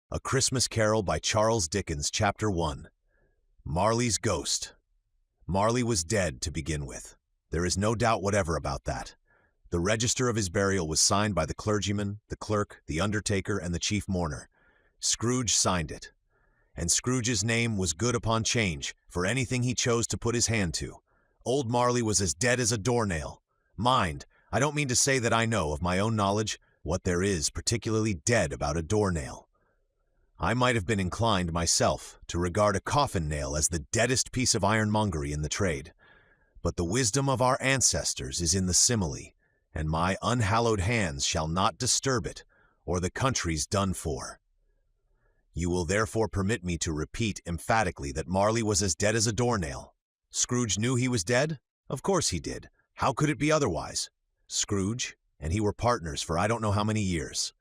A Christmas Carol by Charles Dickens, Chapter 1. Marley's Ghost. Marley was dead to begin with. There is no doubt whatever about that. The register of his burial was signed by the clergyman, the clerk, the undertaker, and the chief mourner. Scrooge signed it. And Scrooge's name was good upon change for anything he chose to put his hand to. Old Marley was as dead as a doornail. Mind, I don't mean to say that I know, of my own knowledge, what there is particularly dead about a doornail. I might have been inclined, myself, to regard a coffin nail as the deadest piece of ironmongery in the trade. But the wisdom of our ancestors is in the simile, and my unhallowed hands shall not disturb it, or the country's done for. You will therefore permit me to repeat emphatically that Marley was as dead as a doornail. Scrooge knew he was dead? Of course he did. How could it be otherwise? Scrooge and he were partners for I don't know how many years.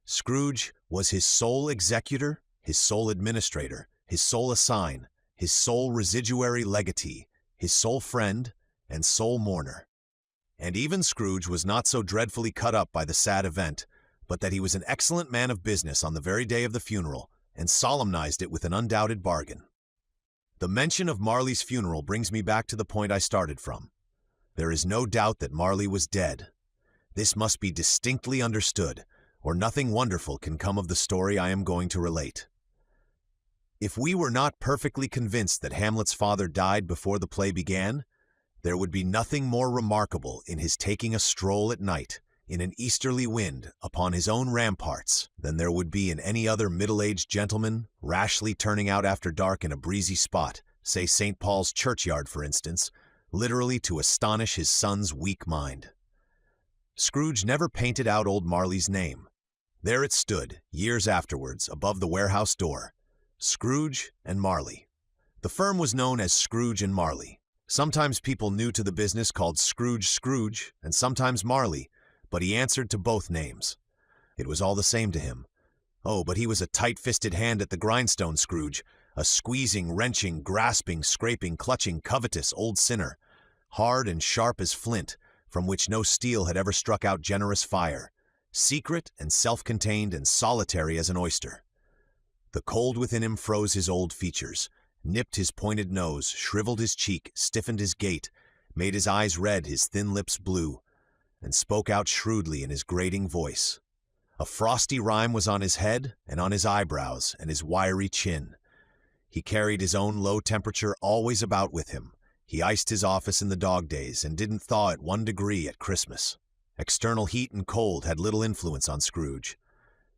Scrooge was his sole executor, his sole administrator, his sole assign, his sole residuary legatee, his sole friend, and sole mourner. And even Scrooge was not so dreadfully cut up by the sad event, but that he was an excellent man of business on the very day of the funeral, and solemnized it with an undoubted bargain. The mention of Marley's funeral brings me back to the point I started from. There is no doubt that Marley was dead. This must be distinctly understood, or nothing wonderful can come of the story I am going to relate. If we were not perfectly convinced that Hamlet's father died before the play began, there would be nothing more remarkable in his taking a stroll at night, in an easterly wind, upon his own ramparts, than there would be in any other middle-aged gentleman rashly turning out after dark in a breezy spot, say St. Paul's churchyard for instance, literally to astonish his son's weak mind. Scrooge never painted out old Marley's name. There it stood, years afterwards, above the warehouse door. Scrooge and Marley. The firm was known as Scrooge and Marley. Sometimes people new to the business called Scrooge, and sometimes Marley, but he answered to both names. It was all the same to him. Oh, but he was a tight-fisted hand at the grindstone, Scrooge, a squeezing, wrenching, grasping, scraping, clutching, covetous old sinner, hard and sharp as flint, from which no steel had ever struck out generous fire, secret and self-contained and solitary as an oyster. The cold within him froze his old features, nipped his pointed nose, shriveled his cheek, stiffened his gait, made his eyes red, his thin lips blue, and spoke out shrewdly in his grating voice. A frosty rime was on his head and on his eyebrows and his wiry chin. He carried his own low temperature always about with him. He iced his office in the dog days and didn't thaw it 1 degree at Christmas. External heat and cold had little influence on Scrooge.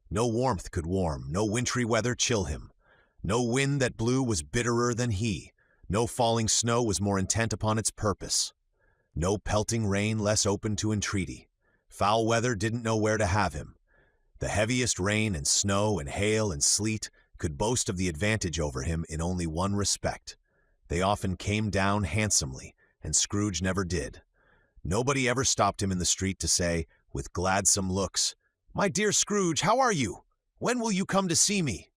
No warmth could warm, no wintry weather chill him. No wind that blew was bitterer than he. No falling snow was more intent upon its purpose. No pelting rain less open to entreaty. Foul weather didn't know where to have him. The heaviest rain and snow and hail and sleet could boast of the advantage over him in only one respect. They often came down handsomely, and Scrooge never did. Nobody ever stopped him in the street to say, with gladsome looks, "My dear Scrooge, how are you? When will you come to see me?"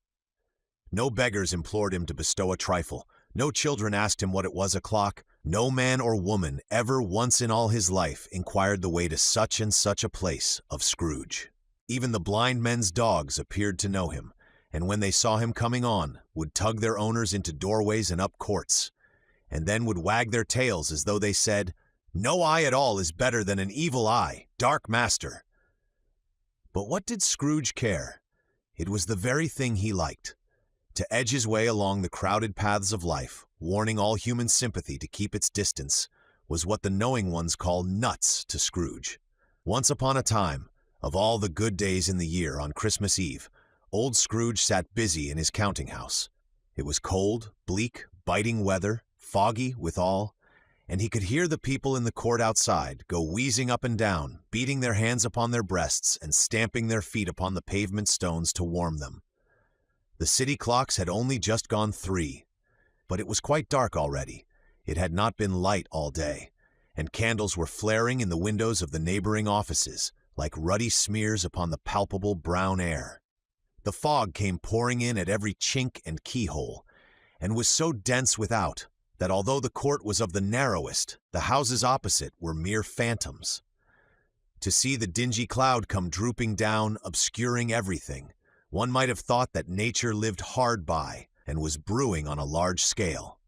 No beggars implored him to bestow a trifle. No children asked him what it was o'clock. No man or woman ever once in all his life inquired the way to such and such a place of Scrooge. Even the blind men's dogs appeared to know him, and when they saw him coming on, would tug their owners into doorways and up courts, and then would wag their tails as though they said, "No eye at all is better than an evil eye, dark master." But what did Scrooge care? It was the very thing he liked. To edge his way along the crowded paths of life, warning all human sympathy to keep its distance, was what the knowing ones call nuts to Scrooge. Once upon a time, of all the good days in the year, on Christmas Eve, old Scrooge sat busy in his counting-house. It was cold, bleak, biting weather, foggy withal, and he could hear the people in the court outside go wheezing up and down, beating their hands upon their breasts and stamping their feet upon the pavement stones to warm them. The city clocks had only just gone 3, but it was quite dark already. It had not been light all day, and candles were flaring in the windows of the neighboring offices, like ruddy smears upon the palpable brown air. The fog came pouring in at every chink and keyhole, and was so dense without that although the court was of the narrowest, the houses opposite were mere phantoms. To see the dingy cloud come drooping down, obscuring everything, One might have thought that nature lived hard by and was brewing on a large scale.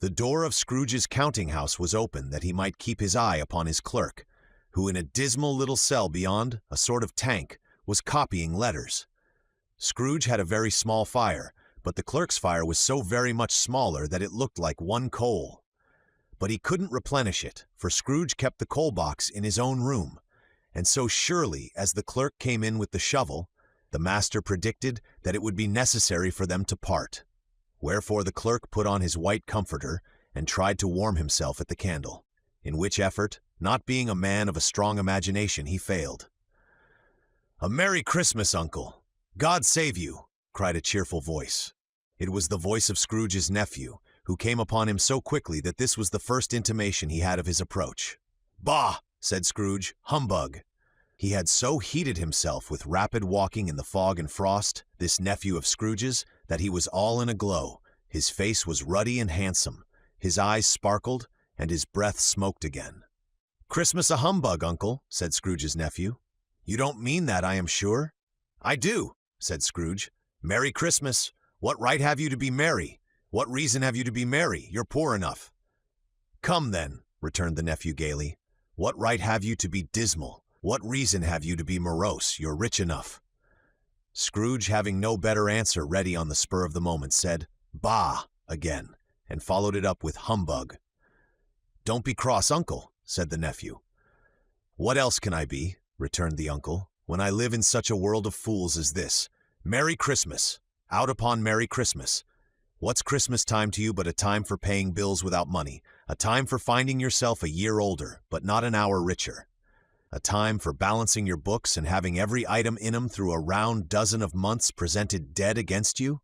The door of Scrooge's counting-house was open that he might keep his eye upon his clerk, who in a dismal little cell beyond, a sort of tank, was copying letters. Scrooge had a very small fire, but the clerk's fire was so very much smaller that it looked like one coal. But he couldn't replenish it, for Scrooge kept the coal box in his own room, and so surely as the clerk came in with the shovel, the master predicted that it would be necessary for them to part. Wherefore the clerk put on his white comforter and tried to warm himself at the candle, in which effort, not being a man of a strong imagination, he failed. "A Merry Christmas, Uncle! God save you!" cried a cheerful voice. It was the voice of Scrooge's nephew, who came upon him so quickly that this was the first intimation he had of his approach. "Bah!" said Scrooge. "Humbug!" He had so heated himself with rapid walking in the fog and frost, this nephew of Scrooge's, that he was all in a glow. His face was ruddy and handsome, his eyes sparkled, and his breath smoked again. "Christmas a humbug, Uncle," said Scrooge's nephew. "You don't mean that, I am sure." "I do," said Scrooge. "Merry Christmas! What right have you to be merry? What reason have you to be merry? You're poor enough." "Come, then," returned the nephew gaily. "What right have you to be dismal? What reason have you to be morose? You're rich enough." Scrooge, having no better answer ready on the spur of the moment, said, "Bah!" again, and followed it up with humbug. "Don't be cross, Uncle," said the nephew. "What else can I be," returned the uncle, "when I live in such a world of fools as this? Merry Christmas! Out upon Merry Christmas! What's Christmas time to you but a time for paying bills without money, a time for finding yourself a year older, but not an hour richer, a time for balancing your books and having every item in 'em through a round dozen of months presented dead against you?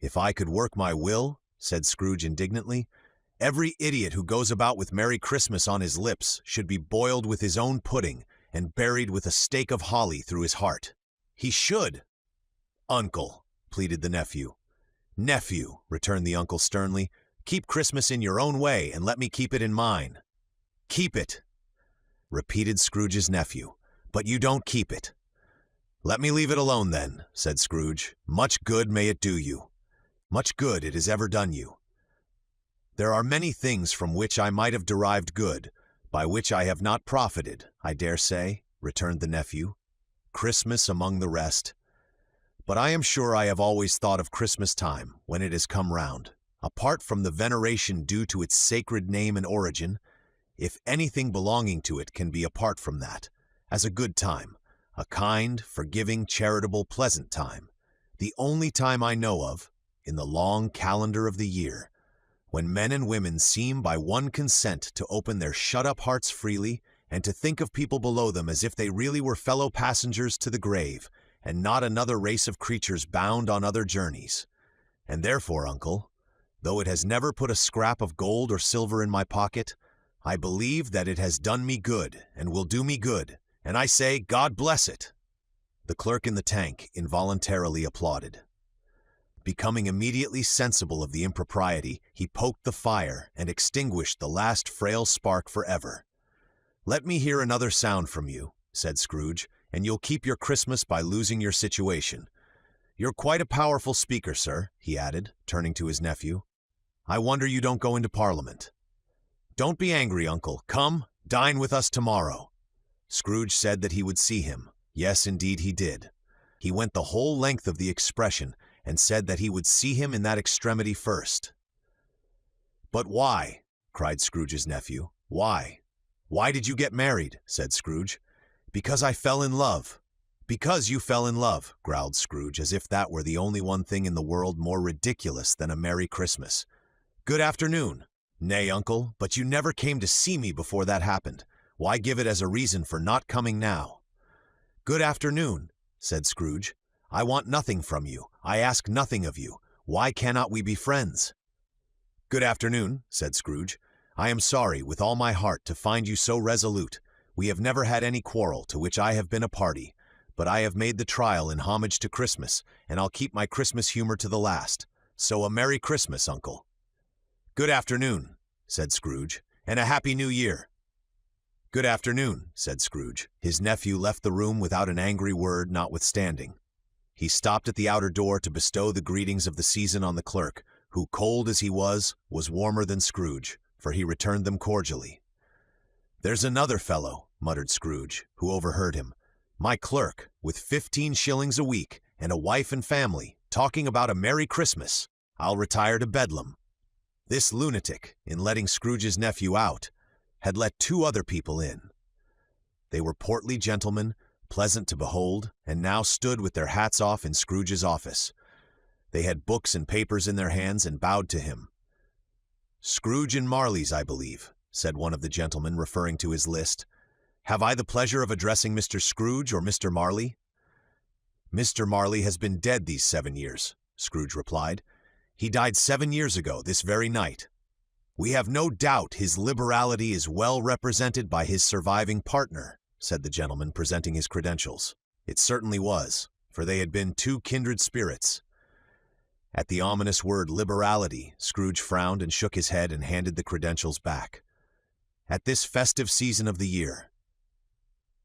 If I could work my will," said Scrooge indignantly, "every idiot who goes about with Merry Christmas on his lips should be boiled with his own pudding and buried with a stake of holly through his heart. He should." "Uncle," pleaded the nephew. "Nephew," returned the uncle sternly, "keep Christmas in your own way and let me keep it in mine." "Keep it," repeated Scrooge's nephew, "but you don't keep it." "Let me leave it alone then," said Scrooge. "Much good may it do you. Much good it has ever done you." "There are many things from which I might have derived good, by which I have not profited, I dare say," returned the nephew. "Christmas among the rest. But I am sure I have always thought of Christmas time, when it has come round, apart from the veneration due to its sacred name and origin, if anything belonging to it can be apart from that, as a good time, a kind, forgiving, charitable, pleasant time, the only time I know of, in the long calendar of the year, when men and women seem by one consent to open their shut-up hearts freely and to think of people below them as if they really were fellow passengers to the grave, and not another race of creatures bound on other journeys. And therefore, Uncle, though it has never put a scrap of gold or silver in my pocket, I believe that it has done me good and will do me good, and I say, God bless it." The clerk in the tank involuntarily applauded. Becoming immediately sensible of the impropriety, he poked the fire and extinguished the last frail spark forever. "Let me hear another sound from you," said Scrooge, "and you'll keep your Christmas by losing your situation. You're quite a powerful speaker, sir," he added, turning to his nephew. "I wonder you don't go into Parliament." "Don't be angry, Uncle. Come, dine with us tomorrow." Scrooge said that he would see him. Yes, indeed he did. He went the whole length of the expression, and said that he would see him in that extremity first. "But why?" cried Scrooge's nephew. "Why? Why did you get married?" said Scrooge. "Because I fell in love." "Because you fell in love," growled Scrooge, as if that were the only one thing in the world more ridiculous than a Merry Christmas. "Good afternoon." "Nay, Uncle, but you never came to see me before that happened. Why give it as a reason for not coming now?" "Good afternoon," said Scrooge. "I want nothing from you. I ask nothing of you. Why cannot we be friends?" "Good afternoon," said Scrooge. "I am sorry, with all my heart, to find you so resolute. We have never had any quarrel to which I have been a party, but I have made the trial in homage to Christmas, and I'll keep my Christmas humor to the last. So a Merry Christmas, Uncle." "Good afternoon," said Scrooge, "and a Happy New Year." "Good afternoon," said Scrooge. His nephew left the room without an angry word notwithstanding. He stopped at the outer door to bestow the greetings of the season on the clerk, who, cold as he was warmer than Scrooge, for he returned them cordially. "There's another fellow," muttered Scrooge, who overheard him. "My clerk, with 15 shillings a week, and a wife and family, talking about a Merry Christmas. I'll retire to Bedlam." This lunatic, in letting Scrooge's nephew out, had let 2 other people in. They were portly gentlemen, pleasant to behold, and now stood with their hats off in Scrooge's office. They had books and papers in their hands and bowed to him. "Scrooge and Marley's, I believe," said one of the gentlemen, referring to his list. "Have I the pleasure of addressing Mr. Scrooge or Mr. Marley?" "Mr. Marley has been dead these 7 years," Scrooge replied. "He died 7 years ago, this very night. We have no doubt his liberality is well represented by his surviving partner," said the gentleman, presenting his credentials. It certainly was, for they had been 2 kindred spirits. At the ominous word liberality, Scrooge frowned and shook his head and handed the credentials back. "At this festive season of the year—"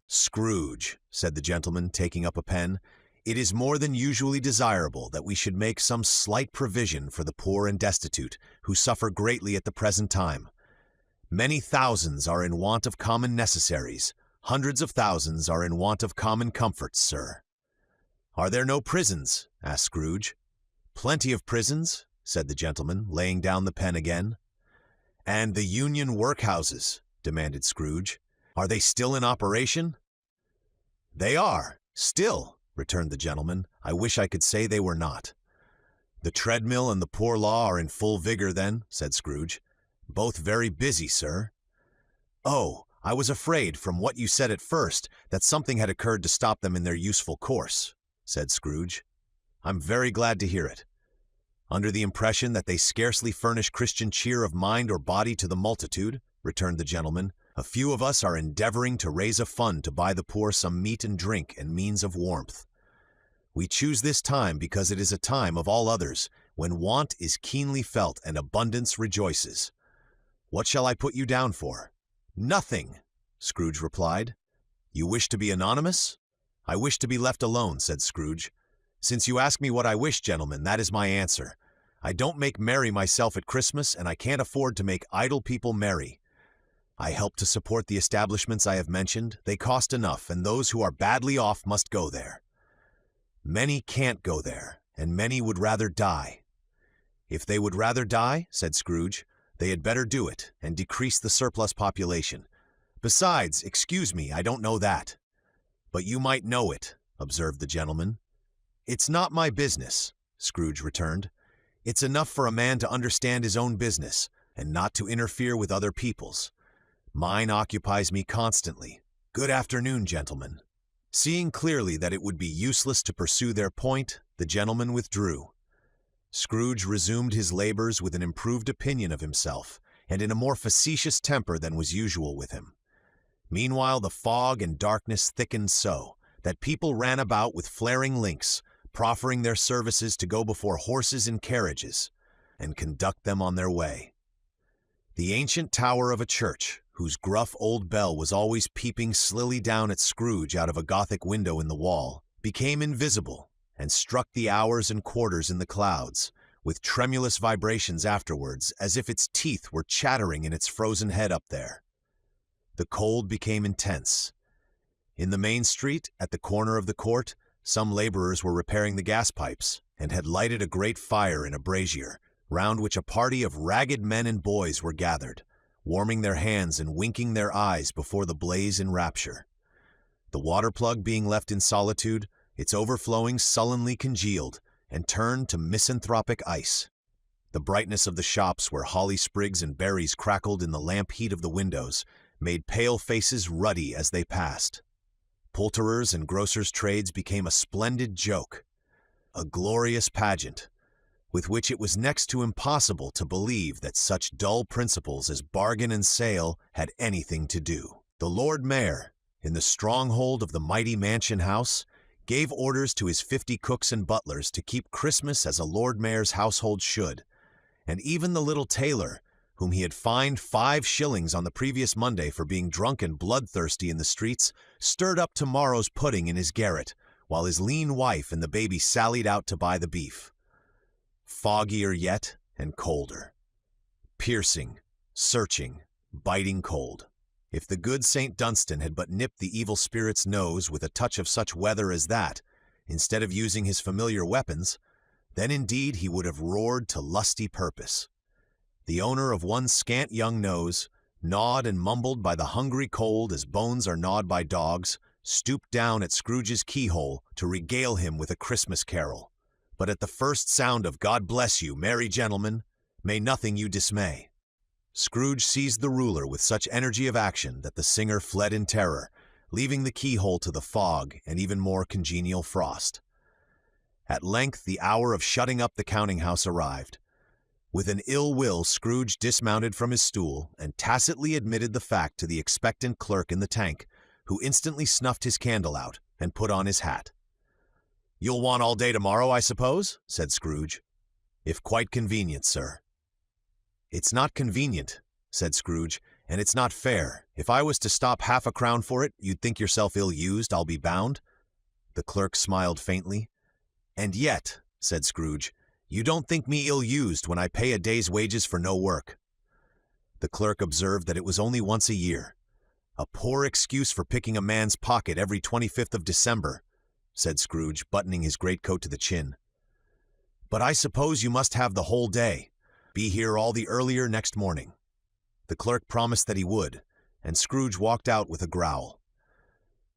"Scrooge," said the gentleman, taking up a pen, "it is more than usually desirable that we should make some slight provision for the poor and destitute, who suffer greatly at the present time. Many thousands are in want of common necessaries. Hundreds of thousands are in want of common comforts, sir." "Are there no prisons?" asked Scrooge. "Plenty of prisons," said the gentleman, laying down the pen again. "And the Union workhouses?" demanded Scrooge. "Are they still in operation?" "They are, still," returned the gentleman. "I wish I could say they were not." "The treadmill and the poor law are in full vigor, then?" said Scrooge. "Both very busy, sir." "Oh, I was afraid, from what you said at first, that something had occurred to stop them in their useful course," said Scrooge. "I'm very glad to hear it." "Under the impression that they scarcely furnish Christian cheer of mind or body to the multitude," returned the gentleman, "a few of us are endeavoring to raise a fund to buy the poor some meat and drink and means of warmth. We choose this time because it is a time of all others when want is keenly felt and abundance rejoices. What shall I put you down for?" "Nothing," Scrooge replied. "You wish to be anonymous?" "I wish to be left alone," said Scrooge. "Since you ask me what I wish, gentlemen, that is my answer. I don't make merry myself at Christmas, and I can't afford to make idle people merry. I help to support the establishments I have mentioned. They cost enough, and those who are badly off must go there. Many can't go there, and many would rather die." "If they would rather die," said Scrooge, "they had better do it, and decrease the surplus population. Besides, excuse me, I don't know that." "But you might know it," observed the gentleman. "It's not my business," Scrooge returned. "It's enough for a man to understand his own business, and not to interfere with other people's. Mine occupies me constantly. Good afternoon, gentlemen." Seeing clearly that it would be useless to pursue their point, the gentleman withdrew. Scrooge resumed his labors with an improved opinion of himself, and in a more facetious temper than was usual with him. Meanwhile the fog and darkness thickened so that people ran about with flaring links, proffering their services to go before horses in carriages, and conduct them on their way. The ancient tower of a church, whose gruff old bell was always peeping slily down at Scrooge out of a Gothic window in the wall, became invisible, and struck the hours and quarters in the clouds, with tremulous vibrations afterwards, as if its teeth were chattering in its frozen head up there. The cold became intense. In the main street, at the corner of the court, some laborers were repairing the gas pipes, and had lighted a great fire in a brazier, round which a party of ragged men and boys were gathered, warming their hands and winking their eyes before the blaze in rapture. The water plug being left in solitude, its overflowing sullenly congealed, and turned to misanthropic ice. The brightness of the shops where holly sprigs and berries crackled in the lamp heat of the windows made pale faces ruddy as they passed. Poulterers' and grocers' trades became a splendid joke, a glorious pageant, with which it was next to impossible to believe that such dull principles as bargain and sale had anything to do. The Lord Mayor, in the stronghold of the mighty mansion house, gave orders to his 50 cooks and butlers to keep Christmas as a Lord Mayor's household should, and even the little tailor, whom he had fined 5 shillings on the previous Monday for being drunk and bloodthirsty in the streets, stirred up tomorrow's pudding in his garret, while his lean wife and the baby sallied out to buy the beef. Foggier yet and colder. Piercing, searching, biting cold. If the good St. Dunstan had but nipped the evil spirit's nose with a touch of such weather as that, instead of using his familiar weapons, then indeed he would have roared to lusty purpose. The owner of one scant young nose, gnawed and mumbled by the hungry cold as bones are gnawed by dogs, stooped down at Scrooge's keyhole to regale him with a Christmas carol. But at the first sound of "God bless you, merry gentlemen, may nothing you dismay," Scrooge seized the ruler with such energy of action that the singer fled in terror, leaving the keyhole to the fog and even more congenial frost. At length the hour of shutting up the counting-house arrived. With an ill will, Scrooge dismounted from his stool and tacitly admitted the fact to the expectant clerk in the tank, who instantly snuffed his candle out and put on his hat. "You'll want all day tomorrow, I suppose?" said Scrooge. "If quite convenient, sir." "It's not convenient," said Scrooge, "and it's not fair. If I was to stop half a crown for it, you'd think yourself ill-used, I'll be bound." The clerk smiled faintly. "And yet," said Scrooge, "you don't think me ill-used when I pay a day's wages for no work." The clerk observed that it was only once a year. "A poor excuse for picking a man's pocket every 25th of December," said Scrooge, buttoning his greatcoat to the chin. "But I suppose you must have the whole day. Be here all the earlier next morning." The clerk promised that he would, and Scrooge walked out with a growl.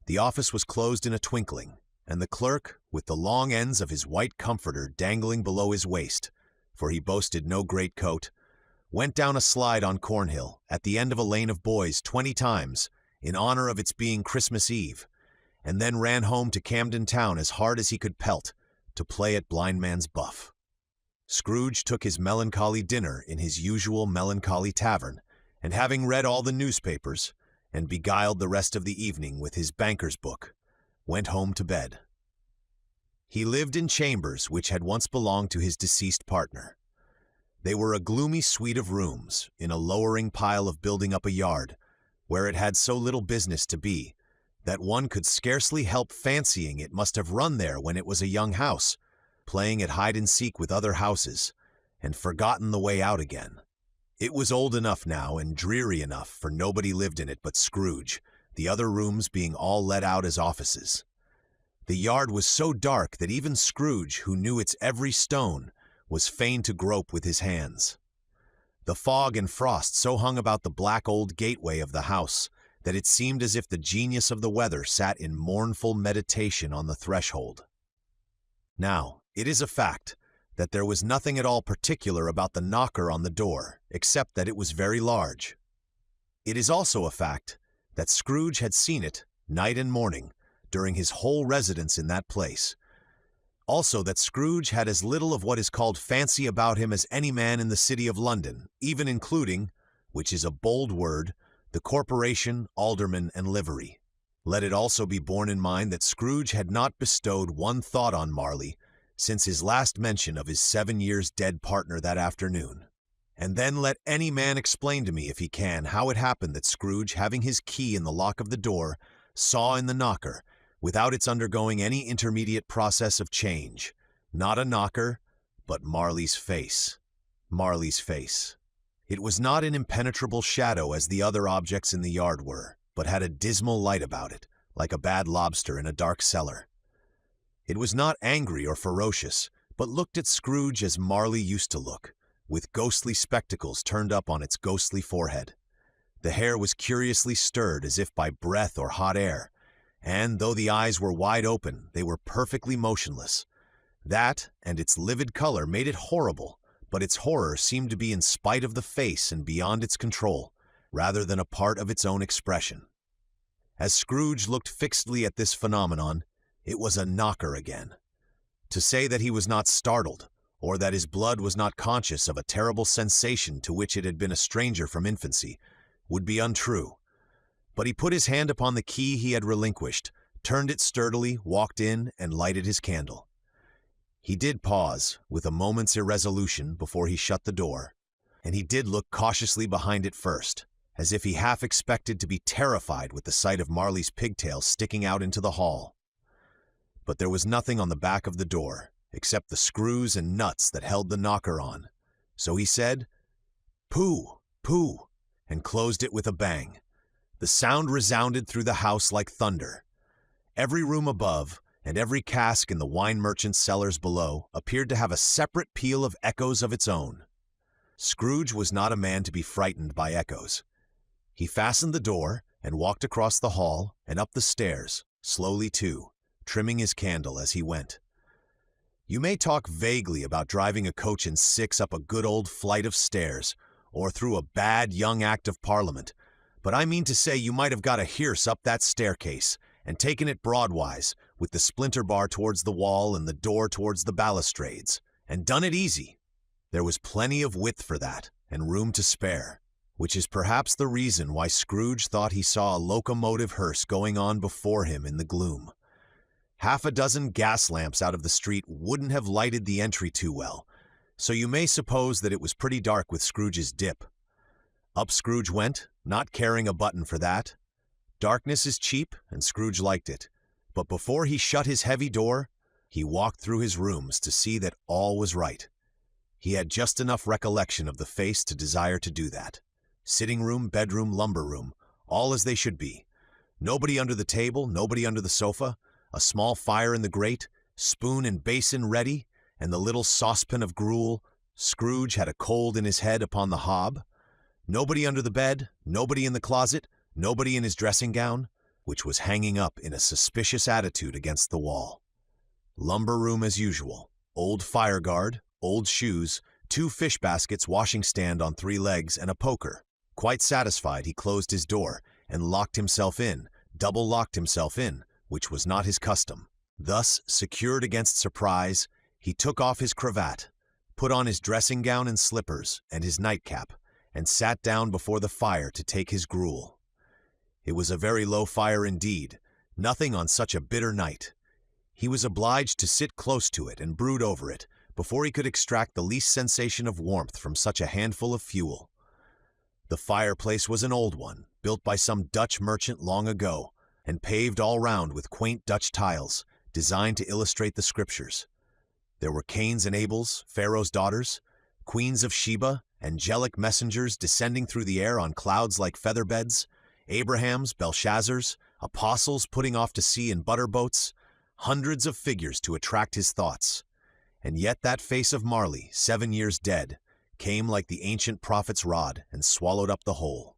The office was closed in a twinkling, and the clerk, with the long ends of his white comforter dangling below his waist, for he boasted no greatcoat, went down a slide on Cornhill at the end of a lane of boys 20 times, in honor of its being Christmas Eve, and then ran home to Camden Town as hard as he could pelt, to play at blindman's buff. Scrooge took his melancholy dinner in his usual melancholy tavern, and having read all the newspapers, and beguiled the rest of the evening with his banker's book, went home to bed. He lived in chambers which had once belonged to his deceased partner. They were a gloomy suite of rooms, in a lowering pile of building up a yard, where it had so little business to be, that one could scarcely help fancying it must have run there when it was a young house, playing at hide-and-seek with other houses, and forgotten the way out again. It was old enough now and dreary enough, for nobody lived in it but Scrooge, the other rooms being all let out as offices. The yard was so dark that even Scrooge, who knew its every stone, was fain to grope with his hands. The fog and frost so hung about the black old gateway of the house that it seemed as if the genius of the weather sat in mournful meditation on the threshold. Now, it is a fact that there was nothing at all particular about the knocker on the door, except that it was very large. It is also a fact that Scrooge had seen it, night and morning, during his whole residence in that place. Also that Scrooge had as little of what is called fancy about him as any man in the city of London, even including, which is a bold word, the corporation, aldermen, and livery. Let it also be borne in mind that Scrooge had not bestowed one thought on Marley since his last mention of his 7 years dead partner that afternoon. And then let any man explain to me, if he can, how it happened that Scrooge, having his key in the lock of the door, saw in the knocker, without its undergoing any intermediate process of change, not a knocker, but Marley's face. Marley's face. It was not an impenetrable shadow as the other objects in the yard were, but had a dismal light about it, like a bad lobster in a dark cellar. It was not angry or ferocious, but looked at Scrooge as Marley used to look, with ghostly spectacles turned up on its ghostly forehead. The hair was curiously stirred as if by breath or hot air, and though the eyes were wide open, they were perfectly motionless. That, and its livid color, made it horrible, but its horror seemed to be in spite of the face and beyond its control, rather than a part of its own expression. As Scrooge looked fixedly at this phenomenon, it was a knocker again. To say that he was not startled, or that his blood was not conscious of a terrible sensation to which it had been a stranger from infancy, would be untrue. But he put his hand upon the key he had relinquished, turned it sturdily, walked in, and lighted his candle. He did pause, with a moment's irresolution, before he shut the door, and he did look cautiously behind it first, as if he half expected to be terrified with the sight of Marley's pigtails sticking out into the hall. but there was nothing on the back of the door, except the screws and nuts that held the knocker on. So he said, "Pooh, pooh," and closed it with a bang. The sound resounded through the house like thunder. Every room above, and every cask in the wine merchant's cellars below, appeared to have a separate peal of echoes of its own. Scrooge was not a man to be frightened by echoes. He fastened the door, and walked across the hall and up the stairs, slowly too, trimming his candle as he went. You may talk vaguely about driving a coach and six up a good old flight of stairs, or through a bad young Act of Parliament, but I mean to say you might have got a hearse up that staircase, and taken it broadwise, with the splinter bar towards the wall and the door towards the balustrades, and done it easy. There was plenty of width for that, and room to spare, which is perhaps the reason why Scrooge thought he saw a locomotive hearse going on before him in the gloom. Half a dozen gas lamps out of the street wouldn't have lighted the entry too well, so you may suppose that it was pretty dark with Scrooge's dip. Up Scrooge went, not caring a button for that. Darkness is cheap, and Scrooge liked it, but before he shut his heavy door, he walked through his rooms to see that all was right. He had just enough recollection of the face to desire to do that. Sitting room, bedroom, lumber room, all as they should be. Nobody under the table, nobody under the sofa, a small fire in the grate, spoon and basin ready, and the little saucepan of gruel. Scrooge had a cold in his head upon the hob. Nobody under the bed, nobody in the closet, nobody in his dressing gown, which was hanging up in a suspicious attitude against the wall. Lumber room as usual. Old fire guard, old shoes, 2 fish baskets, washing stand on 3 legs, and a poker. Quite satisfied, he closed his door and locked himself in, double-locked himself in, which was not his custom. Thus, secured against surprise, he took off his cravat, put on his dressing gown and slippers, and his nightcap, and sat down before the fire to take his gruel. It was a very low fire indeed, nothing on such a bitter night. He was obliged to sit close to it and brood over it before he could extract the least sensation of warmth from such a handful of fuel. The fireplace was an old one, built by some Dutch merchant long ago, and paved all round with quaint Dutch tiles, designed to illustrate the scriptures. There were Cains and Abels, Pharaoh's daughters, queens of Sheba, angelic messengers descending through the air on clouds like feather beds, Abrahams, Belshazzars, apostles putting off to sea in butter boats, hundreds of figures to attract his thoughts. And yet that face of Marley, 7 years dead, came like the ancient prophet's rod and swallowed up the whole.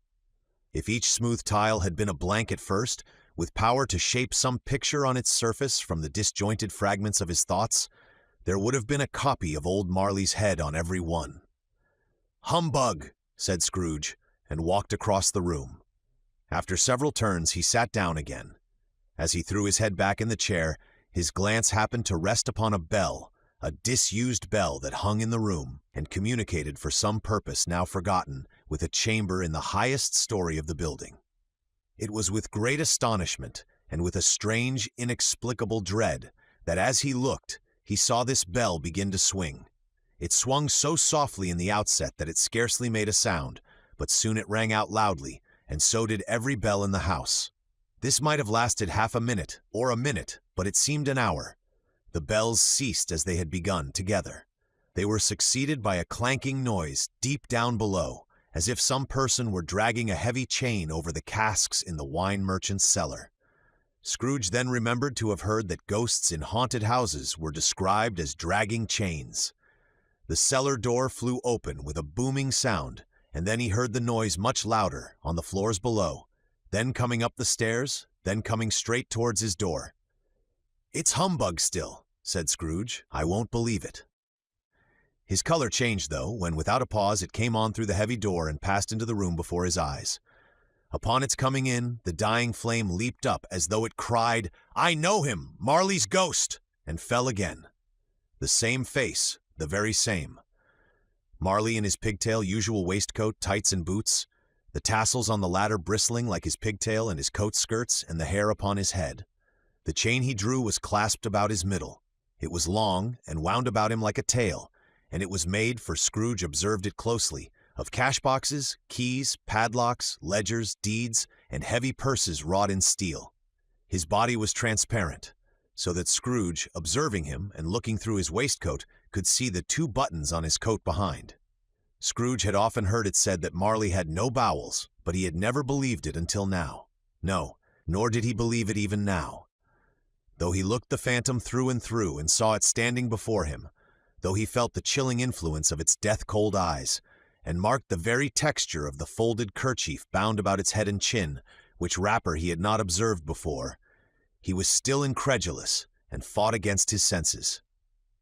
If each smooth tile had been a blank at first, with power to shape some picture on its surface from the disjointed fragments of his thoughts, there would have been a copy of old Marley's head on every one. "Humbug," said Scrooge, and walked across the room. After several turns, he sat down again. As he threw his head back in the chair, his glance happened to rest upon a bell, a disused bell that hung in the room, and communicated for some purpose now forgotten with a chamber in the highest story of the building. It was with great astonishment, and with a strange, inexplicable dread, that as he looked, he saw this bell begin to swing. It swung so softly in the outset that it scarcely made a sound, but soon it rang out loudly, and so did every bell in the house. This might have lasted half a minute, or a minute, but it seemed an hour. The bells ceased as they had begun, together. They were succeeded by a clanking noise deep down below, as if some person were dragging a heavy chain over the casks in the wine merchant's cellar. Scrooge then remembered to have heard that ghosts in haunted houses were described as dragging chains. The cellar door flew open with a booming sound, and then he heard the noise much louder on the floors below, then coming up the stairs, then coming straight towards his door. "It's humbug still," said Scrooge. "I won't believe it." His color changed, though, when without a pause it came on through the heavy door and passed into the room before his eyes. Upon its coming in, the dying flame leaped up as though it cried, "I know him, Marley's ghost!" and fell again. The same face, the very same. Marley in his pigtail usual waistcoat, tights, and boots, the tassels on the latter bristling like his pigtail and his coat skirts and the hair upon his head. The chain he drew was clasped about his middle. It was long and wound about him like a tail, and it was made, for Scrooge observed it closely, of cash boxes, keys, padlocks, ledgers, deeds, and heavy purses wrought in steel. His body was transparent. so that Scrooge, observing him and looking through his waistcoat, could see the 2 buttons on his coat behind. Scrooge had often heard it said that Marley had no bowels, but he had never believed it until now. No, nor did he believe it even now. Though he looked the phantom through and through and saw it standing before him, though he felt the chilling influence of its death-cold eyes, and marked the very texture of the folded kerchief bound about its head and chin, which wrapper he had not observed before, he was still incredulous and fought against his senses.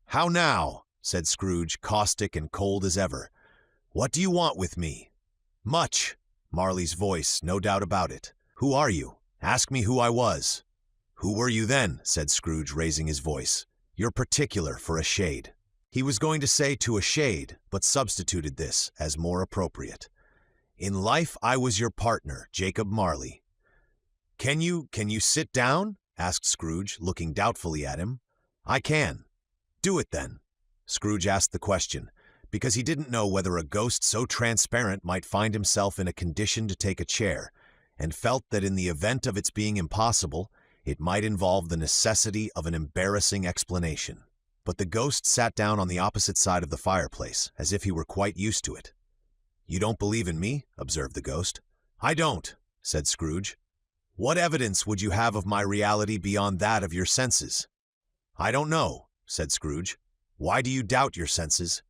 "How now?" said Scrooge, caustic and cold as ever. "What do you want with me?" "Much." Marley's voice, no doubt about it. "Who are you? Ask me who I was." "Who were you then?" said Scrooge, raising his voice. "You're particular for a shade." He was going to say to a shade, but substituted this as more appropriate. "In life I was your partner, Jacob Marley." Can you sit down?" asked Scrooge, looking doubtfully at him. "I can." "Do it then." Scrooge asked the question, because he didn't know whether a ghost so transparent might find himself in a condition to take a chair, and felt that in the event of its being impossible, it might involve the necessity of an embarrassing explanation. But the ghost sat down on the opposite side of the fireplace, as if he were quite used to it. "You don't believe in me?" observed the ghost. "I don't," said Scrooge. "What evidence would you have of my reality beyond that of your senses?" "I don't know," said Scrooge. "Why do you doubt your senses?"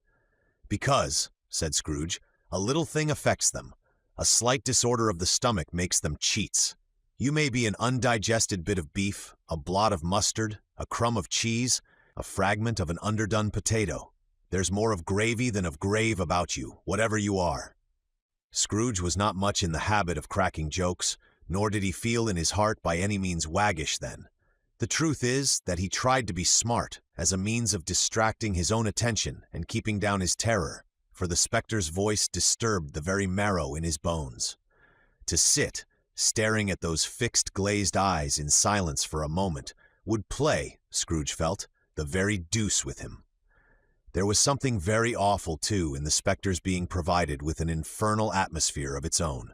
"Because," said Scrooge, "a little thing affects them. A slight disorder of the stomach makes them cheats. You may be an undigested bit of beef, a blot of mustard, a crumb of cheese, a fragment of an underdone potato. There's more of gravy than of grave about you, whatever you are." Scrooge was not much in the habit of cracking jokes, nor did he feel in his heart by any means waggish then. The truth is that he tried to be smart as a means of distracting his own attention and keeping down his terror, for the specter's voice disturbed the very marrow in his bones. To sit, staring at those fixed glazed eyes in silence for a moment, would play, Scrooge felt, the very deuce with him. There was something very awful, too, in the specter's being provided with an infernal atmosphere of its own.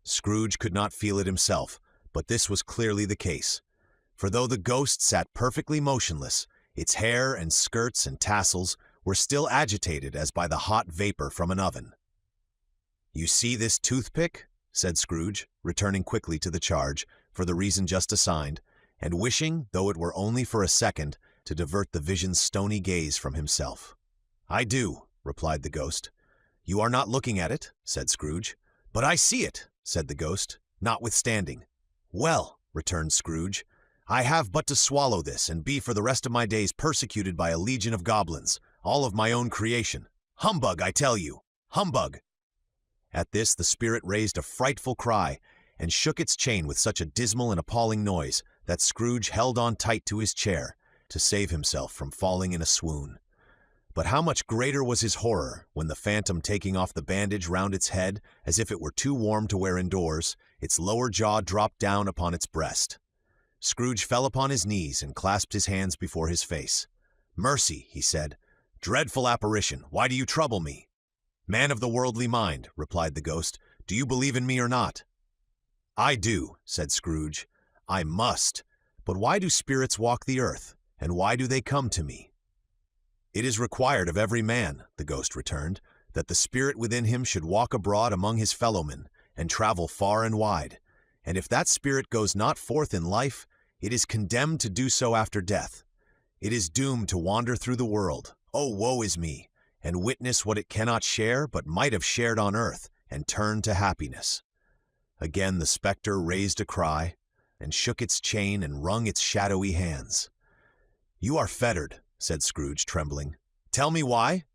Scrooge could not feel it himself, but this was clearly the case. For though the ghost sat perfectly motionless, its hair and skirts and tassels were still agitated as by the hot vapor from an oven. "You see this toothpick?" said Scrooge, returning quickly to the charge, for the reason just assigned, and wishing, though it were only for a second, to divert the vision's stony gaze from himself. "I do," replied the ghost. "You are not looking at it," said Scrooge. "But I see it," said the ghost, notwithstanding. "Well," returned Scrooge, "I have but to swallow this and be for the rest of my days persecuted by a legion of goblins, all of my own creation. Humbug, I tell you! Humbug!" At this the spirit raised a frightful cry, and shook its chain with such a dismal and appalling noise that Scrooge held on tight to his chair to save himself from falling in a swoon. But how much greater was his horror when the phantom, taking off the bandage round its head as if it were too warm to wear indoors, its lower jaw dropped down upon its breast. Scrooge fell upon his knees and clasped his hands before his face. "Mercy," he said. "Dreadful apparition, why do you trouble me?" "Man of the worldly mind," replied the ghost, "do you believe in me or not?" "I do," said Scrooge. "I must. But why do spirits walk the earth, and why do they come to me?" "It is required of every man," the ghost returned, "that the spirit within him should walk abroad among his fellowmen, and travel far and wide. And if that spirit goes not forth in life, it is condemned to do so after death. It is doomed to wander through the world, oh woe is me, and witness what it cannot share but might have shared on earth, and turn to happiness." Again the spectre raised a cry, and shook its chain and wrung its shadowy hands. "You are fettered," said Scrooge, trembling. "Tell me why?"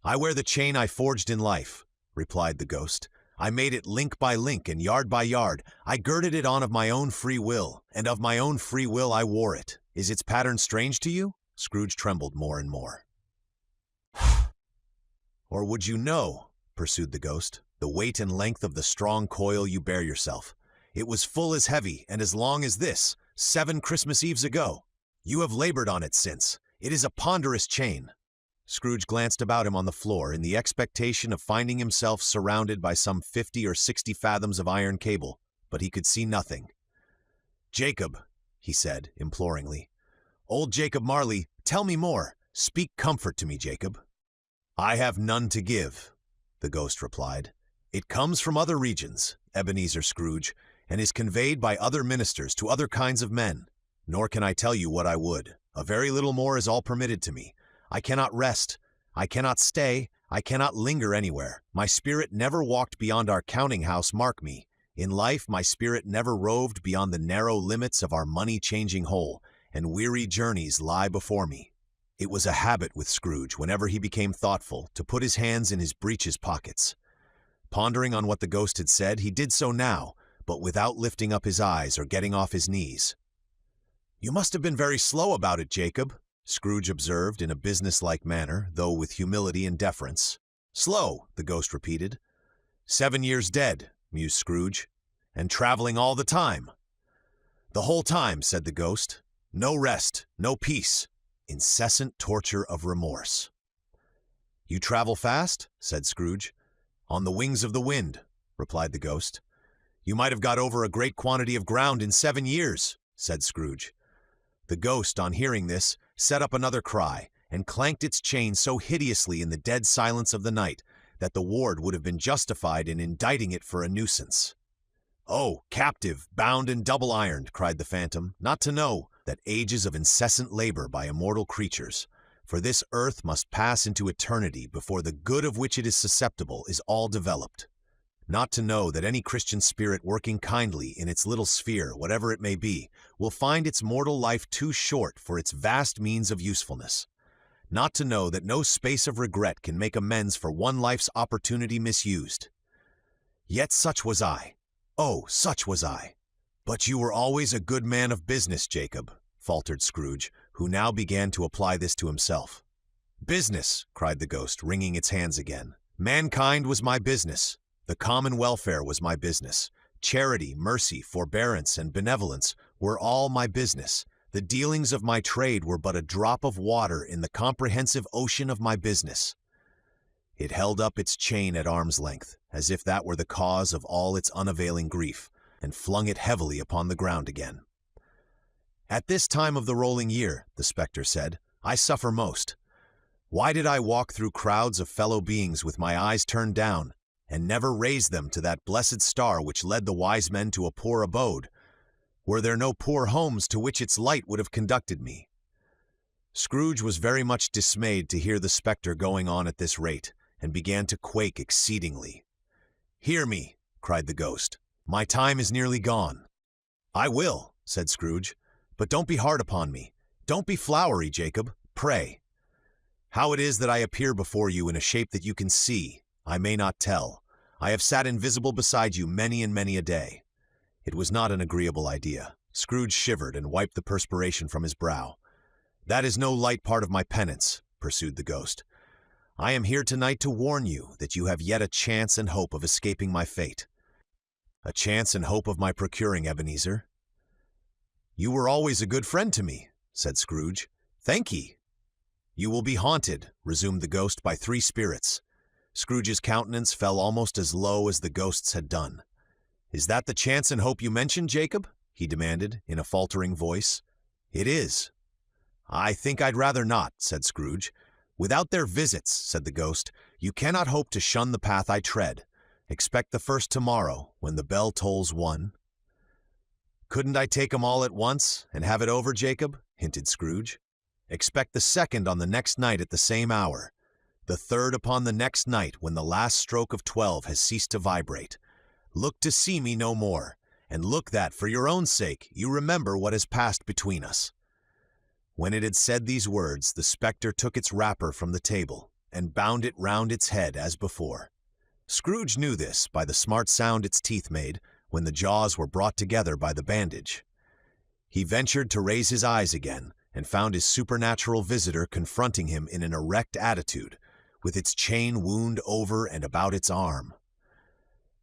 "I wear the chain I forged in life," replied the ghost. "I made it link by link and yard by yard. I girded it on of my own free will, and of my own free will I wore it. Is its pattern strange to you?" Scrooge trembled more and more. "Or would you know," pursued the ghost, "the weight and length of the strong coil you bear yourself? It was full as heavy and as long as this, 7 Christmas Eves ago. You have labored on it since. It is a ponderous chain." Scrooge glanced about him on the floor in the expectation of finding himself surrounded by some 50 or 60 fathoms of iron cable, but he could see nothing. "Jacob," he said, imploringly, Old Jacob Marley, tell me more. Speak comfort to me, Jacob. I have none to give, the ghost replied. It comes from other regions, Ebenezer Scrooge, and is conveyed by other ministers to other kinds of men. Nor can I tell you what I would. A very little more is all permitted to me. I cannot rest. I cannot stay. I cannot linger anywhere. My spirit never walked beyond our counting-house, mark me. In life, my spirit never roved beyond the narrow limits of our money-changing hole, and weary journeys lie before me. It was a habit with Scrooge, whenever he became thoughtful, to put his hands in his breeches pockets. Pondering on what the ghost had said, he did so now, but without lifting up his eyes or getting off his knees. "You must have been very slow about it, Jacob," Scrooge observed in a businesslike manner, though with humility and deference. "Slow," the ghost repeated. 7 years dead, mused Scrooge, "and traveling all the time." "The whole time," said the ghost. "No rest, no peace, incessant torture of remorse." "You travel fast?" said Scrooge. "On the wings of the wind," replied the ghost. "You might have got over a great quantity of ground in 7 years," said Scrooge. The ghost, on hearing this, set up another cry, and clanked its chain so hideously in the dead silence of the night that the ward would have been justified in indicting it for a nuisance. "Oh, captive, bound and double-ironed," cried the phantom, "not to know that ages of incessant labor by immortal creatures, for this earth must pass into eternity before the good of which it is susceptible is all developed. Not to know that any Christian spirit working kindly in its little sphere, whatever it may be, will find its mortal life too short for its vast means of usefulness. Not to know that no space of regret can make amends for one life's opportunity misused. Yet such was I. Oh, such was I." "But you were always a good man of business, Jacob," faltered Scrooge, who now began to apply this to himself. "Business," cried the ghost, wringing its hands again. "Mankind was my business. The common welfare was my business. Charity, mercy, forbearance, and benevolence were all my business. The dealings of my trade were but a drop of water in the comprehensive ocean of my business." It held up its chain at arm's length, as if that were the cause of all its unavailing grief, and flung it heavily upon the ground again. "At this time of the rolling year," the spectre said, "I suffer most. Why did I walk through crowds of fellow beings with my eyes turned down, and never raise them to that blessed star which led the wise men to a poor abode? Were there no poor homes to which its light would have conducted me?" Scrooge was very much dismayed to hear the spectre going on at this rate, and began to quake exceedingly. "Hear me," cried the ghost. "My time is nearly gone." "I will," said Scrooge, "but don't be hard upon me. Don't be flowery, Jacob, pray. How it is that I appear before you in a shape that you can see, I may not tell. I have sat invisible beside you many and many a day." It was not an agreeable idea. Scrooge shivered and wiped the perspiration from his brow. "That is no light part of my penance," pursued the ghost. "I am here tonight to warn you that you have yet a chance and hope of escaping my fate. A chance and hope of my procuring, Ebenezer." "You were always a good friend to me," said Scrooge. "Thank ye." "You will be haunted," resumed the ghost, "by 3 spirits. Scrooge's countenance fell almost as low as the ghost's had done. "Is that the chance and hope you mentioned, Jacob?" he demanded, in a faltering voice. "It is." "I think I'd rather not," said Scrooge. "Without their visits," said the ghost, "you cannot hope to shun the path I tread. Expect the first tomorrow, when the bell tolls 1. "Couldn't I take 'em all at once, and have it over, Jacob?" hinted Scrooge. "Expect the second on the next night at the same hour. The third upon the next night, when the last stroke of 12 has ceased to vibrate. Look to see me no more, and look that, for your own sake, you remember what has passed between us." When it had said these words, the spectre took its wrapper from the table, and bound it round its head as before. Scrooge knew this by the smart sound its teeth made when the jaws were brought together by the bandage. He ventured to raise his eyes again, and found his supernatural visitor confronting him in an erect attitude, with its chain wound over and about its arm.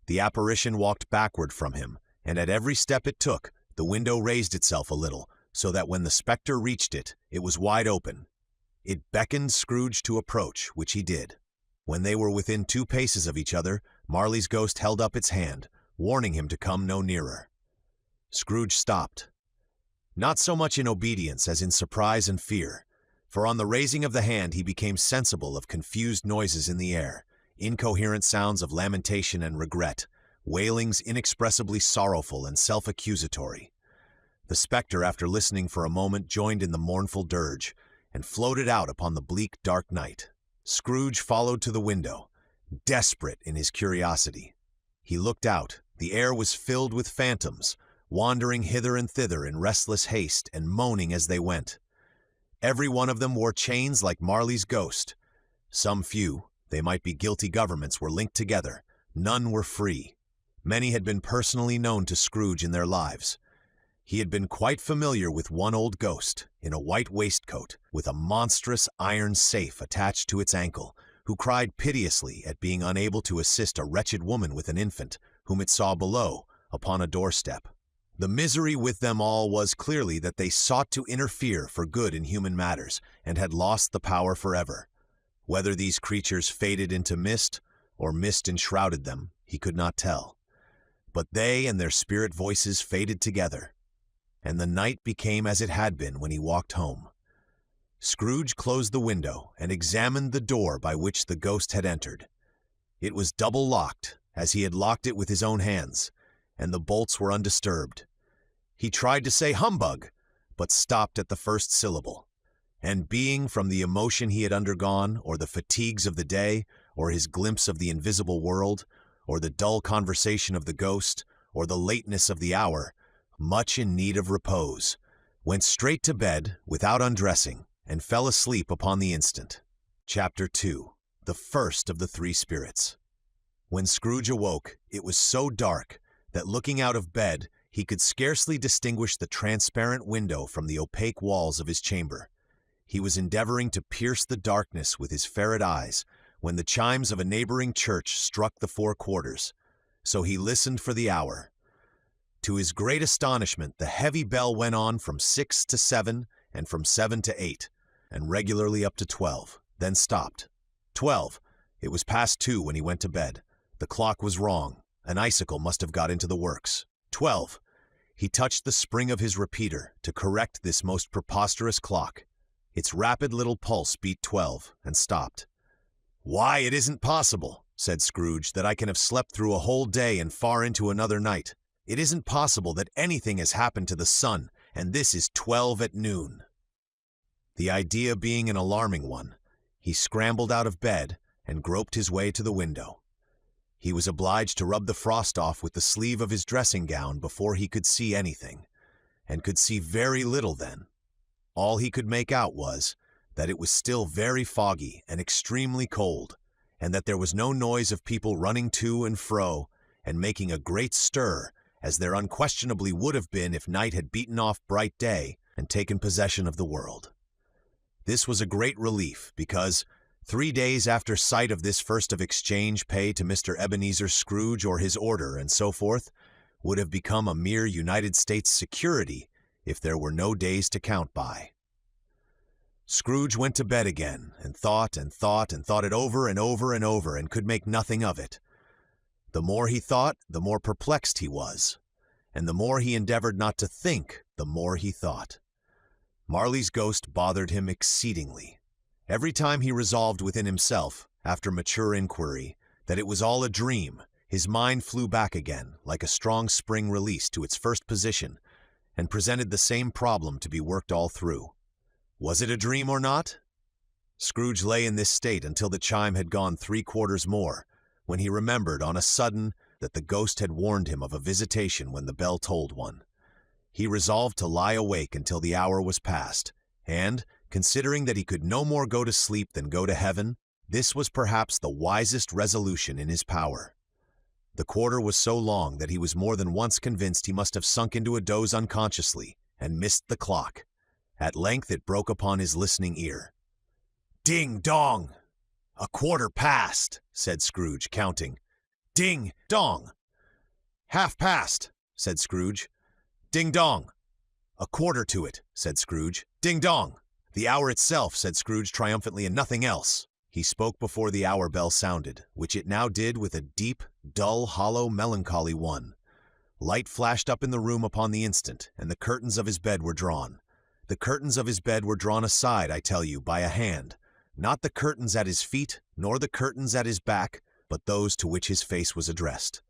The apparition walked backward from him, and at every step it took, the window raised itself a little, so that when the spectre reached it, it was wide open. It beckoned Scrooge to approach, which he did. When they were within 2 paces of each other, Marley's ghost held up its hand, warning him to come no nearer. Scrooge stopped. not so much in obedience as in surprise and fear. For on the raising of the hand he became sensible of confused noises in the air, incoherent sounds of lamentation and regret, wailings inexpressibly sorrowful and self-accusatory. The spectre, after listening for a moment, joined in the mournful dirge, and floated out upon the bleak, dark night. Scrooge followed to the window, desperate in his curiosity. He looked out. The air was filled with phantoms, wandering hither and thither in restless haste and moaning as they went. Every one of them wore chains like Marley's ghost. Some few, they might be guilty governments, were linked together. None were free. Many had been personally known to Scrooge in their lives. He had been quite familiar with one old ghost, in a white waistcoat, with a monstrous iron safe attached to its ankle, who cried piteously at being unable to assist a wretched woman with an infant, whom it saw below, upon a doorstep. The misery with them all was clearly that they sought to interfere for good in human matters, and had lost the power forever. Whether these creatures faded into mist, or mist enshrouded them, he could not tell. But they and their spirit voices faded together, and the night became as it had been when he walked home. Scrooge closed the window and examined the door by which the ghost had entered. It was double locked, as he had locked it with his own hands, and the bolts were undisturbed. He tried to say humbug, but stopped at the first syllable. And being, from the emotion he had undergone, or the fatigues of the day, or his glimpse of the invisible world, or the dull conversation of the ghost, or the lateness of the hour, much in need of repose, went straight to bed without undressing, and fell asleep upon the instant. Chapter 2. The First of the Three Spirits. When Scrooge awoke, it was so dark that looking out of bed, he could scarcely distinguish the transparent window from the opaque walls of his chamber. He was endeavoring to pierce the darkness with his ferret eyes when the chimes of a neighboring church struck the 4 quarters. So he listened for the hour. To his great astonishment, the heavy bell went on from 6 to 7 and from 7 to 8, and regularly up to 12, then stopped. 12. It was past 2 when he went to bed. The clock was wrong. An icicle must have got into the works. 12. He touched the spring of his repeater to correct this most preposterous clock. Its rapid little pulse beat 12 and stopped. "Why, it isn't possible," said Scrooge, "that I can have slept through a whole day and far into another night. It isn't possible that anything has happened to the sun, and this is 12 at noon." The idea being an alarming one, he scrambled out of bed and groped his way to the window. He was obliged to rub the frost off with the sleeve of his dressing gown before he could see anything, and could see very little then. All he could make out was that it was still very foggy and extremely cold, and that there was no noise of people running to and fro and making a great stir, as there unquestionably would have been if night had beaten off bright day and taken possession of the world. This was a great relief, because 3 days after sight of this first of exchange pay to Mr. Ebenezer Scrooge or his order and so forth would have become a mere United States security if there were no days to count by. Scrooge went to bed again and thought and thought and thought it over and over and over, and could make nothing of it. The more he thought, the more perplexed he was, and the more he endeavored not to think, the more he thought. Marley's ghost bothered him exceedingly. Every time he resolved within himself, after mature inquiry, that it was all a dream, his mind flew back again, like a strong spring released, to its first position, and presented the same problem to be worked all through. Was it a dream or not? Scrooge lay in this state until the chime had gone 3 quarters more, when he remembered on a sudden that the ghost had warned him of a visitation when the bell tolled 1. He resolved to lie awake until the hour was past, and, considering that he could no more go to sleep than go to heaven, this was perhaps the wisest resolution in his power. The quarter was so long that he was more than once convinced he must have sunk into a doze unconsciously, and missed the clock. At length it broke upon his listening ear. "Ding dong! 1/4 past," said Scrooge, counting. "Ding dong!" "Half past," said Scrooge. "Ding dong!" "1/4 to it," said Scrooge. "Ding dong!" "The hour itself," said Scrooge triumphantly, "and nothing else." He spoke before the hour bell sounded, which it now did with a deep, dull, hollow, melancholy one. Light flashed up in the room upon the instant, and the curtains of his bed were drawn. The curtains of his bed were drawn aside, I tell you, by a hand. Not the curtains at his feet, nor the curtains at his back, but those to which his face was addressed.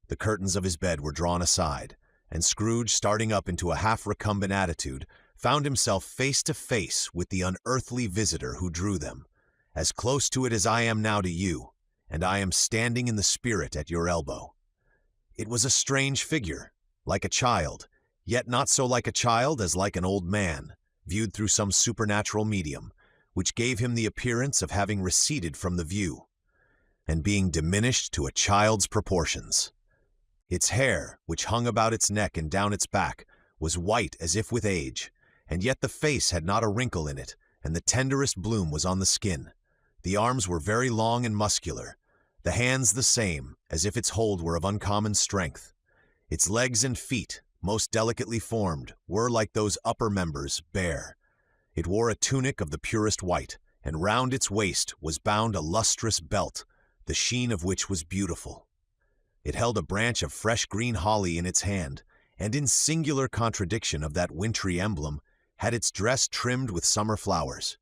The curtains of his bed were drawn aside, and Scrooge, starting up into a half-recumbent attitude, found himself face to face with the unearthly visitor who drew them, as close to it as I am now to you, and I am standing in the spirit at your elbow. It was a strange figure, like a child, yet not so like a child as like an old man, viewed through some supernatural medium, which gave him the appearance of having receded from the view, and being diminished to a child's proportions. Its hair, which hung about its neck and down its back, was white as if with age, and yet the face had not a wrinkle in it, and the tenderest bloom was on the skin. The arms were very long and muscular, the hands the same, as if its hold were of uncommon strength. Its legs and feet, most delicately formed, were, like those upper members, bare. It wore a tunic of the purest white, and round its waist was bound a lustrous belt, the sheen of which was beautiful. It held a branch of fresh green holly in its hand, and in singular contradiction of that wintry emblem, had its dress trimmed with summer flowers.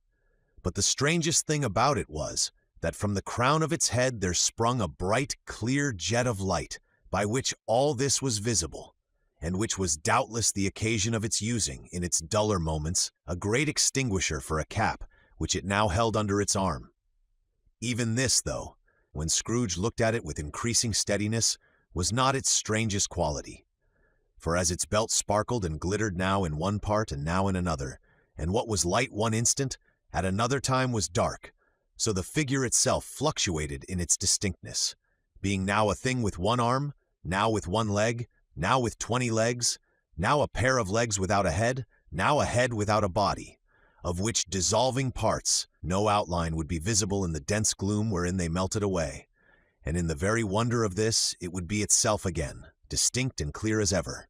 But the strangest thing about it was, that from the crown of its head there sprung a bright, clear jet of light, by which all this was visible, and which was doubtless the occasion of its using, in its duller moments, a great extinguisher for a cap, which it now held under its arm. Even this, though, when Scrooge looked at it with increasing steadiness, was not its strangest quality. For as its belt sparkled and glittered now in one part and now in another, and what was light one instant, at another time was dark, so the figure itself fluctuated in its distinctness, being now a thing with one arm, now with one leg, now with 20 legs, now a pair of legs without a head, now a head without a body, of which dissolving parts no outline would be visible in the dense gloom wherein they melted away, and in the very wonder of this it would be itself again, distinct and clear as ever.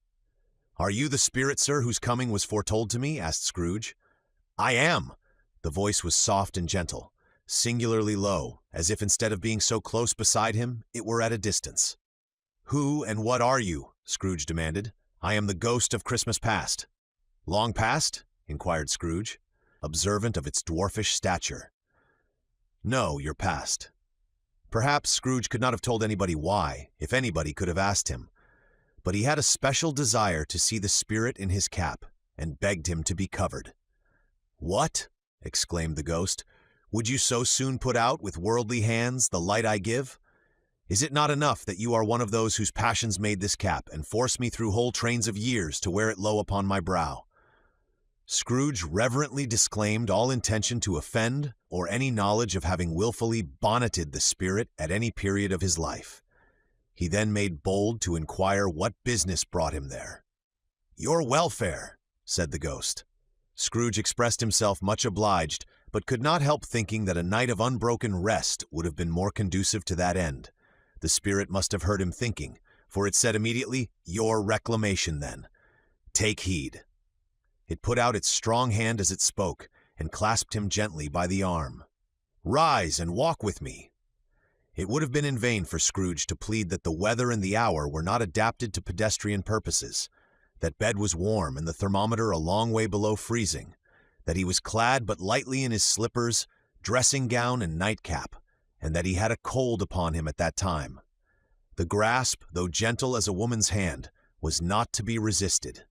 "Are you the spirit, sir, whose coming was foretold to me?" asked Scrooge. "I am." The voice was soft and gentle, singularly low, as if instead of being so close beside him, it were at a distance. "Who and what are you?" Scrooge demanded. "I am the ghost of Christmas past." "Long past?" inquired Scrooge, observant of its dwarfish stature. "No, your past." Perhaps Scrooge could not have told anybody why, if anybody could have asked him, but he had a special desire to see the spirit in his cap, and begged him to be covered. "What?" exclaimed the ghost. "Would you so soon put out, with worldly hands, the light I give? Is it not enough that you are one of those whose passions made this cap, and force me through whole trains of years to wear it low upon my brow?" Scrooge reverently disclaimed all intention to offend, or any knowledge of having wilfully bonneted the spirit at any period of his life. He then made bold to inquire what business brought him there. "Your welfare," said the ghost. Scrooge expressed himself much obliged, but could not help thinking that a night of unbroken rest would have been more conducive to that end. The spirit must have heard him thinking, for it said immediately, "Your reclamation, then. Take heed." It put out its strong hand as it spoke, and clasped him gently by the arm. "Rise and walk with me." It would have been in vain for Scrooge to plead that the weather and the hour were not adapted to pedestrian purposes, that bed was warm and the thermometer a long way below freezing, that he was clad but lightly in his slippers, dressing gown, and nightcap, and that he had a cold upon him at that time. The grasp, though gentle as a woman's hand, was not to be resisted.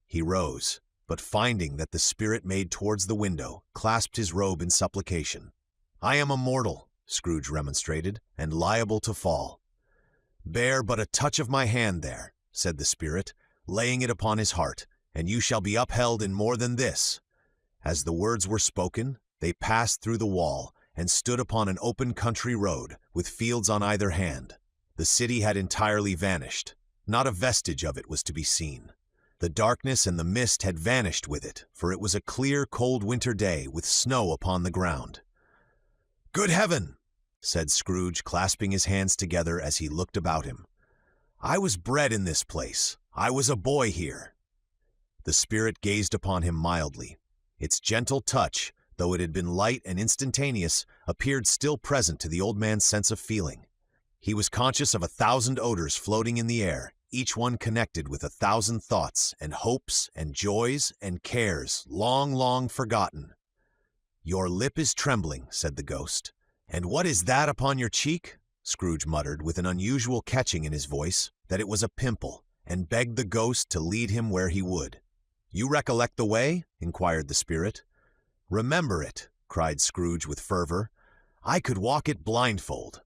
He rose, but finding that the spirit made towards the window, clasped his robe in supplication. "I am a mortal," Scrooge remonstrated, "and liable to fall." "Bear but a touch of my hand there," said the spirit, laying it upon his heart, "and you shall be upheld in more than this." As the words were spoken, they passed through the wall, and stood upon an open country road, with fields on either hand. The city had entirely vanished. Not a vestige of it was to be seen. The darkness and the mist had vanished with it, for it was a clear, cold winter day, with snow upon the ground. "Good heaven!" said Scrooge, clasping his hands together as he looked about him. "I was bred in this place. I was a boy here." The spirit gazed upon him mildly. Its gentle touch, though it had been light and instantaneous, appeared still present to the old man's sense of feeling. He was conscious of 1,000 odors floating in the air, each one connected with 1,000 thoughts and hopes and joys and cares long, long forgotten. "Your lip is trembling," said the ghost. "And what is that upon your cheek?" Scrooge muttered, with an unusual catching in his voice, that it was a pimple, and begged the ghost to lead him where he would. "You recollect the way?" inquired the spirit. "Remember it," cried Scrooge with fervor. "I could walk it blindfold."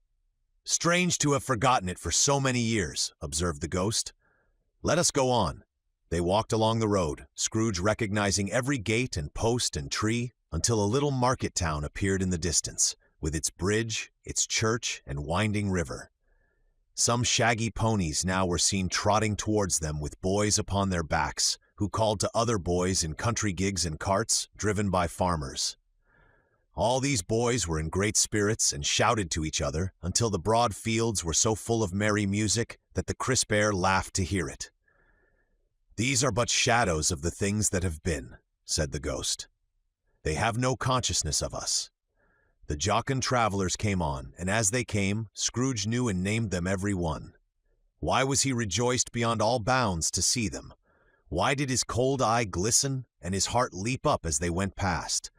"Strange to have forgotten it for so many years," observed the ghost. "Let us go on." They walked along the road, Scrooge recognizing every gate and post and tree, until a little market town appeared in the distance, with its bridge, its church, and winding river. Some shaggy ponies now were seen trotting towards them with boys upon their backs, who called to other boys in country gigs and carts, driven by farmers. All these boys were in great spirits and shouted to each other until the broad fields were so full of merry music that the crisp air laughed to hear it. "These are but shadows of the things that have been," said the ghost. "They have no consciousness of us." The jocund travelers came on, and as they came, Scrooge knew and named them every one. Why was he rejoiced beyond all bounds to see them? Why did his cold eye glisten and his heart leap up as they went past?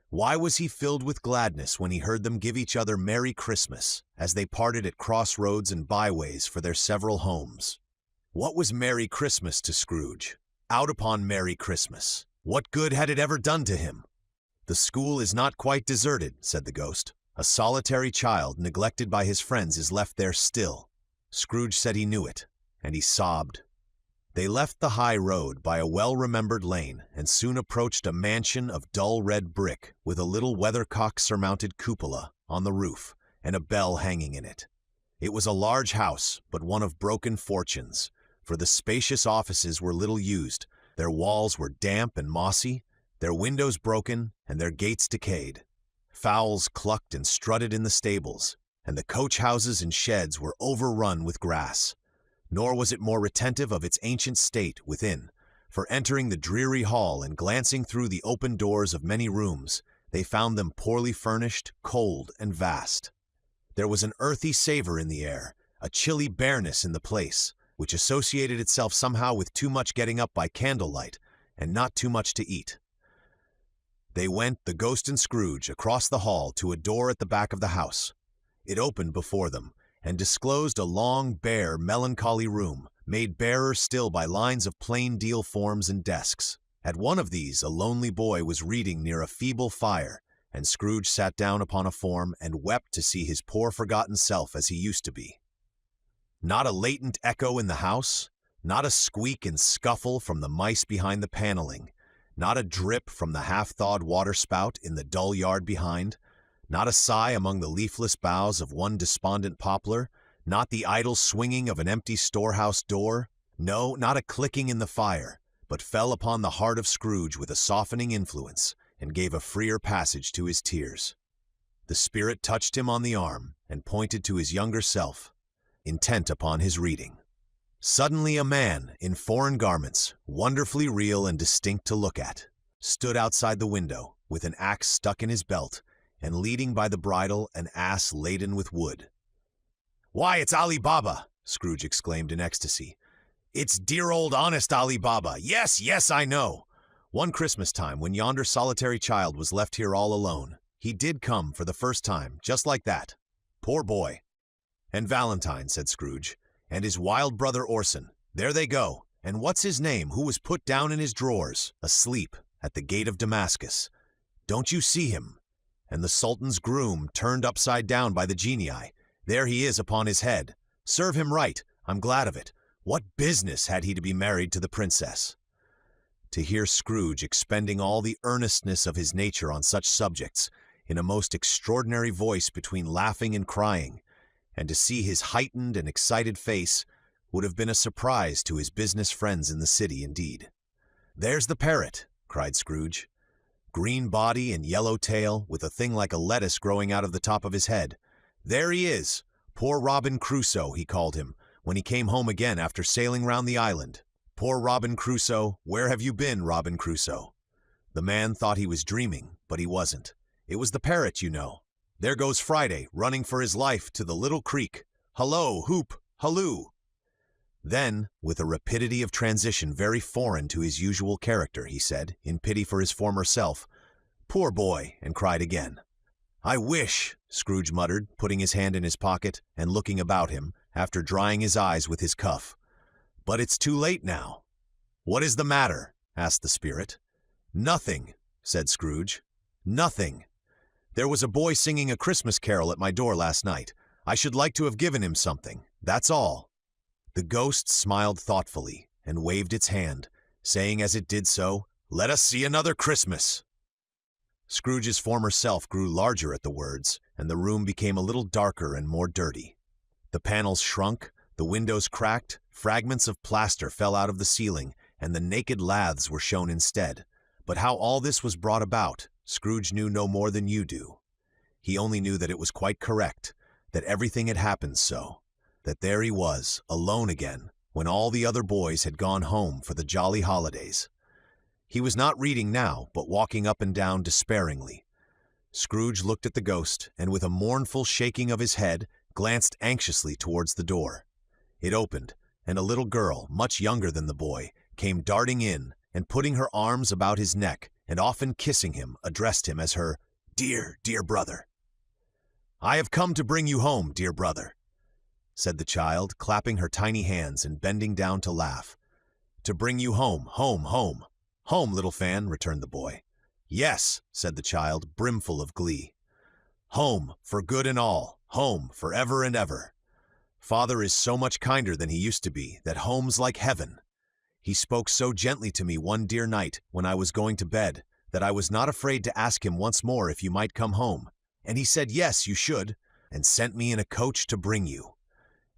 Why was he filled with gladness when he heard them give each other Merry Christmas as they parted at crossroads and byways for their several homes? What was Merry Christmas to Scrooge? Out upon Merry Christmas. What good had it ever done to him? "The school is not quite deserted," said the ghost. "A solitary child neglected by his friends is left there still." Scrooge said he knew it, and he sobbed. They left the high road by a well-remembered lane and soon approached a mansion of dull red brick with a little weathercock-surmounted cupola on the roof and a bell hanging in it. It was a large house, but one of broken fortunes, for the spacious offices were little used, their walls were damp and mossy, their windows broken, and their gates decayed. Fowls clucked and strutted in the stables, and the coach-houses and sheds were overrun with grass. Nor was it more retentive of its ancient state within, for entering the dreary hall and glancing through the open doors of many rooms, they found them poorly furnished, cold, and vast. There was an earthy savor in the air, a chilly bareness in the place, which associated itself somehow with too much getting up by candlelight, and not too much to eat. They went, the ghost and Scrooge, across the hall to a door at the back of the house. It opened before them, and disclosed a long, bare, melancholy room, made barer still by lines of plain deal forms and desks. At one of these a lonely boy was reading near a feeble fire, and Scrooge sat down upon a form and wept to see his poor forgotten self as he used to be. Not a latent echo in the house, not a squeak and scuffle from the mice behind the paneling, not a drip from the half-thawed water-spout in the dull yard behind, not a sigh among the leafless boughs of one despondent poplar, not the idle swinging of an empty storehouse door, no, not a clicking in the fire, but fell upon the heart of Scrooge with a softening influence, and gave a freer passage to his tears. The spirit touched him on the arm, and pointed to his younger self, intent upon his reading. Suddenly a man, in foreign garments, wonderfully real and distinct to look at, stood outside the window, with an axe stuck in his belt, and leading by the bridle an ass laden with wood. "Why, it's Ali Baba!" Scrooge exclaimed in ecstasy. "It's dear old honest Ali Baba! Yes, yes, I know! One Christmas time, when yonder solitary child was left here all alone, he did come for the first time, just like that. Poor boy!" "And Valentine," said Scrooge, "and his wild brother Orson. There they go. And what's his name, who was put down in his drawers, asleep, at the gate of Damascus? Don't you see him? And the Sultan's groom, turned upside down by the genii. There he is upon his head. Serve him right, I'm glad of it. What business had he to be married to the princess?" To hear Scrooge expending all the earnestness of his nature on such subjects, in a most extraordinary voice between laughing and crying, and to see his heightened and excited face, would have been a surprise to his business friends in the city indeed. "There's the parrot," cried Scrooge. "Green body and yellow tail, with a thing like a lettuce growing out of the top of his head. There he is! Poor Robin Crusoe, he called him, when he came home again after sailing round the island. Poor Robin Crusoe, where have you been, Robin Crusoe?" The man thought he was dreaming, but he wasn't. It was the parrot, you know. There goes Friday, running for his life to the little creek. Hullo, hoop, halloo! Then, with a rapidity of transition very foreign to his usual character, he said, in pity for his former self, "Poor boy," and cried again. "I wish," Scrooge muttered, putting his hand in his pocket and looking about him, after drying his eyes with his cuff. "But it's too late now." "What is the matter?" asked the spirit. "Nothing," said Scrooge. "Nothing. There was a boy singing a Christmas carol at my door last night. I should like to have given him something. That's all." The ghost smiled thoughtfully and waved its hand, saying as it did so, "Let us see another Christmas." Scrooge's former self grew larger at the words, and the room became a little darker and more dirty. The panels shrunk, the windows cracked, fragments of plaster fell out of the ceiling, and the naked laths were shown instead. But how all this was brought about, Scrooge knew no more than you do. He only knew that it was quite correct, that everything had happened so, that there he was, alone again, when all the other boys had gone home for the jolly holidays. He was not reading now, but walking up and down despairingly. Scrooge looked at the ghost, and with a mournful shaking of his head, glanced anxiously towards the door. It opened, and a little girl, much younger than the boy, came darting in, and putting her arms about his neck, and often kissing him, addressed him as her "dear, dear brother." "I have come to bring you home, dear brother," said the child, clapping her tiny hands and bending down to laugh. "To bring you home, home, home. Home, little fan," returned the boy. "Yes," said the child, brimful of glee. "Home, for good and all. Home, for ever and ever. Father is so much kinder than he used to be, that home's like heaven. He spoke so gently to me one dear night when I was going to bed, that I was not afraid to ask him once more if you might come home. And he said yes, you should, and sent me in a coach to bring you.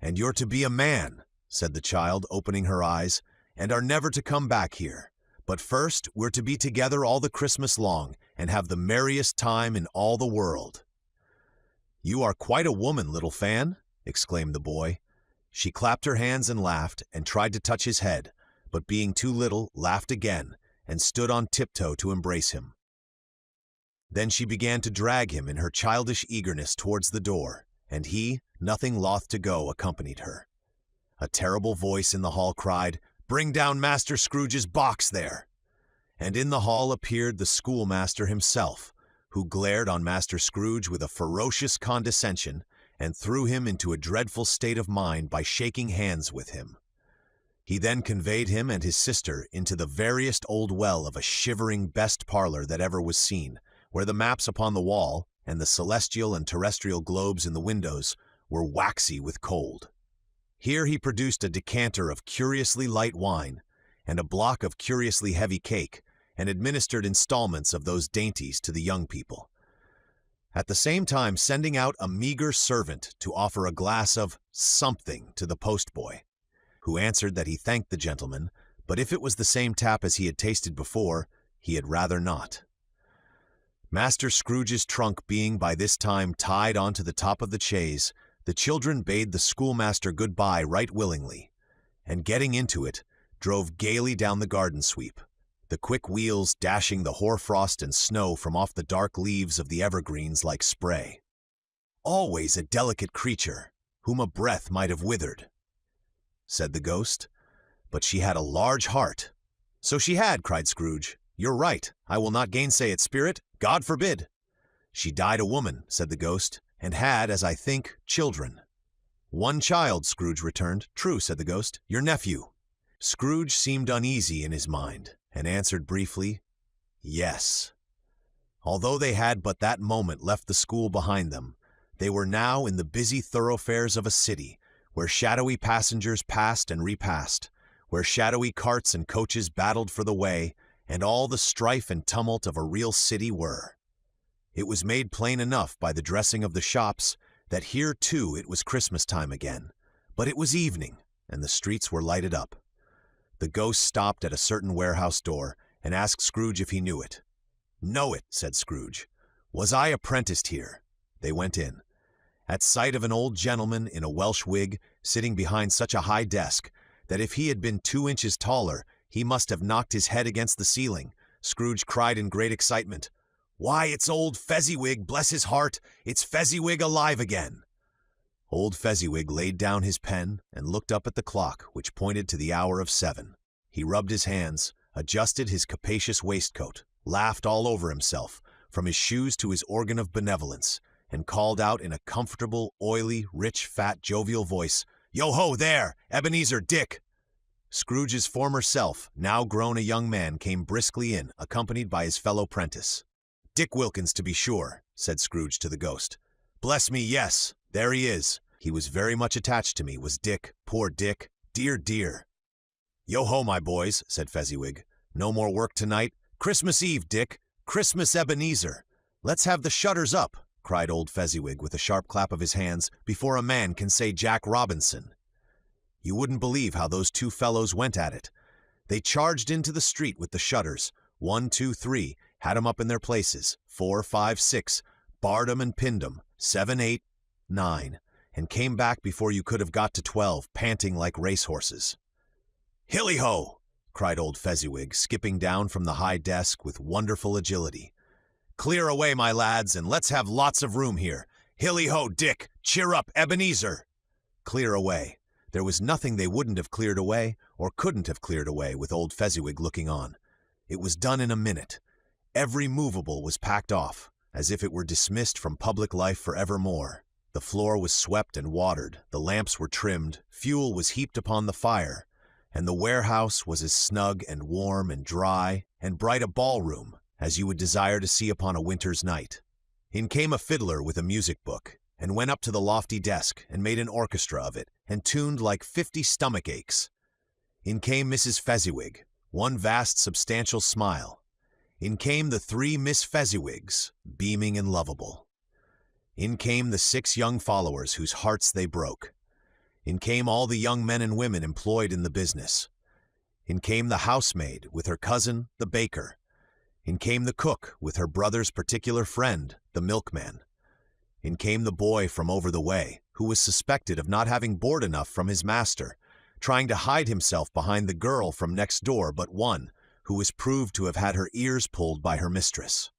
And you're to be a man," said the child, opening her eyes, "and are never to come back here. But first, we're to be together all the Christmas long, and have the merriest time in all the world." "You are quite a woman, little fan," exclaimed the boy. She clapped her hands and laughed, and tried to touch his head, but being too little, laughed again, and stood on tiptoe to embrace him. Then she began to drag him in her childish eagerness towards the door, and he, nothing loth to go, accompanied her. A terrible voice in the hall cried, "Bring down Master Scrooge's box there!" And in the hall appeared the schoolmaster himself, who glared on Master Scrooge with a ferocious condescension, and threw him into a dreadful state of mind by shaking hands with him. He then conveyed him and his sister into the veriest old well of a shivering best parlor that ever was seen, where the maps upon the wall, and the celestial and terrestrial globes in the windows, were waxy with cold. Here he produced a decanter of curiously light wine, and a block of curiously heavy cake, and administered installments of those dainties to the young people, at the same time sending out a meager servant to offer a glass of something to the postboy, who answered that he thanked the gentleman, but if it was the same tap as he had tasted before, he had rather not. Master Scrooge's trunk being by this time tied onto the top of the chaise, the children bade the schoolmaster good-bye right willingly, and getting into it, drove gaily down the garden sweep, the quick wheels dashing the hoar-frost and snow from off the dark leaves of the evergreens like spray. "Always a delicate creature, whom a breath might have withered," said the ghost, "but she had a large heart." "So she had," cried Scrooge. "You're right. I will not gainsay it, spirit. God forbid." "She died a woman," said the ghost, "and had, as I think, children." "One child," Scrooge returned. "True," said the ghost. "Your nephew." Scrooge seemed uneasy in his mind, and answered briefly, "Yes." Although they had but that moment left the school behind them, they were now in the busy thoroughfares of a city, where shadowy passengers passed and repassed, where shadowy carts and coaches battled for the way, and all the strife and tumult of a real city were. It was made plain enough by the dressing of the shops that here too it was Christmas time again, but it was evening, and the streets were lighted up. The ghost stopped at a certain warehouse door, and asked Scrooge if he knew it. "Know it," said Scrooge. "Was I apprenticed here?" They went in. At sight of an old gentleman in a Welsh wig, sitting behind such a high desk, that if he had been 2 inches taller, he must have knocked his head against the ceiling, Scrooge cried in great excitement, "Why, it's old Fezziwig, bless his heart! It's Fezziwig alive again!" Old Fezziwig laid down his pen and looked up at the clock, which pointed to the hour of 7. He rubbed his hands, adjusted his capacious waistcoat, laughed all over himself, from his shoes to his organ of benevolence, and called out in a comfortable, oily, rich, fat, jovial voice, "Yo-ho there, Ebenezer Dick!" Scrooge's former self, now grown a young man, came briskly in, accompanied by his fellow prentice. "Dick Wilkins, to be sure," said Scrooge to the ghost. "Bless me, yes, there he is. He was very much attached to me, was Dick, poor Dick, dear, dear." "Yo-ho, my boys," said Fezziwig. "No more work tonight? Christmas Eve, Dick. Christmas Ebenezer. Let's have the shutters up," cried old Fezziwig with a sharp clap of his hands, "before a man can say Jack Robinson." You wouldn't believe how those two fellows went at it. They charged into the street with the shutters. 1, 2, 3, had 'em up in their places. 4, 5, 6, barred 'em and pinned 'em. 7, 8, 9, and came back before you could have got to 12, panting like racehorses. "Hilly-ho!" cried old Fezziwig, skipping down from the high desk with wonderful agility. "Clear away, my lads, and let's have lots of room here. Hilly-ho, Dick! Cheer up, Ebenezer!" Clear away. There was nothing they wouldn't have cleared away, or couldn't have cleared away, with old Fezziwig looking on. It was done in a minute. Every movable was packed off, as if it were dismissed from public life for evermore. The floor was swept and watered, the lamps were trimmed, fuel was heaped upon the fire, and the warehouse was as snug and warm and dry and bright a ballroom as you would desire to see upon a winter's night. In came a fiddler with a music book, and went up to the lofty desk and made an orchestra of it, and tuned like 50 stomach aches. In came Mrs. Fezziwig, one vast substantial smile. In came the 3 Miss Fezziwigs, beaming and lovable. In came the 6 young followers whose hearts they broke. In came all the young men and women employed in the business. In came the housemaid with her cousin, the baker. In came the cook with her brother's particular friend, the milkman. In came the boy from over the way, who was suspected of not having board enough from his master, trying to hide himself behind the girl from next door but one, who was proved to have had her ears pulled by her mistress.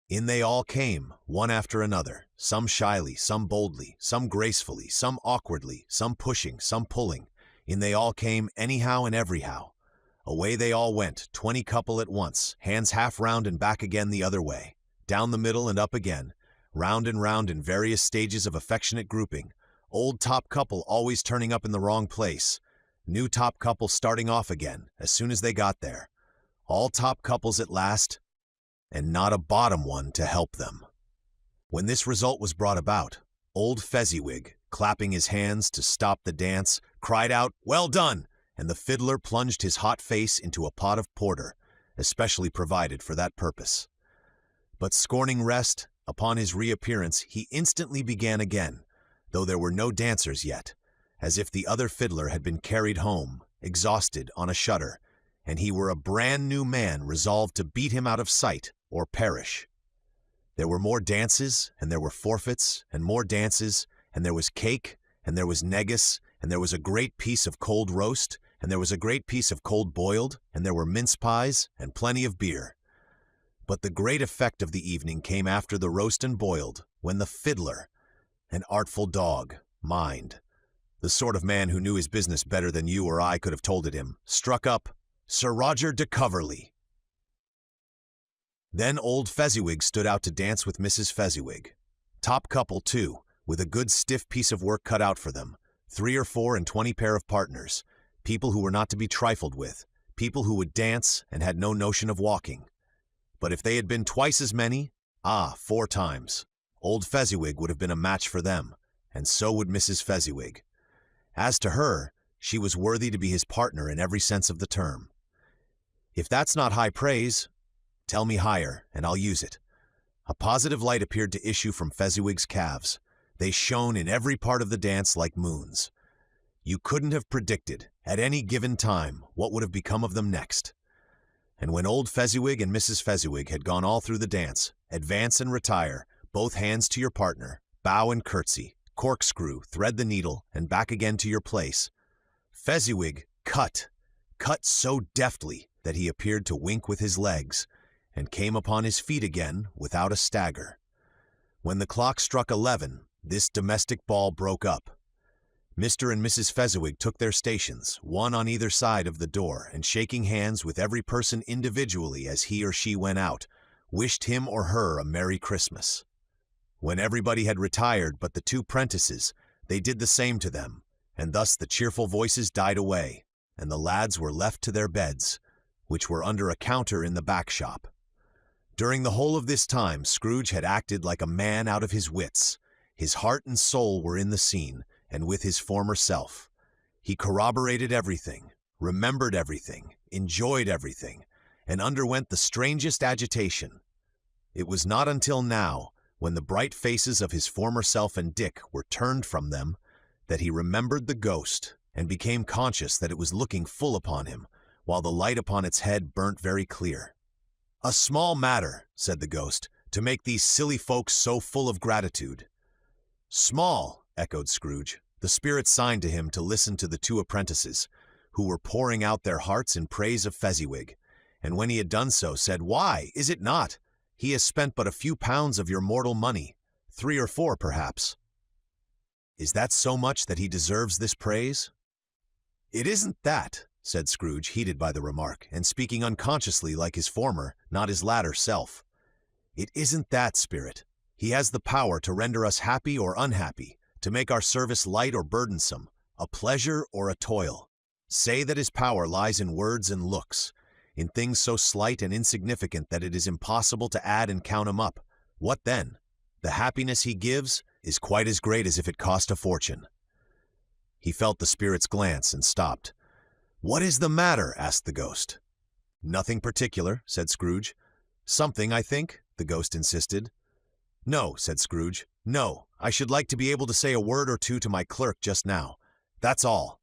In they all came, one after another, some shyly, some boldly, some gracefully, some awkwardly, some pushing, some pulling. In they all came anyhow and everyhow. Away they all went, 20 couple at once, hands half round and back again the other way, down the middle and up again, round and round in various stages of affectionate grouping, old top couple always turning up in the wrong place, new top couple starting off again as soon as they got there, all top couples at last, and not a bottom one to help them. When this result was brought about, old Fezziwig, clapping his hands to stop the dance, cried out, "Well done!" and the fiddler plunged his hot face into a pot of porter, especially provided for that purpose. But scorning rest, upon his reappearance he instantly began again, though there were no dancers yet, as if the other fiddler had been carried home, exhausted, on a shutter, and he were a brand new man resolved to beat him out of sight or perish. There were more dances, and there were forfeits, and more dances, and there was cake, and there was negus, and there was a great piece of cold roast, and there was a great piece of cold boiled, and there were mince pies, and plenty of beer. But the great effect of the evening came after the roast and boiled, when the fiddler, an artful dog, mind, the sort of man who knew his business better than you or I could have told it him, struck up Sir Roger de Coverley. Then old Fezziwig stood out to dance with Mrs. Fezziwig. Top couple, too, with a good stiff piece of work cut out for them, 3 or 4 and 20 pair of partners, people who were not to be trifled with, people who would dance and had no notion of walking. But if they had been twice as many, 4 times, old Fezziwig would have been a match for them, and so would Mrs. Fezziwig. As to her, she was worthy to be his partner in every sense of the term. If that's not high praise, tell me higher, and I'll use it. A positive light appeared to issue from Fezziwig's calves. They shone in every part of the dance like moons. You couldn't have predicted, at any given time, what would have become of them next. And when old Fezziwig and Mrs. Fezziwig had gone all through the dance, advance and retire, both hands to your partner, bow and curtsy, corkscrew, thread the needle, and back again to your place, Fezziwig cut so deftly that he appeared to wink with his legs, and came upon his feet again without a stagger. When the clock struck 11, This domestic ball broke up. Mr. and Mrs. Fezziwig took their stations, one on either side of the door, and shaking hands with every person individually as he or she went out, wished him or her a Merry Christmas. When everybody had retired but the two prentices, they did the same to them, and thus the cheerful voices died away, and the lads were left to their beds, which were under a counter in the back shop. During the whole of this time, Scrooge had acted like a man out of his wits. His heart and soul were in the scene, and with his former self. He corroborated everything, remembered everything, enjoyed everything, and underwent the strangest agitation. It was not until now, when the bright faces of his former self and Dick were turned from them, that he remembered the ghost, and became conscious that it was looking full upon him, while the light upon its head burnt very clear. "A small matter," said the ghost, "to make these silly folks so full of gratitude." "Small," echoed Scrooge. The spirit signed to him to listen to the two apprentices, who were pouring out their hearts in praise of Fezziwig, and when he had done so, said, "Why, is it not? He has spent but a few pounds of your mortal money, 3 or 4 perhaps. Is that so much that he deserves this praise?" "It isn't that," said Scrooge, heated by the remark, and speaking unconsciously like his former, not his latter self. "It isn't that, spirit. He has the power to render us happy or unhappy, to make our service light or burdensome, a pleasure or a toil. Say that his power lies in words and looks, in things so slight and insignificant that it is impossible to add and count him up. What then? The happiness he gives is quite as great as if it cost a fortune." He felt the spirit's glance and stopped. "What is the matter?" asked the ghost. "Nothing particular," said Scrooge. "Something, I think," the ghost insisted. "No," said Scrooge. "No, I should like to be able to say a word or two to my clerk just now. That's all."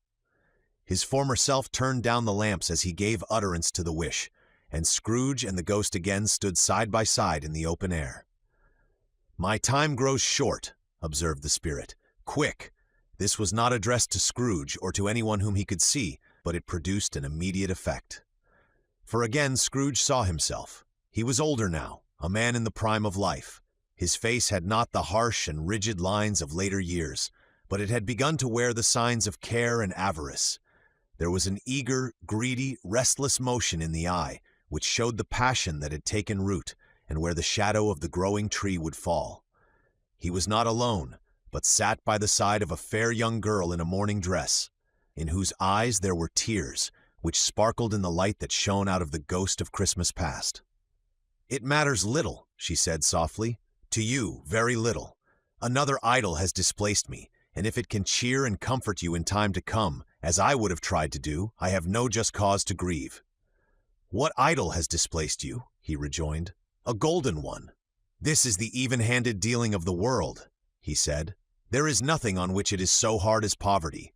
His former self turned down the lamps as he gave utterance to the wish, and Scrooge and the ghost again stood side by side in the open air. "My time grows short," observed the spirit. "Quick!" This was not addressed to Scrooge or to anyone whom he could see, but it produced an immediate effect. For again Scrooge saw himself. He was older now, a man in the prime of life. His face had not the harsh and rigid lines of later years, but it had begun to wear the signs of care and avarice. There was an eager, greedy, restless motion in the eye, which showed the passion that had taken root, and where the shadow of the growing tree would fall. He was not alone, but sat by the side of a fair young girl in a morning dress, in whose eyes there were tears, which sparkled in the light that shone out of the ghost of Christmas past. "It matters little," she said softly. "To you, very little. Another idol has displaced me, and if it can cheer and comfort you in time to come, as I would have tried to do, I have no just cause to grieve." "What idol has displaced you?" he rejoined. "A golden one." "This is the even-handed dealing of the world," he said. "There is nothing on which it is so hard as poverty,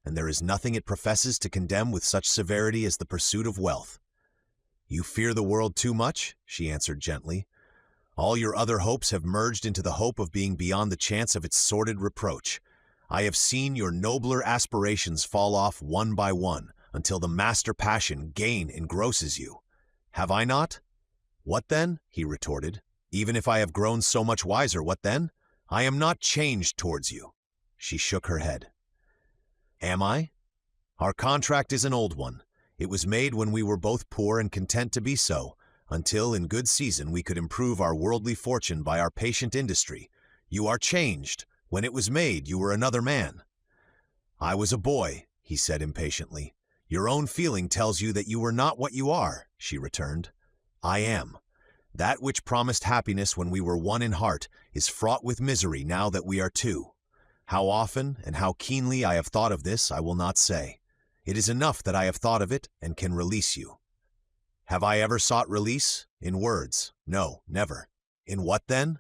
and there is nothing it professes to condemn with such severity as the pursuit of wealth." "You fear the world too much," she answered gently. "All your other hopes have merged into the hope of being beyond the chance of its sordid reproach. I have seen your nobler aspirations fall off one by one, until the master passion, gain, engrosses you. Have I not?" "What then?" he retorted. "Even if I have grown so much wiser, what then? I am not changed towards you." She shook her head. "Am I? Our contract is an old one. It was made when we were both poor and content to be so, until in good season we could improve our worldly fortune by our patient industry. You are changed. When it was made, you were another man." "I was a boy," he said impatiently. "Your own feeling tells you that you were not what you are," she returned. "I am. That which promised happiness when we were one in heart is fraught with misery now that we are two. How often and how keenly I have thought of this, I will not say. It is enough that I have thought of it and can release you." "Have I ever sought release? In words? No, never." "In what then?"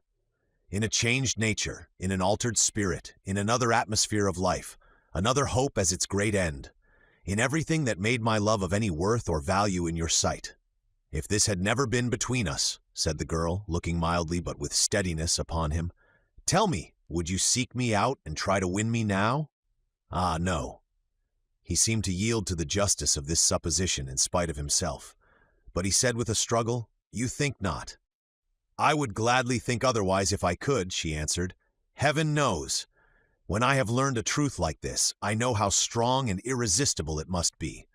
"In a changed nature, in an altered spirit, in another atmosphere of life, another hope as its great end, in everything that made my love of any worth or value in your sight." "If this had never been between us," said the girl, looking mildly but with steadiness upon him, "tell me, would you seek me out and try to win me now?" "Ah, no." He seemed to yield to the justice of this supposition in spite of himself, but he said with a struggle, "You think not." "I would gladly think otherwise if I could," she answered. Heaven knows. When I have learned a truth like this, I know how strong and irresistible it must be.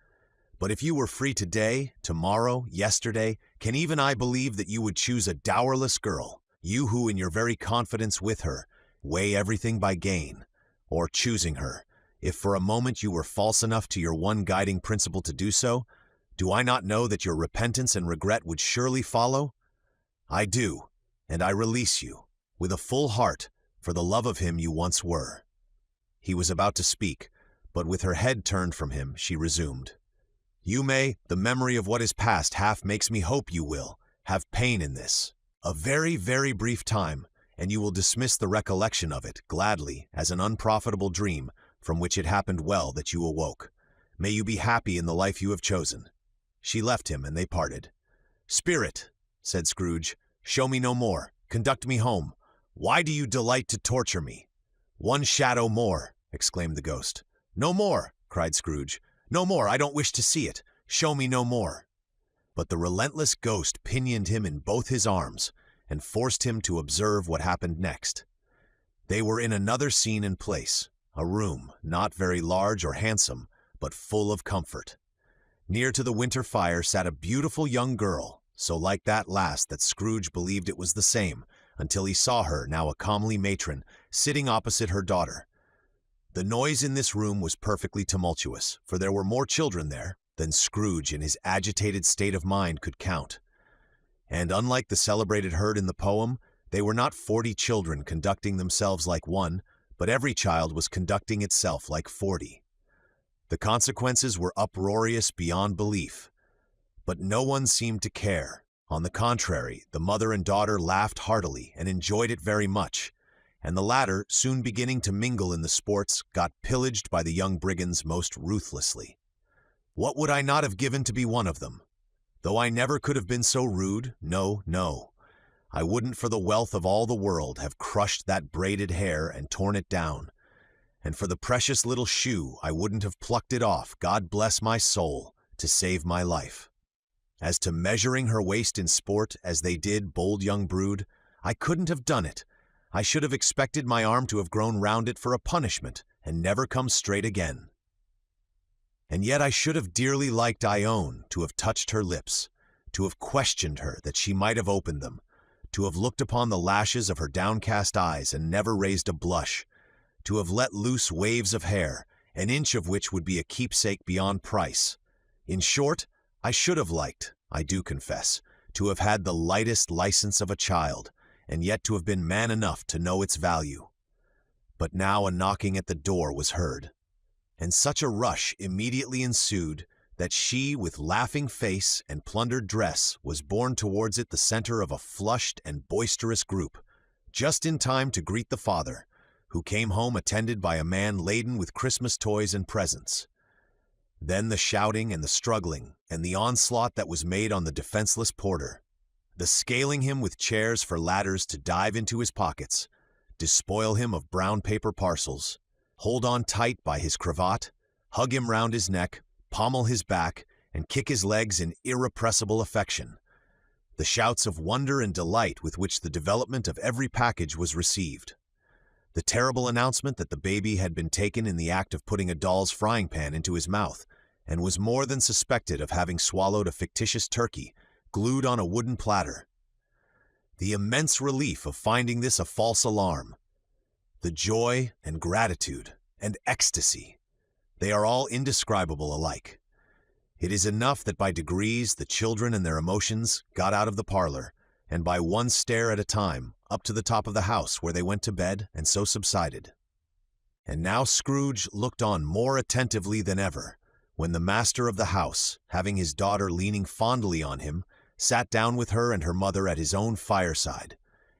But if you were free today, tomorrow, yesterday, can even I believe that you would choose a dowerless girl, you who in your very confidence with her, weigh everything by gain, or choosing her, if for a moment you were false enough to your one guiding principle to do so? Do I not know that your repentance and regret would surely follow? I do, and I release you, with a full heart, for the love of him you once were." He was about to speak, but with her head turned from him, she resumed. "You may, the memory of what is past half makes me hope you will, have pain in this. A very, very brief time, and you will dismiss the recollection of it, gladly, as an unprofitable dream, from which it happened well that you awoke. May you be happy in the life you have chosen." She left him, and they parted. "Spirit," said Scrooge, "show me no more. Conduct me home. Why do you delight to torture me?" "One shadow more," exclaimed the ghost. "No more," cried Scrooge. "No more. I don't wish to see it. Show me no more." But the relentless ghost pinioned him in both his arms, and forced him to observe what happened next. They were in another scene and place, a room, not very large or handsome, but full of comfort. Near to the winter fire sat a beautiful young girl, so like that last that Scrooge believed it was the same, until he saw her, now a comely matron, sitting opposite her daughter. The noise in this room was perfectly tumultuous, for there were more children there than Scrooge in his agitated state of mind could count. And unlike the celebrated herd in the poem, they were not 40 children conducting themselves like one, but every child was conducting itself like 40. The consequences were uproarious beyond belief, but no one seemed to care. On the contrary, the mother and daughter laughed heartily and enjoyed it very much, and the latter, soon beginning to mingle in the sports, got pillaged by the young brigands most ruthlessly. What would I not have given to be one of them? Though I never could have been so rude, no, no. I wouldn't for the wealth of all the world have crushed that braided hair and torn it down. And for the precious little shoe, I wouldn't have plucked it off, God bless my soul, to save my life. As to measuring her waist in sport, as they did, bold young brood, I couldn't have done it. I should have expected my arm to have grown round it for a punishment, and never come straight again. And yet I should have dearly liked, I own, to have touched her lips, to have questioned her that she might have opened them, to have looked upon the lashes of her downcast eyes and never raised a blush, to have let loose waves of hair, an inch of which would be a keepsake beyond price. In short, I should have liked, I do confess, to have had the lightest license of a child, and yet to have been man enough to know its value. But now a knocking at the door was heard, and such a rush immediately ensued that she, with laughing face and plundered dress, was borne towards it the center of a flushed and boisterous group, just in time to greet the father, who came home attended by a man laden with Christmas toys and presents. Then the shouting and the struggling, and the onslaught that was made on the defenseless porter, the scaling him with chairs for ladders to dive into his pockets, despoil him of brown paper parcels, hold on tight by his cravat, hug him round his neck, pommel his back, and kick his legs in irrepressible affection. The shouts of wonder and delight with which the development of every package was received. The terrible announcement that the baby had been taken in the act of putting a doll's frying pan into his mouth, and was more than suspected of having swallowed a fictitious turkey, glued on a wooden platter. The immense relief of finding this a false alarm. The joy and gratitude and ecstasy. They are all indescribable alike. It is enough that by degrees the children and their emotions got out of the parlor, and by one stair at a time, up to the top of the house where they went to bed, and so subsided. And now Scrooge looked on more attentively than ever, when the master of the house, having his daughter leaning fondly on him, sat down with her and her mother at his own fireside,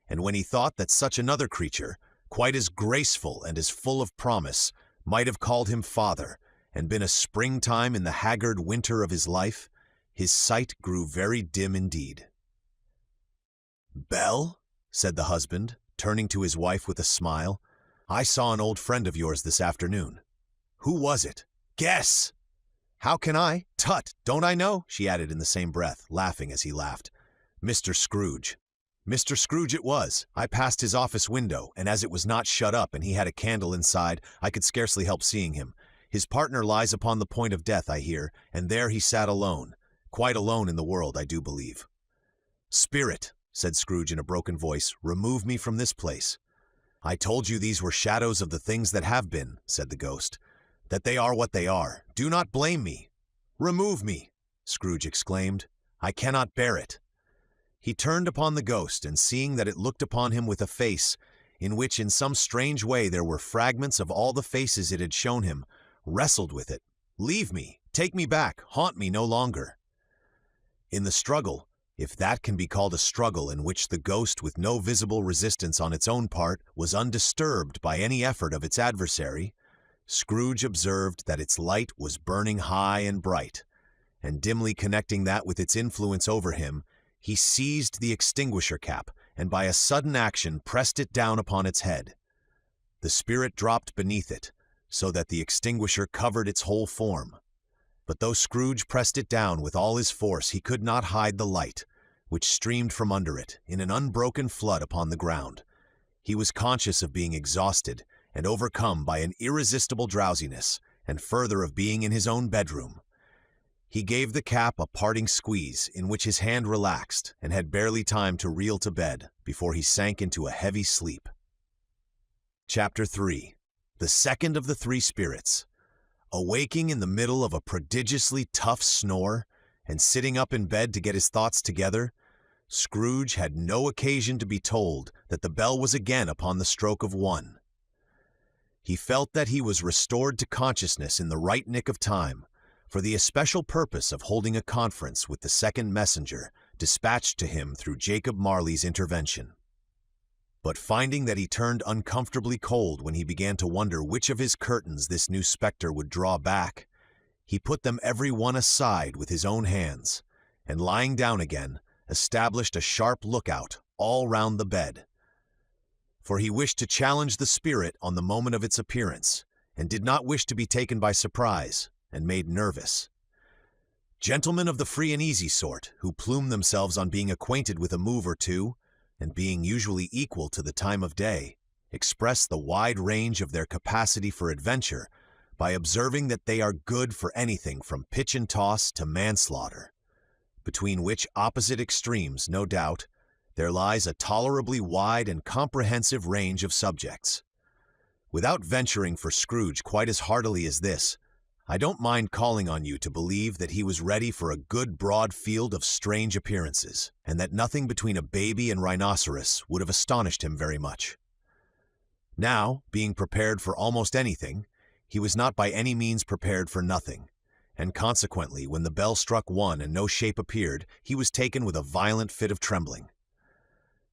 and when he thought that such another creature, quite as graceful and as full of promise, might have called him father, and been a springtime in the haggard winter of his life, his sight grew very dim indeed. "Belle," said the husband, turning to his wife with a smile, "I saw an old friend of yours this afternoon. Who was it? Guess!" "How can I? Tut, don't I know?" she added in the same breath, laughing as he laughed. "Mr. Scrooge." Mr. Scrooge it was. I passed his office window, and as it was not shut up and he had a candle inside, I could scarcely help seeing him. His partner lies upon the point of death, I hear, and there he sat alone. Quite alone in the world, I do believe. "Spirit," said Scrooge in a broken voice, "remove me from this place." "I told you these were shadows of the things that have been," said the ghost. "That they are what they are. Do not blame me." "Remove me," Scrooge exclaimed. "I cannot bear it." He turned upon the ghost, and seeing that it looked upon him with a face, in which in some strange way there were fragments of all the faces it had shown him, wrestled with it. "Leave me, take me back, haunt me no longer." In the struggle, if that can be called a struggle in which the ghost, with no visible resistance on its own part, was undisturbed by any effort of its adversary, Scrooge observed that its light was burning high and bright, and dimly connecting that with its influence over him, he seized the extinguisher cap, and by a sudden action pressed it down upon its head. The spirit dropped beneath it, so that the extinguisher covered its whole form. But though Scrooge pressed it down with all his force, he could not hide the light, which streamed from under it in an unbroken flood upon the ground. He was conscious of being exhausted and overcome by an irresistible drowsiness, and further of being in his own bedroom. He gave the cap a parting squeeze, in which his hand relaxed, and had barely time to reel to bed before he sank into a heavy sleep. Chapter 3. The second of the three spirits. Awaking in the middle of a prodigiously tough snore, and sitting up in bed to get his thoughts together, Scrooge had no occasion to be told that the bell was again upon the stroke of 1. He felt that he was restored to consciousness in the right nick of time, for the especial purpose of holding a conference with the second messenger dispatched to him through Jacob Marley's intervention. But finding that he turned uncomfortably cold when he began to wonder which of his curtains this new spectre would draw back, he put them every one aside with his own hands, and lying down again, established a sharp lookout all round the bed. For he wished to challenge the spirit on the moment of its appearance, and did not wish to be taken by surprise and made nervous. Gentlemen of the free and easy sort, who plume themselves on being acquainted with a move or two, and being usually equal to the time of day, express the wide range of their capacity for adventure by observing that they are good for anything from pitch and toss to manslaughter, between which opposite extremes, no doubt, there lies a tolerably wide and comprehensive range of subjects. Without venturing for Scrooge quite as heartily as this, I don't mind calling on you to believe that he was ready for a good broad field of strange appearances, and that nothing between a baby and rhinoceros would have astonished him very much. Now, being prepared for almost anything, he was not by any means prepared for nothing, and consequently, when the bell struck 1 and no shape appeared, he was taken with a violent fit of trembling.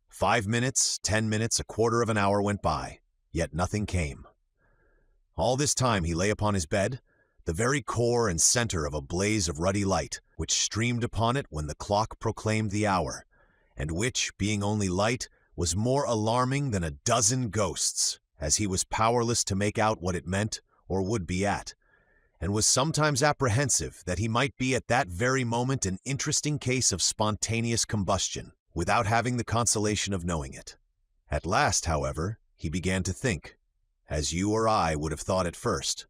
5 minutes, 10 minutes, a quarter of an hour went by, yet nothing came. All this time he lay upon his bed, the very core and center of a blaze of ruddy light, which streamed upon it when the clock proclaimed the hour, and which, being only light, was more alarming than a dozen ghosts, as he was powerless to make out what it meant or would be at, and was sometimes apprehensive that he might be at that very moment an interesting case of spontaneous combustion, without having the consolation of knowing it. At last, however, he began to think, as you or I would have thought at first.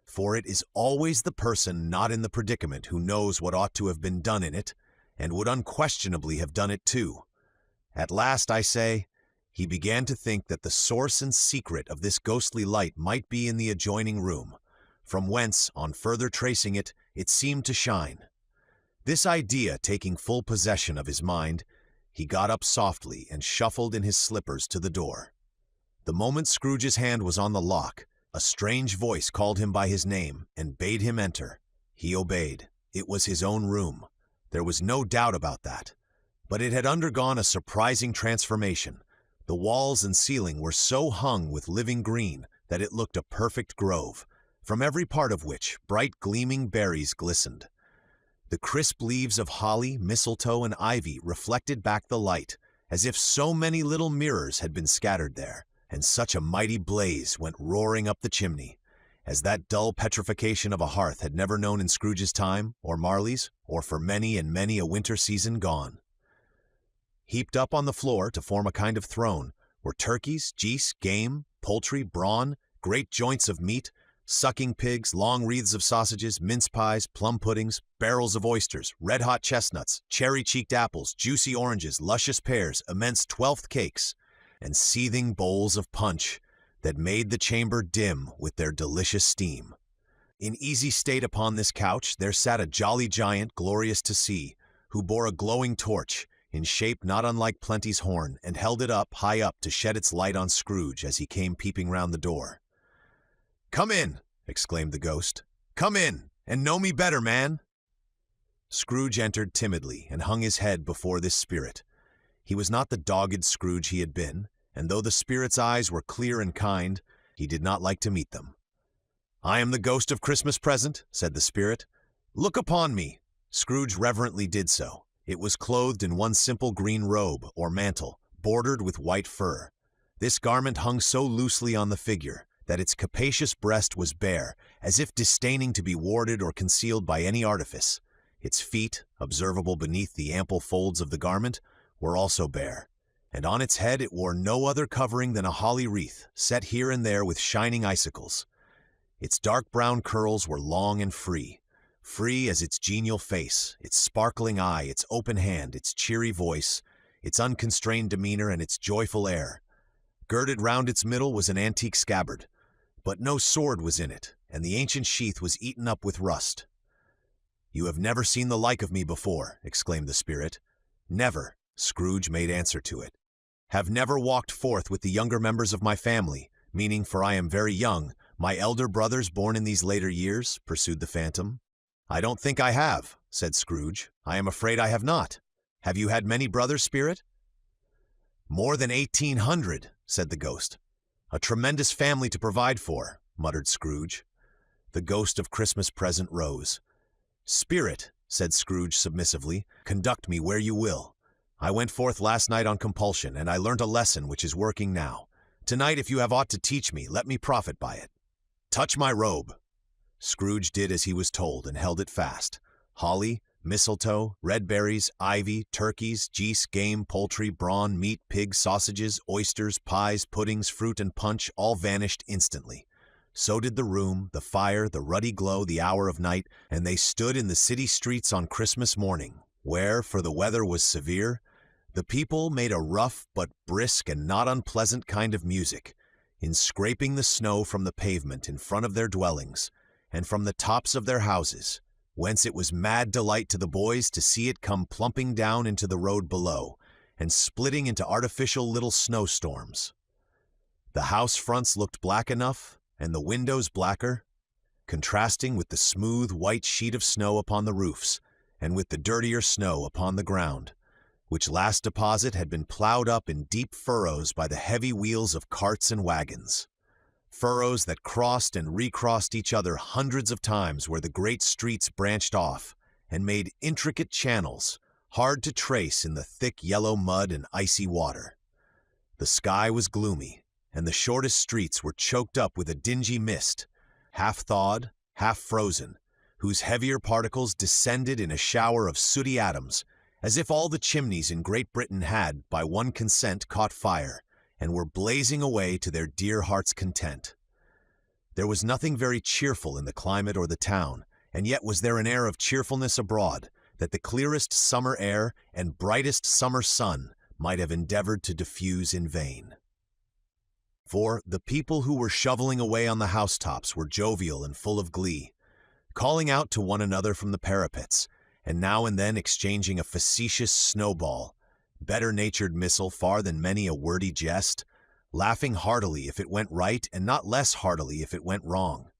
For it is always the person not in the predicament who knows what ought to have been done in it, and would unquestionably have done it too. At last, I say, he began to think that the source and secret of this ghostly light might be in the adjoining room, from whence, on further tracing it, it seemed to shine. This idea taking full possession of his mind, he got up softly and shuffled in his slippers to the door. The moment Scrooge's hand was on the lock, a strange voice called him by his name and bade him enter. He obeyed. It was his own room. There was no doubt about that. But it had undergone a surprising transformation. The walls and ceiling were so hung with living green that it looked a perfect grove, from every part of which bright gleaming berries glistened. The crisp leaves of holly, mistletoe, and ivy reflected back the light, as if so many little mirrors had been scattered there, and such a mighty blaze went roaring up the chimney, as that dull petrification of a hearth had never known in Scrooge's time, or Marley's, or for many and many a winter season gone. Heaped up on the floor to form a kind of throne were turkeys, geese, game, poultry, brawn, great joints of meat, sucking pigs, long wreaths of sausages, mince pies, plum puddings, barrels of oysters, red-hot chestnuts, cherry-cheeked apples, juicy oranges, luscious pears, immense twelfth cakes, and seething bowls of punch that made the chamber dim with their delicious steam. In easy state upon this couch there sat a jolly giant glorious to see, who bore a glowing torch, in shape not unlike Plenty's horn, and held it up, high up, to shed its light on Scrooge as he came peeping round the door. "Come in," exclaimed the ghost. "Come in, and know me better, man." Scrooge entered timidly, and hung his head before this spirit. He was not the dogged Scrooge he had been, and though the spirit's eyes were clear and kind, he did not like to meet them. "I am the ghost of Christmas Present," said the spirit. "Look upon me." Scrooge reverently did so. It was clothed in one simple green robe, or mantle, bordered with white fur. This garment hung so loosely on the figure that its capacious breast was bare, as if disdaining to be warded or concealed by any artifice. Its feet, observable beneath the ample folds of the garment, were also bare, and on its head it wore no other covering than a holly wreath, set here and there with shining icicles. Its dark brown curls were long and free as its genial face, its sparkling eye, its open hand, its cheery voice, its unconstrained demeanor, and its joyful air. Girded round its middle was an antique scabbard, but no sword was in it, and the ancient sheath was eaten up with rust. "You have never seen the like of me before," exclaimed the spirit. "Never," Scrooge made answer to it. "Have never walked forth with the younger members of my family, meaning, for I am very young, my elder brothers born in these later years," pursued the phantom. "I don't think I have," said Scrooge. "I am afraid I have not. Have you had many brothers, spirit?" "More than 1,800, said the ghost. "A tremendous family to provide for," muttered Scrooge. The ghost of Christmas Present rose. "Spirit," said Scrooge submissively, "conduct me where you will. I went forth last night on compulsion, and I learnt a lesson which is working now. Tonight, if you have aught to teach me, let me profit by it. Touch my robe." Scrooge did as he was told, and held it fast. Holly, mistletoe, red berries, ivy, turkeys, geese, game, poultry, brawn, meat, pig, sausages, oysters, pies, puddings, fruit, and punch all vanished instantly. So did the room, the fire, the ruddy glow, the hour of night, and they stood in the city streets on Christmas morning, where, for the weather was severe, the people made a rough but brisk and not unpleasant kind of music, in scraping the snow from the pavement in front of their dwellings, and from the tops of their houses, whence it was mad delight to the boys to see it come plumping down into the road below, and splitting into artificial little snowstorms. The house fronts looked black enough, and the windows blacker, contrasting with the smooth white sheet of snow upon the roofs, and with the dirtier snow upon the ground, which last deposit had been plowed up in deep furrows by the heavy wheels of carts and wagons. Furrows that crossed and recrossed each other hundreds of times where the great streets branched off, and made intricate channels, hard to trace in the thick yellow mud and icy water. The sky was gloomy, and the shortest streets were choked up with a dingy mist, half thawed, half frozen, whose heavier particles descended in a shower of sooty atoms, as if all the chimneys in Great Britain had, by one consent, caught fire, and were blazing away to their dear hearts' content. There was nothing very cheerful in the climate or the town, and yet was there an air of cheerfulness abroad, that the clearest summer air and brightest summer sun might have endeavored to diffuse in vain. For the people who were shoveling away on the housetops were jovial and full of glee, calling out to one another from the parapets, and now and then exchanging a facetious snowball, better-natured missile far than many a wordy jest, laughing heartily if it went right and not less heartily if it went wrong.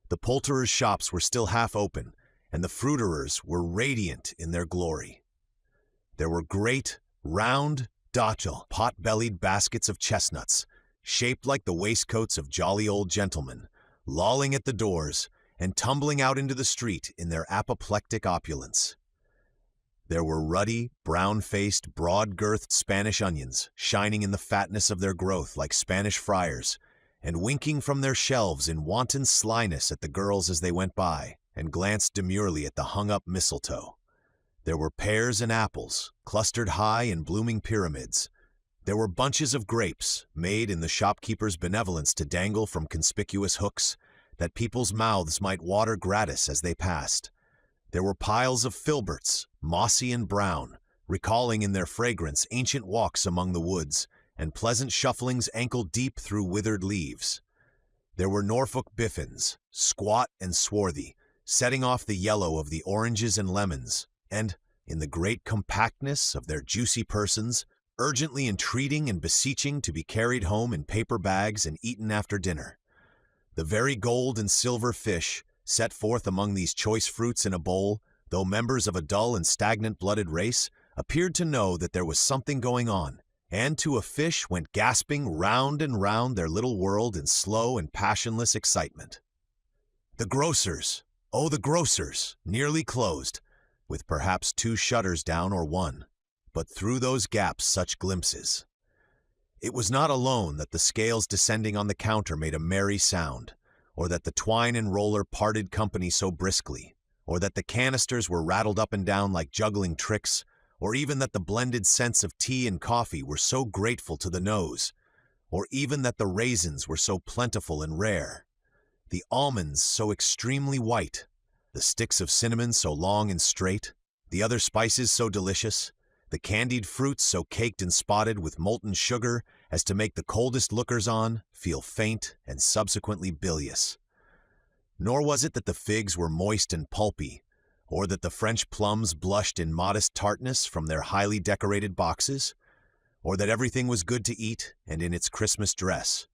The poulterers' shops were still half open, and the fruiterers were radiant in their glory. There were great, round, dottle, pot-bellied baskets of chestnuts, shaped like the waistcoats of jolly old gentlemen, lolling at the doors and tumbling out into the street in their apoplectic opulence. There were ruddy, brown-faced, broad-girthed Spanish onions, shining in the fatness of their growth like Spanish friars, and winking from their shelves in wanton slyness at the girls as they went by, and glanced demurely at the hung-up mistletoe. There were pears and apples, clustered high in blooming pyramids. There were bunches of grapes, made in the shopkeeper's benevolence to dangle from conspicuous hooks, that people's mouths might water gratis as they passed. There were piles of filberts, mossy and brown, recalling in their fragrance ancient walks among the woods, and pleasant shufflings ankle-deep through withered leaves. There were Norfolk biffins, squat and swarthy, setting off the yellow of the oranges and lemons, and, in the great compactness of their juicy persons, urgently entreating and beseeching to be carried home in paper bags and eaten after dinner. The very gold and silver fish, set forth among these choice fruits in a bowl, though members of a dull and stagnant-blooded race, appeared to know that there was something going on, and to a fish went gasping round and round their little world in slow and passionless excitement. The grocers, oh the grocers, nearly closed, with perhaps 2 shutters down or 1, but through those gaps such glimpses. It was not alone that the scales descending on the counter made a merry sound, or that the twine and roller parted company so briskly, or that the canisters were rattled up and down like juggling tricks, or even that the blended scents of tea and coffee were so grateful to the nose, or even that the raisins were so plentiful and rare, the almonds so extremely white, the sticks of cinnamon so long and straight, the other spices so delicious, the candied fruits so caked and spotted with molten sugar as to make the coldest lookers-on feel faint and subsequently bilious. Nor was it that the figs were moist and pulpy, or that the French plums blushed in modest tartness from their highly decorated boxes, or that everything was good to eat and in its Christmas dress.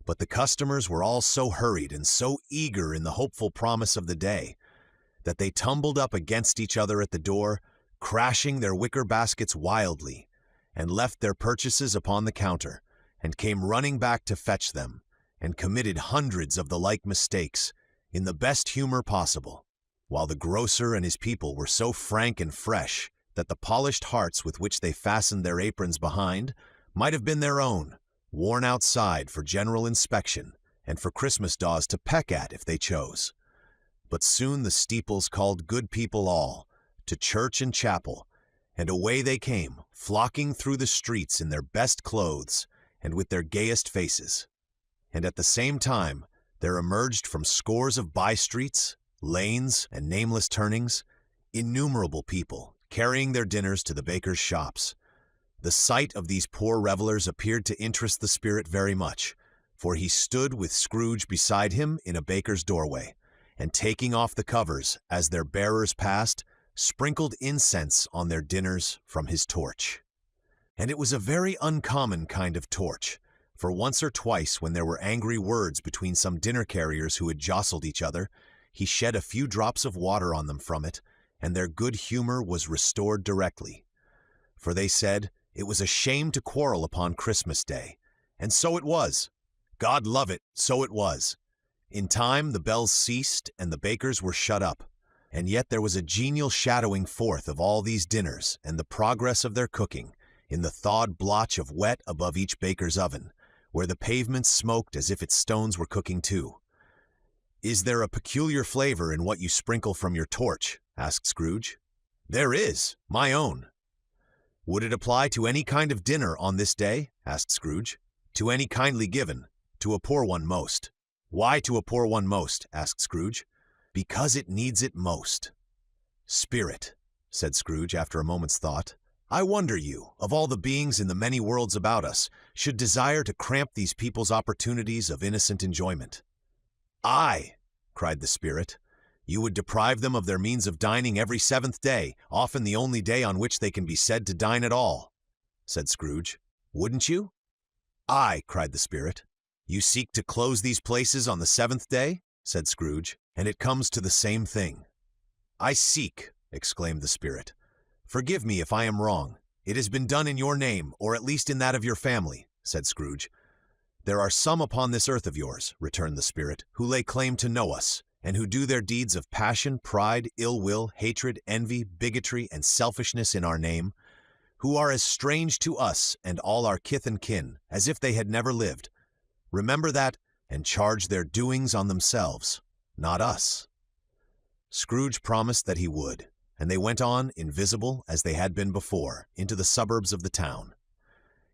But the customers were all so hurried and so eager in the hopeful promise of the day that they tumbled up against each other at the door, crashing their wicker baskets wildly, and left their purchases upon the counter, and came running back to fetch them, and committed hundreds of the like mistakes, in the best humor possible, while the grocer and his people were so frank and fresh that the polished hearts with which they fastened their aprons behind might have been their own, worn outside for general inspection, and for Christmas daws to peck at if they chose. But soon the steeples called good people all, to church and chapel, and away they came, flocking through the streets in their best clothes and with their gayest faces. And at the same time, there emerged from scores of by-streets, lanes, and nameless turnings, innumerable people, carrying their dinners to the bakers' shops. The sight of these poor revelers appeared to interest the spirit very much, for he stood with Scrooge beside him in a baker's doorway, and taking off the covers as their bearers passed, sprinkled incense on their dinners from his torch. And it was a very uncommon kind of torch, for once or twice when there were angry words between some dinner carriers who had jostled each other, he shed a few drops of water on them from it, and their good humor was restored directly. For they said it was a shame to quarrel upon Christmas Day, and so it was. God love it, so it was. In time the bells ceased and the bakers were shut up, and yet there was a genial shadowing forth of all these dinners and the progress of their cooking in the thawed blotch of wet above each baker's oven, where the pavement smoked as if its stones were cooking too. "Is there a peculiar flavor in what you sprinkle from your torch?" asked Scrooge. "There is, my own." "Would it apply to any kind of dinner on this day?" asked Scrooge. "To any kindly given, to a poor one most." "Why to a poor one most?" asked Scrooge. "Because it needs it most." "Spirit," said Scrooge after a moment's thought, "I wonder you, of all the beings in the many worlds about us, should desire to cramp these people's opportunities of innocent enjoyment." "Aye," cried the spirit, "you would deprive them of their means of dining every 7th day, often the only day on which they can be said to dine at all," said Scrooge. "Wouldn't you?" "Aye," cried the spirit. "You seek to close these places on the 7th day?" said Scrooge, "and it comes to the same thing." "I seek," exclaimed the spirit. "Forgive me if I am wrong. It has been done in your name, or at least in that of your family," said Scrooge. "There are some upon this earth of yours," returned the spirit, "who lay claim to know us, and who do their deeds of passion, pride, ill will, hatred, envy, bigotry, and selfishness in our name, who are as strange to us and all our kith and kin as if they had never lived. Remember that, and charge their doings on themselves, not us." Scrooge promised that he would, and they went on, invisible as they had been before, into the suburbs of the town.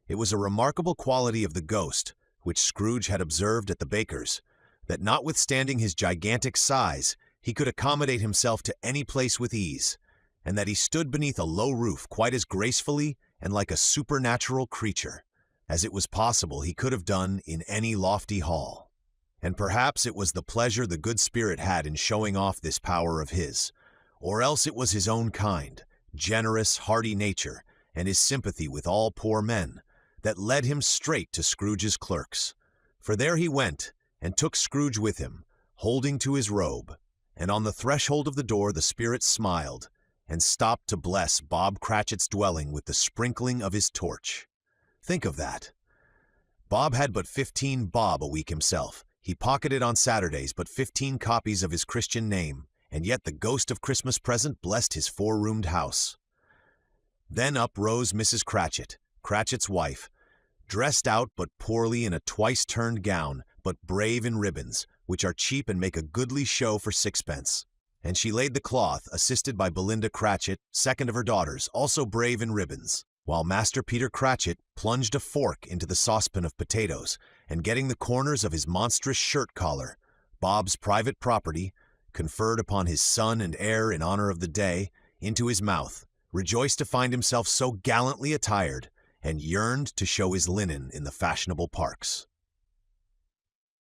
It was a remarkable quality of the ghost, which Scrooge had observed at the baker's, that notwithstanding his gigantic size, he could accommodate himself to any place with ease, and that he stood beneath a low roof quite as gracefully and like a supernatural creature as it was possible he could have done in any lofty hall. And perhaps it was the pleasure the good spirit had in showing off this power of his, or else it was his own kind, generous, hearty nature, and his sympathy with all poor men, that led him straight to Scrooge's clerks. For there he went, and took Scrooge with him, holding to his robe, and on the threshold of the door the spirit smiled, and stopped to bless Bob Cratchit's dwelling with the sprinkling of his torch. Think of that. Bob had but 15 bob a week himself. He pocketed on Saturdays but 15 copies of his Christian name, and yet the ghost of Christmas present blessed his 4-roomed house. Then up rose Mrs. Cratchit, Cratchit's wife, dressed out but poorly in a twice-turned gown, but brave in ribbons, which are cheap and make a goodly show for 6pence. And she laid the cloth, assisted by Belinda Cratchit, second of her daughters, also brave in ribbons, while Master Peter Cratchit plunged a fork into the saucepan of potatoes, and getting the corners of his monstrous shirt collar, Bob's private property, conferred upon his son and heir in honor of the day, into his mouth, rejoiced to find himself so gallantly attired, and yearned to show his linen in the fashionable parks.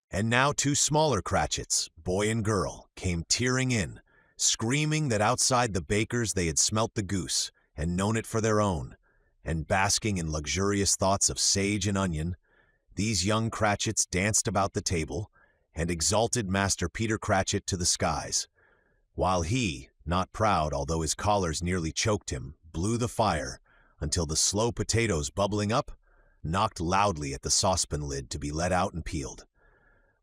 And now 2 smaller Cratchits, boy and girl, came tearing in, screaming that outside the baker's they had smelt the goose, and known it for their own, and basking in luxurious thoughts of sage and onion, these young Cratchits danced about the table, and exalted Master Peter Cratchit to the skies, while he, not proud although his collars nearly choked him, blew the fire, until the slow potatoes bubbling up, knocked loudly at the saucepan lid to be let out and peeled.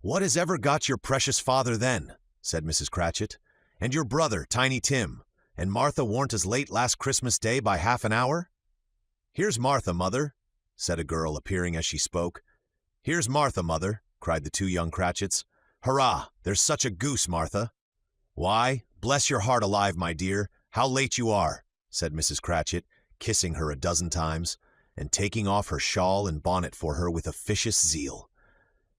"What has ever got your precious father then?" said Mrs. Cratchit. "And your brother, Tiny Tim, and Martha warn't as late last Christmas Day by half an hour?" "Here's Martha, mother," said a girl appearing as she spoke. "Here's Martha, mother," cried the 2 young Cratchits. "Hurrah, there's such a goose, Martha." "Why, bless your heart alive, my dear, how late you are," said Mrs. Cratchit, kissing her a dozen times, and taking off her shawl and bonnet for her with officious zeal.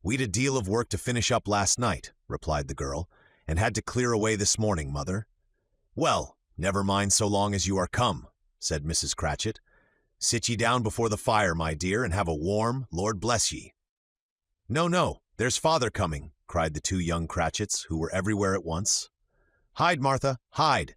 "We'd a deal of work to finish up last night," replied the girl, "and had to clear away this morning, mother." "Well, never mind so long as you are come," said Mrs. Cratchit. "Sit ye down before the fire, my dear, and have a warm, Lord bless ye." "No, no, there's father coming," cried the 2 young Cratchits, who were everywhere at once. "Hide, Martha, hide."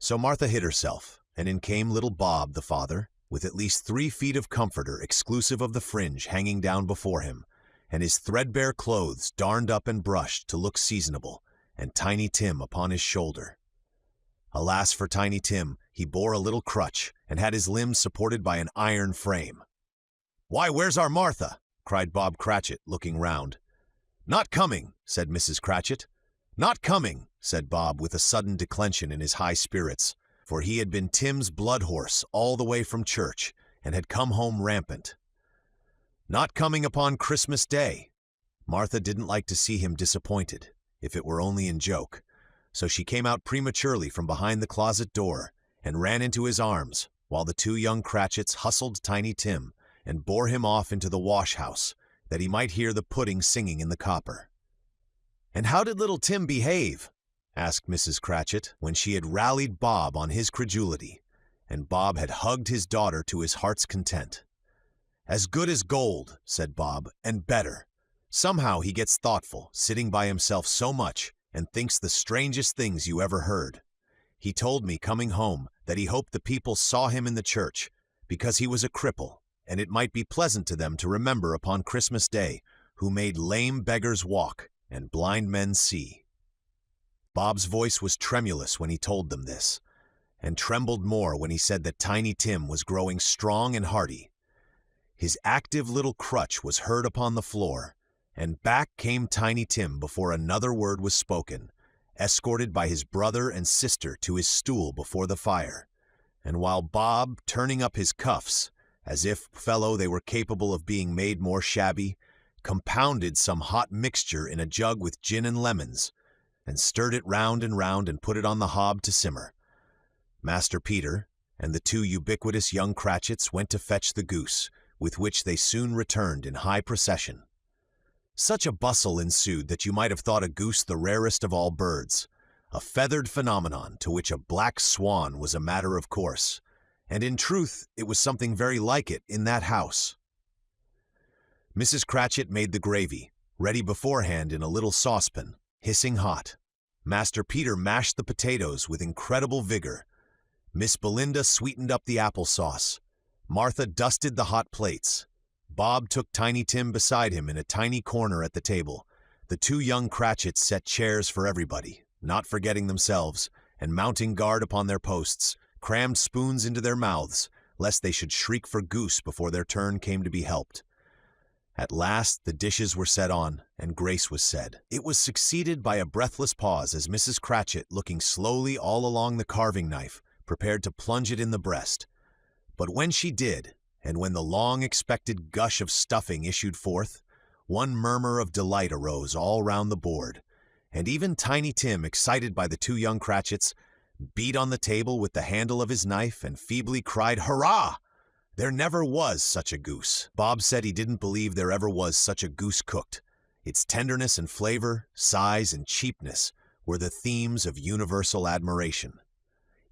So Martha hid herself, and in came little Bob, the father, with at least 3 feet of comforter exclusive of the fringe hanging down before him, and his threadbare clothes darned up and brushed to look seasonable, and Tiny Tim upon his shoulder. Alas for Tiny Tim, he bore a little crutch, and had his limbs supported by an iron frame. "Why, where's our Martha?" cried Bob Cratchit, looking round. "Not coming," said Mrs. Cratchit. "Not coming," said Bob, with a sudden declension in his high spirits, for he had been Tim's blood horse all the way from church, and had come home rampant. "Not coming upon Christmas Day." Martha didn't like to see him disappointed, if it were only in joke, so she came out prematurely from behind the closet door, and ran into his arms, while the 2 young Cratchits hustled Tiny Tim, and bore him off into the wash-house, that he might hear the pudding singing in the copper. "And how did little Tim behave?" asked Mrs. Cratchit, when she had rallied Bob on his credulity, and Bob had hugged his daughter to his heart's content. "As good as gold," said Bob, "and better. Somehow he gets thoughtful, sitting by himself so much, and thinks the strangest things you ever heard. He told me, coming home, that he hoped the people saw him in the church, because he was a cripple, and it might be pleasant to them to remember upon Christmas Day, who made lame beggars walk, and blind men see." Bob's voice was tremulous when he told them this, and trembled more when he said that Tiny Tim was growing strong and hearty. His active little crutch was heard upon the floor, and back came Tiny Tim before another word was spoken, escorted by his brother and sister to his stool before the fire, and while Bob, turning up his cuffs, as if, fellow, they were capable of being made more shabby, compounded some hot mixture in a jug with gin and lemons, and stirred it round and put it on the hob to simmer. Master Peter and the two ubiquitous young Cratchits went to fetch the goose, with which they soon returned in high procession. Such a bustle ensued that you might have thought a goose the rarest of all birds, a feathered phenomenon to which a black swan was a matter of course, and in truth it was something very like it in that house. Mrs. Cratchit made the gravy, ready beforehand in a little saucepan, hissing hot. Master Peter mashed the potatoes with incredible vigor. Miss Belinda sweetened up the applesauce. Martha dusted the hot plates. Bob took Tiny Tim beside him in a tiny corner at the table. The two young Cratchits set chairs for everybody, not forgetting themselves, and mounting guard upon their posts, crammed spoons into their mouths, lest they should shriek for goose before their turn came to be helped. At last the dishes were set on, and grace was said. It was succeeded by a breathless pause as Mrs. Cratchit, looking slowly all along the carving knife, prepared to plunge it in the breast. But when she did, and when the long-expected gush of stuffing issued forth, one murmur of delight arose all round the board, and even Tiny Tim, excited by the two young Cratchits, beat on the table with the handle of his knife and feebly cried, "Hurrah! There never was such a goose." Bob said he didn't believe there ever was such a goose cooked. Its tenderness and flavor, size and cheapness were the themes of universal admiration.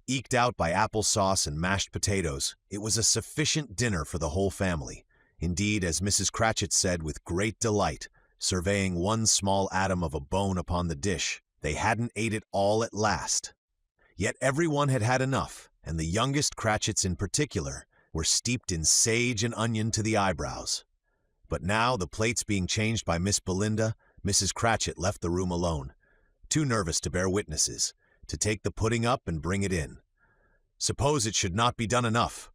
Eked out by applesauce and mashed potatoes, it was a sufficient dinner for the whole family. Indeed, as Mrs. Cratchit said with great delight, surveying one small atom of a bone upon the dish, they hadn't ate it all at last. Yet everyone had had enough, and the youngest Cratchits in particular were steeped in sage and onion to the eyebrows. But now, the plates being changed by Miss Belinda, Mrs. Cratchit left the room alone, too nervous to bear witnesses, to take the pudding up and bring it in. Suppose it should not be done enough.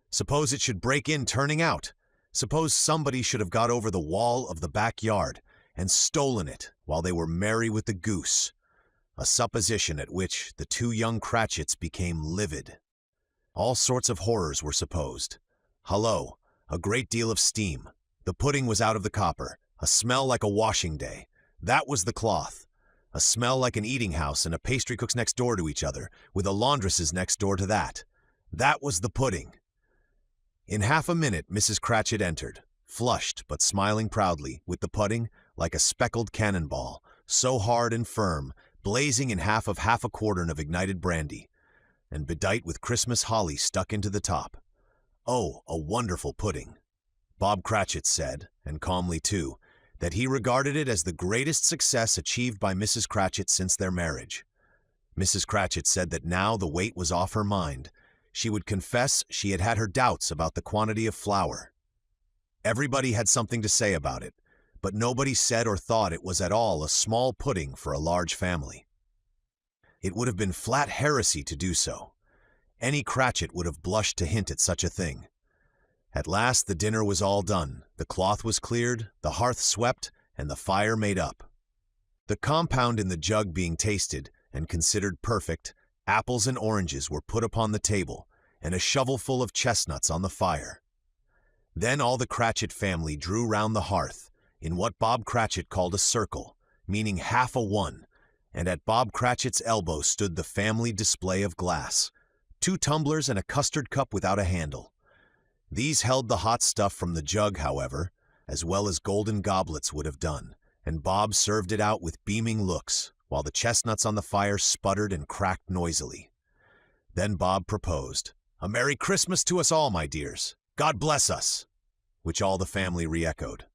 Suppose it should break in turning out. Suppose somebody should have got over the wall of the backyard and stolen it while they were merry with the goose. A supposition at which the two young Cratchits became livid. All sorts of horrors were supposed. Hullo, a great deal of steam. The pudding was out of the copper. A smell like a washing day. That was the cloth. A smell like an eating house and a pastry cook's next door to each other, with a laundress's next door to that. That was the pudding. In half a minute Mrs. Cratchit entered, flushed but smiling proudly, with the pudding, like a speckled cannonball, so hard and firm, blazing in half a quartern of ignited brandy, and bedight with Christmas holly stuck into the top. Oh, a wonderful pudding. Bob Cratchit said, and calmly too, that he regarded it as the greatest success achieved by Mrs. Cratchit since their marriage. Mrs. Cratchit said that now the weight was off her mind. She would confess she had had her doubts about the quantity of flour. Everybody had something to say about it, but nobody said or thought it was at all a small pudding for a large family. It would have been flat heresy to do so. Any Cratchit would have blushed to hint at such a thing. At last the dinner was all done, the cloth was cleared, the hearth swept, and the fire made up. The compound in the jug being tasted and considered perfect, apples and oranges were put upon the table, and a shovelful of chestnuts on the fire. Then all the Cratchit family drew round the hearth, in what Bob Cratchit called a circle, meaning half a one, and at Bob Cratchit's elbow stood the family display of glass, 2 tumblers and a custard cup without a handle. These held the hot stuff from the jug, however, as well as golden goblets would have done, and Bob served it out with beaming looks, while the chestnuts on the fire sputtered and cracked noisily. Then Bob proposed, "A Merry Christmas to us all, my dears. God bless us," which all the family re-echoed.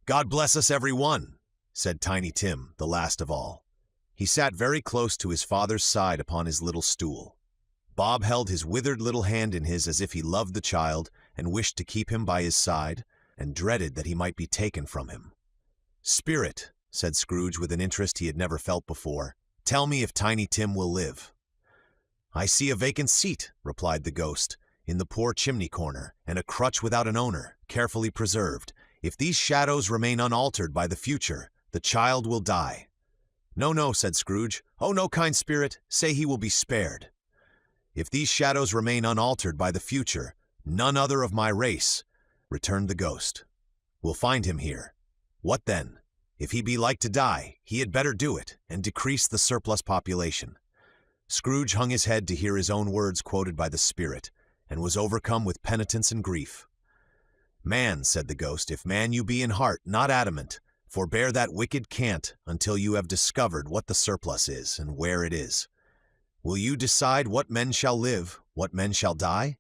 "God bless us, every one," said Tiny Tim, the last of all. He sat very close to his father's side upon his little stool. Bob held his withered little hand in his as if he loved the child and wished to keep him by his side, and dreaded that he might be taken from him. "Spirit," said Scrooge with an interest he had never felt before, "tell me if Tiny Tim will live." "I see a vacant seat," replied the ghost, "in the poor chimney corner, and a crutch without an owner, carefully preserved. If these shadows remain unaltered by the future, the child will die." "No, no," said Scrooge. "Oh, no, kind spirit, say he will be spared." "If these shadows remain unaltered by the future, none other of my race," returned the ghost. "We'll find him here. What then? If he be like to die, he had better do it, and decrease the surplus population. Scrooge hung his head to hear his own words quoted by the spirit, and was overcome with penitence and grief. "Man," said the ghost, "if man you be in heart, not adamant, forbear that wicked cant until you have discovered what the surplus is, and where it is. Will you decide what men shall live, what men shall die?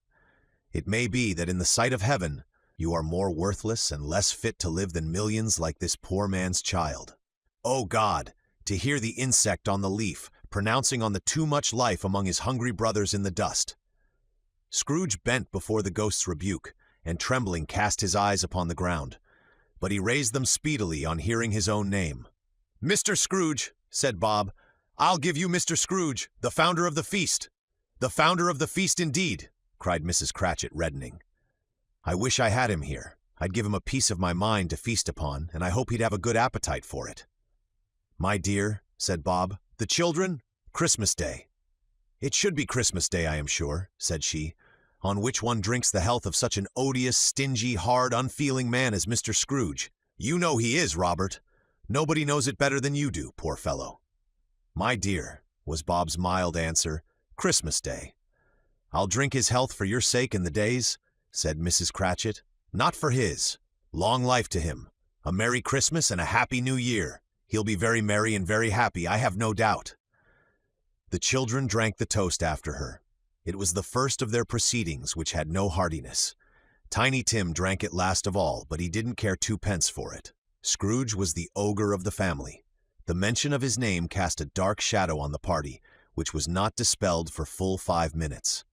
It may be that in the sight of heaven you are more worthless and less fit to live than millions like this poor man's child. O God, to hear the insect on the leaf pronouncing on the too much life among his hungry brothers in the dust." Scrooge bent before the ghost's rebuke, and trembling cast his eyes upon the ground. But he raised them speedily on hearing his own name. "Mr. Scrooge," said Bob, "I'll give you Mr. Scrooge, the founder of the feast." "The founder of the feast indeed," cried Mrs. Cratchit, reddening. "I wish I had him here. I'd give him a piece of my mind to feast upon, and I hope he'd have a good appetite for it." "My dear," said Bob, "the children? Christmas Day." "It should be Christmas Day, I am sure," said she, "on which one drinks the health of such an odious, stingy, hard, unfeeling man as Mr. Scrooge. You know he is, Robert. Nobody knows it better than you do, poor fellow." "My dear," was Bob's mild answer, "Christmas Day." "I'll drink his health for your sake in the days," said Mrs. Cratchit. "Not for his. Long life to him. A Merry Christmas and a Happy New Year. He'll be very merry and very happy, I have no doubt." The children drank the toast after her. It was the first of their proceedings which had no heartiness. Tiny Tim drank it last of all, but he didn't care twopence for it. Scrooge was the ogre of the family. The mention of his name cast a dark shadow on the party, which was not dispelled for full 5 minutes.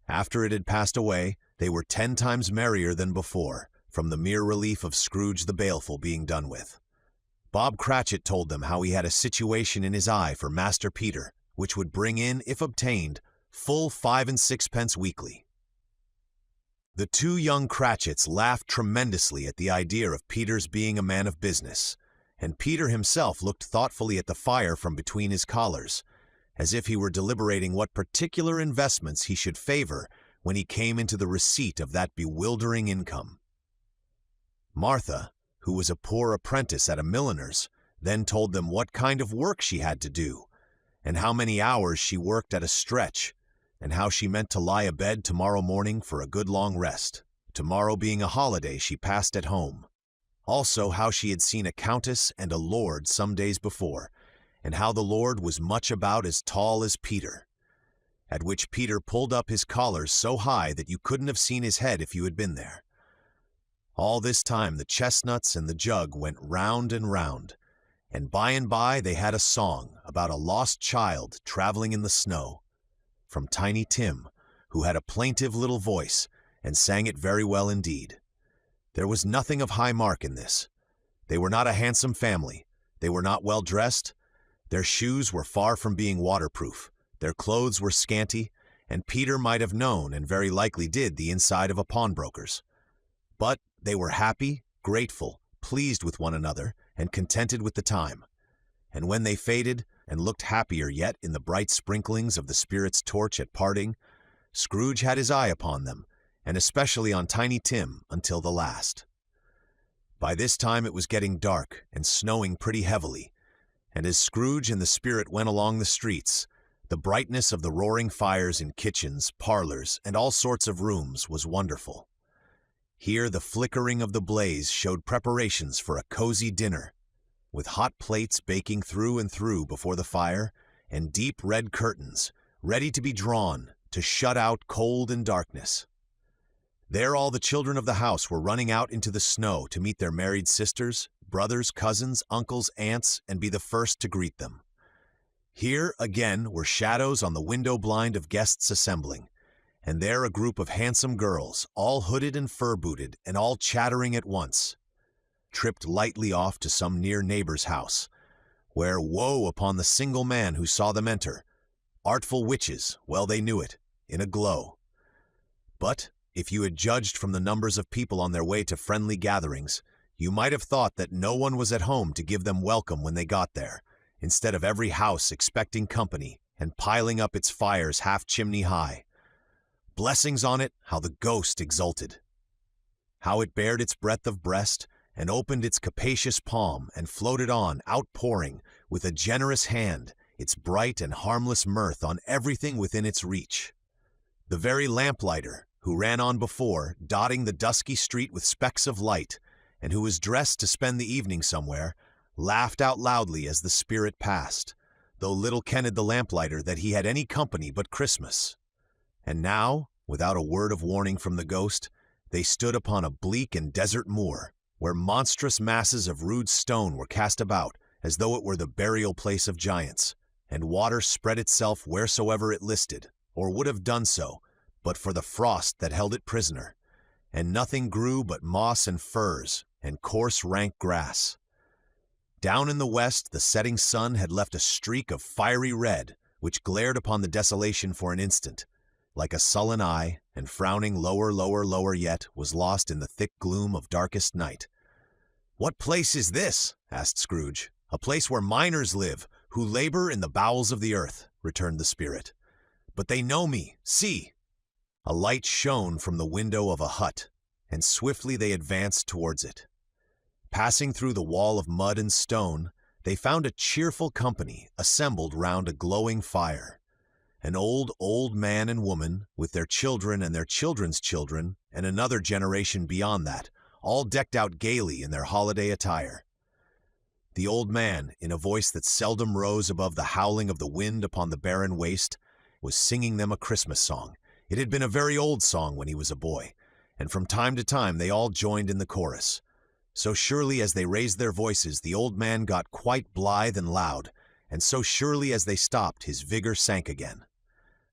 After it had passed away, they were 10 times merrier than before, from the mere relief of Scrooge the Baleful being done with. Bob Cratchit told them how he had a situation in his eye for Master Peter, which would bring in, if obtained, full 5 and 6 weekly. The 2 young Cratchits laughed tremendously at the idea of Peter's being a man of business, and Peter himself looked thoughtfully at the fire from between his collars, as if he were deliberating what particular investments he should favor when he came into the receipt of that bewildering income. Martha, who was a poor apprentice at a milliner's, then told them what kind of work she had to do, and how many hours she worked at a stretch, and how she meant to lie abed tomorrow morning for a good long rest, tomorrow being a holiday she passed at home. Also how she had seen a countess and a lord some days before, and how the lord was much about as tall as Peter, at which Peter pulled up his collars so high that you couldn't have seen his head if you had been there. All this time the chestnuts and the jug went round and round, and by they had a song about a lost child traveling in the snow, from Tiny Tim, who had a plaintive little voice, and sang it very well indeed. There was nothing of high mark in this. They were not a handsome family, they were not well dressed, their shoes were far from being waterproof, their clothes were scanty, and Peter might have known, and very likely did, the inside of a pawnbroker's. But they were happy, grateful, pleased with one another, and contented with the time. And when they faded, and looked happier yet in the bright sprinklings of the spirit's torch at parting, Scrooge had his eye upon them, and especially on Tiny Tim, until the last. By this time it was getting dark, and snowing pretty heavily, and as Scrooge and the spirit went along the streets, the brightness of the roaring fires in kitchens, parlors, and all sorts of rooms was wonderful. Here the flickering of the blaze showed preparations for a cozy dinner, with hot plates baking through and through before the fire, and deep red curtains, ready to be drawn to shut out cold and darkness. There all the children of the house were running out into the snow to meet their married sisters, brothers, cousins, uncles, aunts, and be the first to greet them. Here, again, were shadows on the window blind of guests assembling, and there a group of handsome girls, all hooded and fur-booted, and all chattering at once, tripped lightly off to some near neighbor's house, where woe upon the single man who saw them enter. Artful witches, well they knew it, in a glow. But if you had judged from the numbers of people on their way to friendly gatherings, you might have thought that no one was at home to give them welcome when they got there, instead of every house expecting company and piling up its fires half chimney high. Blessings on it, how the ghost exulted! How it bared its breadth of breast, and opened its capacious palm, and floated on, outpouring, with a generous hand, its bright and harmless mirth on everything within its reach. The very lamplighter, who ran on before, dotting the dusky street with specks of light, and who was dressed to spend the evening somewhere, laughed out loudly as the spirit passed, though little kenned the lamplighter that he had any company but Christmas. And now, without a word of warning from the ghost, they stood upon a bleak and desert moor, where monstrous masses of rude stone were cast about, as though it were the burial place of giants, and water spread itself wheresoever it listed, or would have done so, but for the frost that held it prisoner, and nothing grew but moss and furze, and coarse rank grass. Down in the west the setting sun had left a streak of fiery red, which glared upon the desolation for an instant, like a sullen eye, and frowning lower yet, was lost in the thick gloom of darkest night. "What place is this?" asked Scrooge. "A place where miners live, who labor in the bowels of the earth," returned the spirit. "But they know me. See!" A light shone from the window of a hut, and swiftly they advanced towards it. Passing through the wall of mud and stone, they found a cheerful company assembled round a glowing fire. An old man and woman, with their children and their children's children, and another generation beyond that, all decked out gaily in their holiday attire. The old man, in a voice that seldom rose above the howling of the wind upon the barren waste, was singing them a Christmas song. It had been a very old song when he was a boy, and from time to time they all joined in the chorus. So surely as they raised their voices, the old man got quite blithe and loud, and so surely as they stopped, his vigor sank again.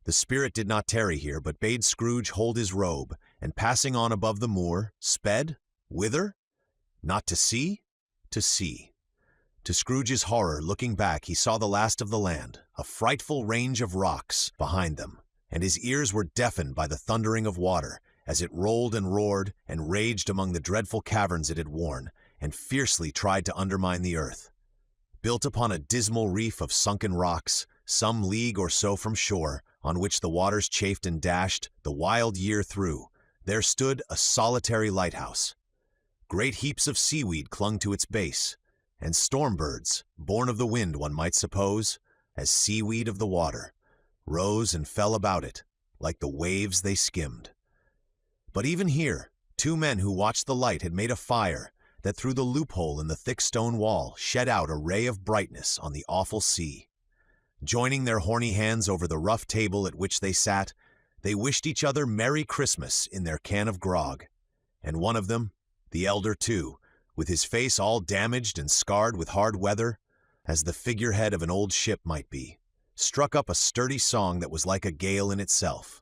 The spirit did not tarry here, but bade Scrooge hold his robe, and passing on above the moor, sped, whither? Not to sea? To sea. To Scrooge's horror, looking back, he saw the last of the land, a frightful range of rocks behind them, and his ears were deafened by the thundering of water, as it rolled and roared and raged among the dreadful caverns it had worn, and fiercely tried to undermine the earth. Built upon a dismal reef of sunken rocks, some league or so from shore, on which the waters chafed and dashed the wild year through, there stood a solitary lighthouse. Great heaps of seaweed clung to its base, and storm birds, born of the wind one might suppose, as seaweed of the water, rose and fell about it, like the waves they skimmed. But even here, two men who watched the light had made a fire that through the loophole in the thick stone wall shed out a ray of brightness on the awful sea. Joining their horny hands over the rough table at which they sat, they wished each other Merry Christmas in their can of grog, and one of them, the elder too, with his face all damaged and scarred with hard weather, as the figurehead of an old ship might be, struck up a sturdy song that was like a gale in itself.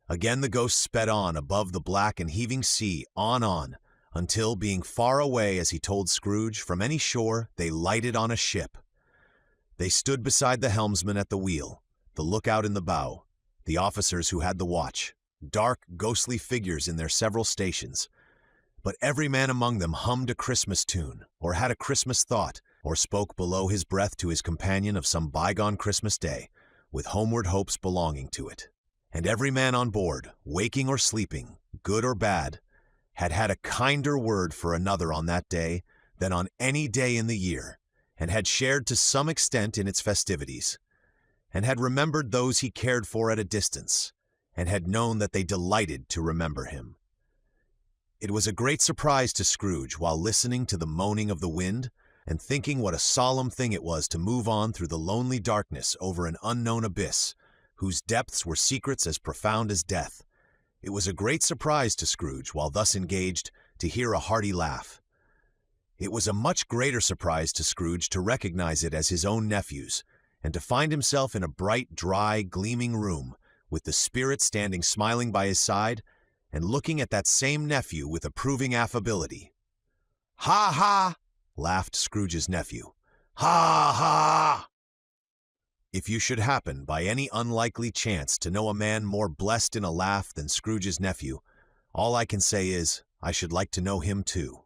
Again the ghost sped on above the black and heaving sea, on, until, being far away, as he told Scrooge, from any shore, they lighted on a ship. They stood beside the helmsman at the wheel, the lookout in the bow, the officers who had the watch, dark, ghostly figures in their several stations. But every man among them hummed a Christmas tune, or had a Christmas thought, or spoke below his breath to his companion of some bygone Christmas day, with homeward hopes belonging to it. And every man on board, waking or sleeping, good or bad, had had a kinder word for another on that day than on any day in the year, and had shared to some extent in its festivities, and had remembered those he cared for at a distance, and had known that they delighted to remember him. It was a great surprise to Scrooge, while listening to the moaning of the wind, and thinking what a solemn thing it was to move on through the lonely darkness over an unknown abyss, whose depths were secrets as profound as death. It was a great surprise to Scrooge, while thus engaged, to hear a hearty laugh. It was a much greater surprise to Scrooge to recognize it as his own nephew's, and to find himself in a bright, dry, gleaming room, with the spirit standing smiling by his side, and looking at that same nephew with approving affability. "Ha, ha!" laughed Scrooge's nephew. "Ha, ha!" If you should happen, by any unlikely chance, to know a man more blessed in a laugh than Scrooge's nephew, all I can say is, I should like to know him too.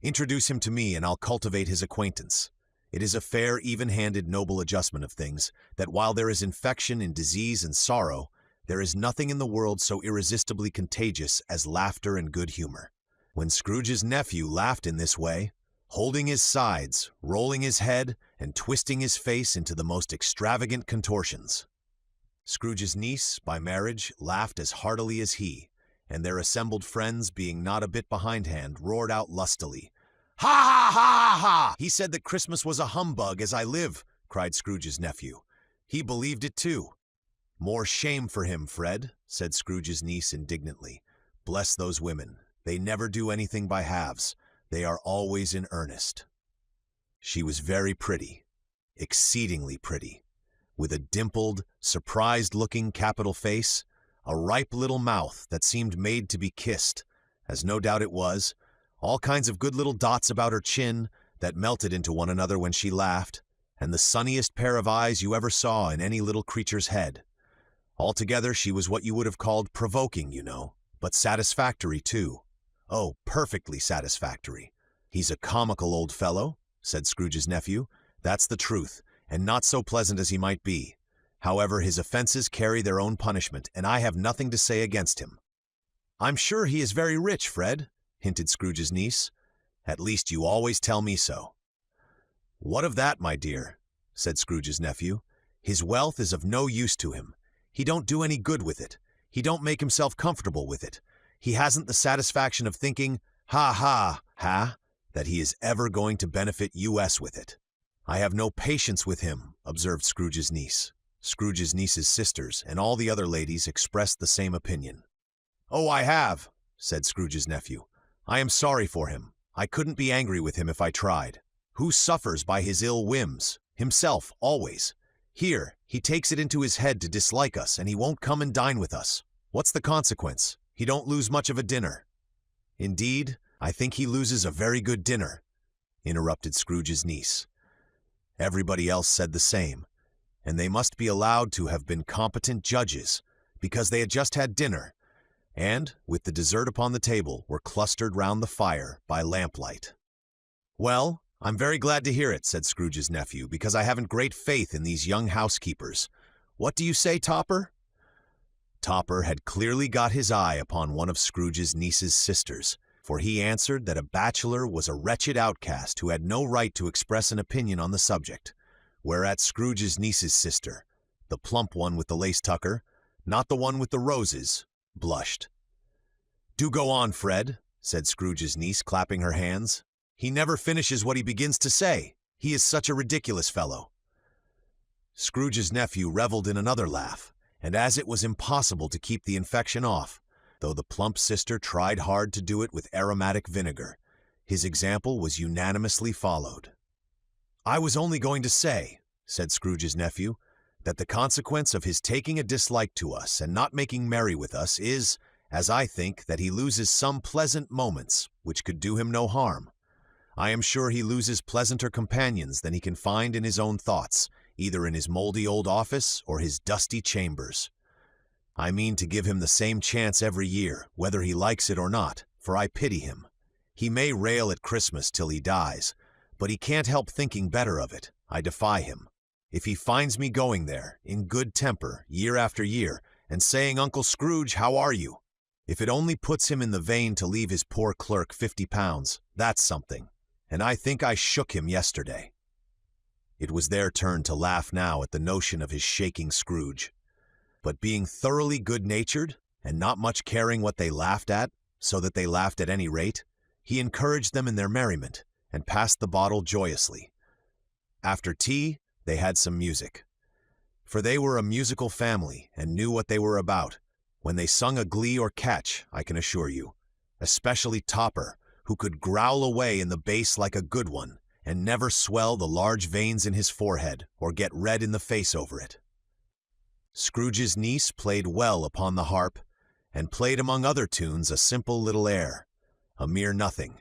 Introduce him to me, and I'll cultivate his acquaintance. It is a fair, even-handed, noble adjustment of things, that while there is infection in disease and sorrow, there is nothing in the world so irresistibly contagious as laughter and good humor. When Scrooge's nephew laughed in this way, holding his sides, rolling his head, and twisting his face into the most extravagant contortions. Scrooge's niece, by marriage, laughed as heartily as he, and their assembled friends, being not a bit behindhand, roared out lustily. "Ha ha ha ha ha! He said that Christmas was a humbug, as I live," cried Scrooge's nephew. "He believed it too." "More shame for him, Fred," said Scrooge's niece indignantly. "Bless those women. They never do anything by halves. They are always in earnest." She was very pretty, exceedingly pretty, with a dimpled, surprised-looking capital face, a ripe little mouth that seemed made to be kissed, as no doubt it was, all kinds of good little dots about her chin that melted into one another when she laughed, and the sunniest pair of eyes you ever saw in any little creature's head. Altogether, she was what you would have called provoking, you know, but satisfactory, too. Oh, perfectly satisfactory. "He's a comical old fellow," said Scrooge's nephew. "That's the truth, and not so pleasant as he might be. However, his offenses carry their own punishment, and I have nothing to say against him." "I'm sure he is very rich, Fred," hinted Scrooge's niece. "At least you always tell me so." "What of that, my dear?" said Scrooge's nephew. "His wealth is of no use to him. He don't do any good with it. He don't make himself comfortable with it. He hasn't the satisfaction of thinking, that he is ever going to benefit U.S. with it." "I have no patience with him," observed Scrooge's niece. Scrooge's niece's sisters and all the other ladies expressed the same opinion. "Oh, I have," said Scrooge's nephew. "I am sorry for him. I couldn't be angry with him if I tried. Who suffers by his ill whims? Himself, always. Here, he takes it into his head to dislike us, and he won't come and dine with us. What's the consequence? He don't lose much of a dinner." "Indeed, I think he loses a very good dinner," interrupted Scrooge's niece. Everybody else said the same, and they must be allowed to have been competent judges, because they had just had dinner, and, with the dessert upon the table, were clustered round the fire by lamplight. "Well, I'm very glad to hear it," said Scrooge's nephew, "because I haven't great faith in these young housekeepers. What do you say, Topper?" Topper had clearly got his eye upon one of Scrooge's niece's sisters, for he answered that a bachelor was a wretched outcast who had no right to express an opinion on the subject, whereat Scrooge's niece's sister, the plump one with the lace tucker, not the one with the roses, blushed. "Do go on, Fred," said Scrooge's niece, clapping her hands. "He never finishes what he begins to say. He is such a ridiculous fellow." Scrooge's nephew reveled in another laugh, and as it was impossible to keep the infection off, though the plump sister tried hard to do it with aromatic vinegar, his example was unanimously followed. "I was only going to say," said Scrooge's nephew, "that the consequence of his taking a dislike to us and not making merry with us is, as I think, that he loses some pleasant moments which could do him no harm. I am sure he loses pleasanter companions than he can find in his own thoughts, either in his mouldy old office or his dusty chambers. I mean to give him the same chance every year, whether he likes it or not, for I pity him. He may rail at Christmas till he dies, but he can't help thinking better of it. I defy him. If he finds me going there, in good temper, year after year, and saying, 'Uncle Scrooge, how are you?' if it only puts him in the vein to leave his poor clerk £50, that's something, and I think I shook him yesterday." It was their turn to laugh now at the notion of his shaking Scrooge. But being thoroughly good-natured, and not much caring what they laughed at, so that they laughed at any rate, he encouraged them in their merriment, and passed the bottle joyously. After tea, they had some music. For they were a musical family, and knew what they were about, when they sung a glee or catch, I can assure you, especially Topper, who could growl away in the bass like a good one, and never swell the large veins in his forehead, or get red in the face over it. Scrooge's niece played well upon the harp, and played among other tunes a simple little air, a mere nothing.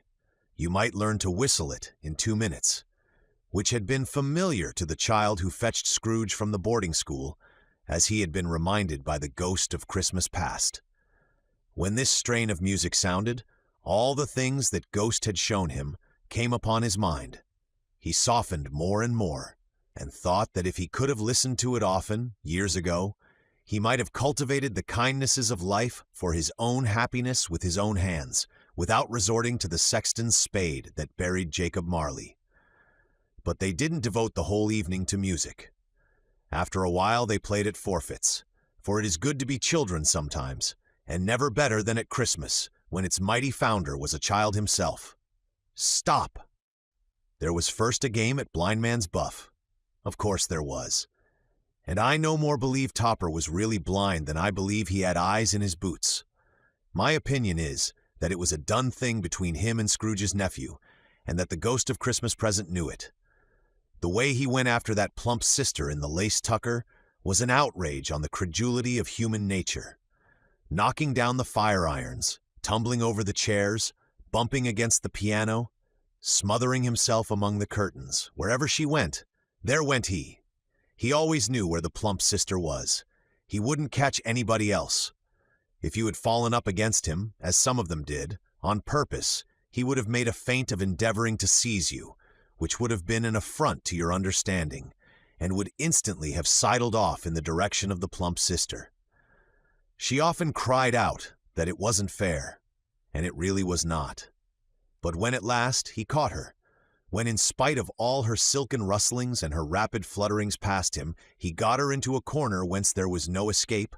You might learn to whistle it in 2 minutes, which had been familiar to the child who fetched Scrooge from the boarding school, as he had been reminded by the ghost of Christmas past. When this strain of music sounded, all the things that Ghost had shown him came upon his mind. He softened more and more, and thought that if he could have listened to it often, years ago, he might have cultivated the kindnesses of life for his own happiness with his own hands, without resorting to the sexton's spade that buried Jacob Marley. But they didn't devote the whole evening to music. After a while they played at forfeits, for it is good to be children sometimes, and never better than at Christmas, when its mighty founder was a child himself. Stop! There was first a game at Blind Man's Buff. Of course there was. And I no more believe Topper was really blind than I believe he had eyes in his boots. My opinion is that it was a done thing between him and Scrooge's nephew, and that the ghost of Christmas Present knew it. The way he went after that plump sister in the lace tucker was an outrage on the credulity of human nature. Knocking down the fire irons, tumbling over the chairs, bumping against the piano, smothering himself among the curtains. Wherever she went, there went he. He always knew where the plump sister was. He wouldn't catch anybody else. If you had fallen up against him, as some of them did, on purpose, he would have made a feint of endeavoring to seize you, which would have been an affront to your understanding, and would instantly have sidled off in the direction of the plump sister. She often cried out that it wasn't fair, and it really was not. But when at last he caught her, when in spite of all her silken rustlings and her rapid flutterings past him, he got her into a corner whence there was no escape,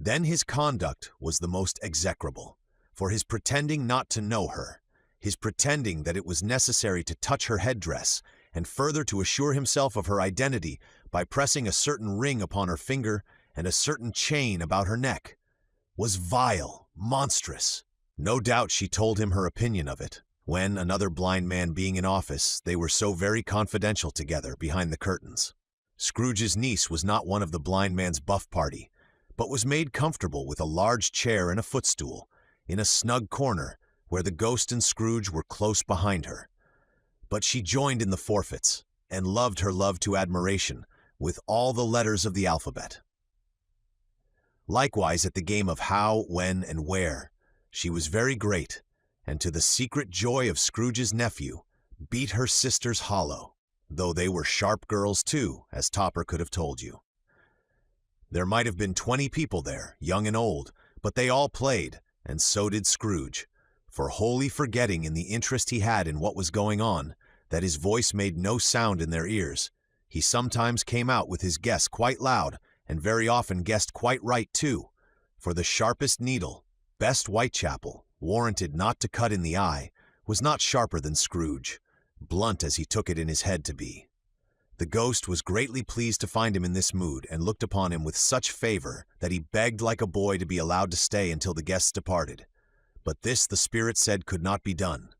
then his conduct was the most execrable, for his pretending not to know her, his pretending that it was necessary to touch her headdress, and further to assure himself of her identity by pressing a certain ring upon her finger and a certain chain about her neck, was vile, monstrous. No doubt she told him her opinion of it, when, another blind man being in office, they were so very confidential together behind the curtains. Scrooge's niece was not one of the blind man's buff party, but was made comfortable with a large chair and a footstool, in a snug corner where the ghost and Scrooge were close behind her. But she joined in the forfeits, and loved her love to admiration, with all the letters of the alphabet. Likewise at the game of how, when, and where, she was very great, and to the secret joy of Scrooge's nephew, beat her sisters hollow, though they were sharp girls too, as Topper could have told you. There might have been 20 people there, young and old, but they all played, and so did Scrooge, for wholly forgetting in the interest he had in what was going on, that his voice made no sound in their ears, he sometimes came out with his guess quite loud, and very often guessed quite right too, for the sharpest needle, best Whitechapel, warranted not to cut in the eye, was not sharper than Scrooge, blunt as he took it in his head to be. The ghost was greatly pleased to find him in this mood, and looked upon him with such favor that he begged like a boy to be allowed to stay until the guests departed. But this the spirit said could not be done.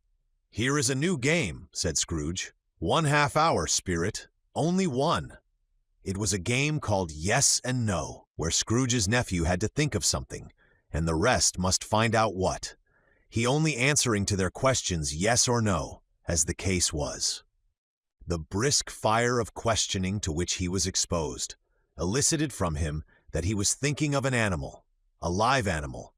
"Here is a new game," said Scrooge. "1/2 hour, spirit, only one." It was a game called Yes and No, where Scrooge's nephew had to think of something, and the rest must find out what, he only answering to their questions yes or no, as the case was. The brisk fire of questioning to which he was exposed elicited from him that he was thinking of an animal, a live animal,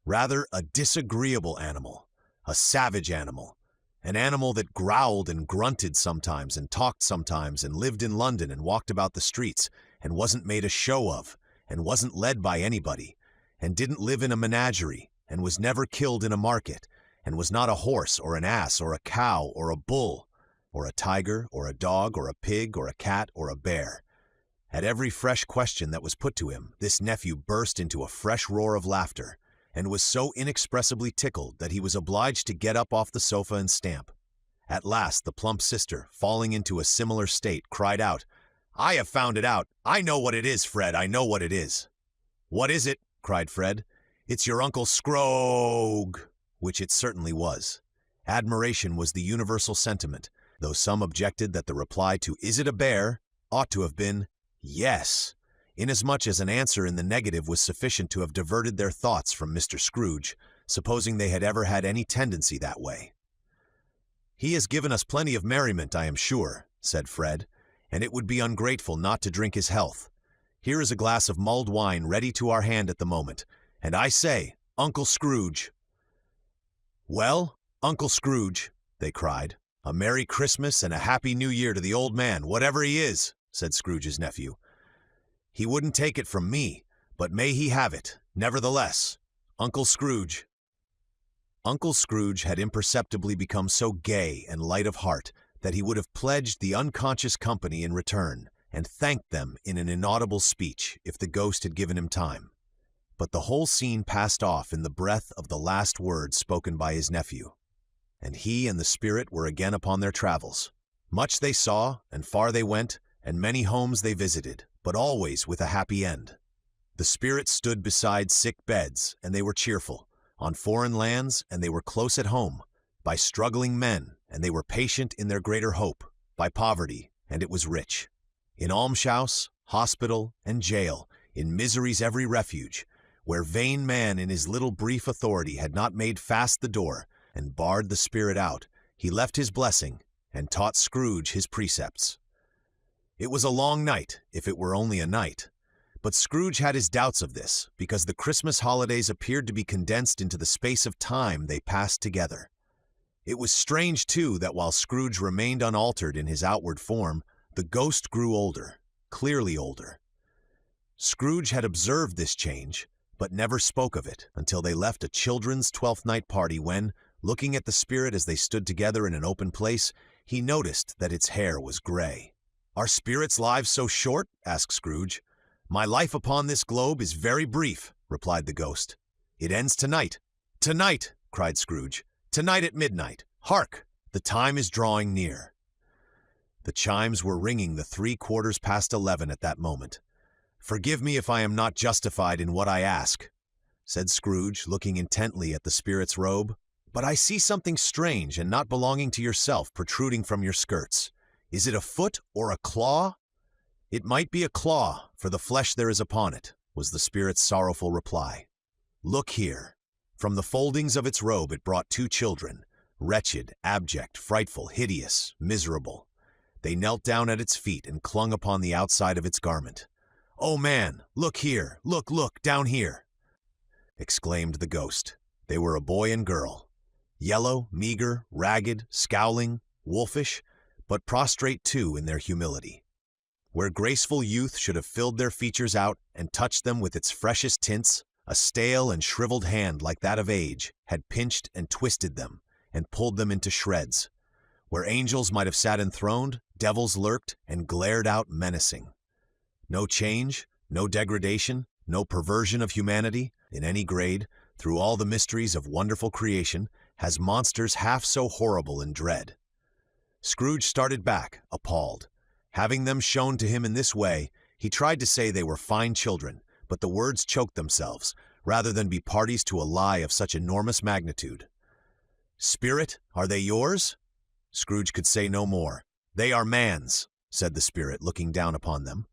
rather a disagreeable animal, a savage animal, an animal that growled and grunted sometimes and talked sometimes and lived in London and walked about the streets and wasn't made a show of and wasn't led by anybody and didn't live in a menagerie and was never killed in a market and was not a horse or an ass or a cow or a bull or a tiger or a dog or a pig or a cat or a bear. At every fresh question that was put to him, this nephew burst into a fresh roar of laughter, and was so inexpressibly tickled that he was obliged to get up off the sofa and stamp. At last the plump sister, falling into a similar state, cried out, "I have found it out. I know what it is, Fred, I know what it is." "What is it?" cried Fred. "It's your Uncle Scrooge," which it certainly was. Admiration was the universal sentiment, though some objected that the reply to "Is it a bear?" ought to have been "Yes," inasmuch as an answer in the negative was sufficient to have diverted their thoughts from Mr. Scrooge, supposing they had ever had any tendency that way. "He has given us plenty of merriment, I am sure," said Fred, "and it would be ungrateful not to drink his health. Here is a glass of mulled wine ready to our hand at the moment, and I say, Uncle Scrooge." "Well, Uncle Scrooge," they cried, "a Merry Christmas and a Happy New Year to the old man, whatever he is," said Scrooge's nephew. "He wouldn't take it from me, but may he have it, nevertheless. Uncle Scrooge." Uncle Scrooge had imperceptibly become so gay and light of heart that he would have pledged the unconscious company in return and thanked them in an inaudible speech if the ghost had given him time. But the whole scene passed off in the breath of the last words spoken by his nephew, and he and the spirit were again upon their travels. Much they saw, and far they went, and many homes they visited, but always with a happy end. The spirit stood beside sick beds, and they were cheerful, on foreign lands, and they were close at home, by struggling men, and they were patient in their greater hope, by poverty, and it was rich. In almshouse, hospital, and jail, in misery's every refuge, where vain man in his little brief authority had not made fast the door and barred the spirit out, he left his blessing and taught Scrooge his precepts. It was a long night, if it were only a night, but Scrooge had his doubts of this, because the Christmas holidays appeared to be condensed into the space of time they passed together. It was strange, too, that while Scrooge remained unaltered in his outward form, the ghost grew older, clearly older. Scrooge had observed this change, but never spoke of it until they left a children's 12th night party when, looking at the spirit as they stood together in an open place, he noticed that its hair was gray. "Are spirits' lives so short?" asked Scrooge. "My life upon this globe is very brief," replied the ghost. "It ends tonight." "Tonight!" cried Scrooge. "Tonight at midnight. Hark! The time is drawing near." The chimes were ringing the 11:15 at that moment. "Forgive me if I am not justified in what I ask," said Scrooge, looking intently at the spirit's robe, "but I see something strange and not belonging to yourself protruding from your skirts. Is it a foot or a claw?" "It might be a claw, for the flesh there is upon it," was the spirit's sorrowful reply. "Look here." From the foldings of its robe it brought 2 children, wretched, abject, frightful, hideous, miserable. They knelt down at its feet and clung upon the outside of its garment. "Oh, man, look here, look, down here," exclaimed the ghost. They were a boy and girl, yellow, meager, ragged, scowling, wolfish, but prostrate too in their humility. Where graceful youth should have filled their features out and touched them with its freshest tints, a stale and shriveled hand like that of age had pinched and twisted them and pulled them into shreds. Where angels might have sat enthroned, devils lurked and glared out menacing. No change, no degradation, no perversion of humanity, in any grade, through all the mysteries of wonderful creation, has monsters half so horrible and dread. Scrooge started back, appalled. Having them shown to him in this way, he tried to say they were fine children, but the words choked themselves, rather than be parties to a lie of such enormous magnitude. "Spirit, are they yours?" Scrooge could say no more. "They are man's," said the spirit, looking down upon them.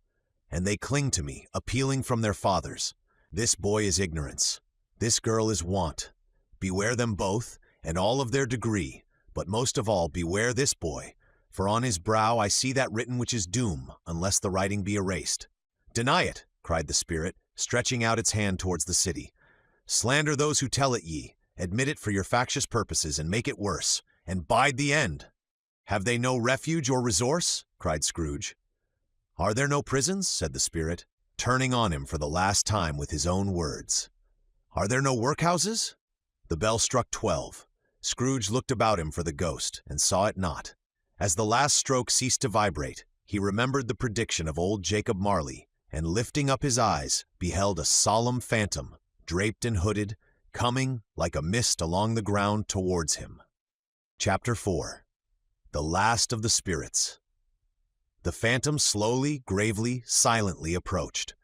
"And they cling to me, appealing from their fathers. This boy is ignorance. This girl is want. Beware them both, and all of their degree, but most of all beware this boy, for on his brow I see that written which is doom, unless the writing be erased." "Deny it," cried the spirit, stretching out its hand towards the city. "Slander those who tell it ye, admit it for your factious purposes, and make it worse, and bide the end." "Have they no refuge or resource?" cried Scrooge. "Are there no prisons?" said the spirit, turning on him for the last time with his own words. "Are there no workhouses?" The bell struck 12. Scrooge looked about him for the ghost, and saw it not. As the last stroke ceased to vibrate, he remembered the prediction of old Jacob Marley, and lifting up his eyes, beheld a solemn phantom, draped and hooded, coming, like a mist along the ground, towards him. Chapter 4. The Last of the Spirits. The phantom slowly, gravely, silently approached.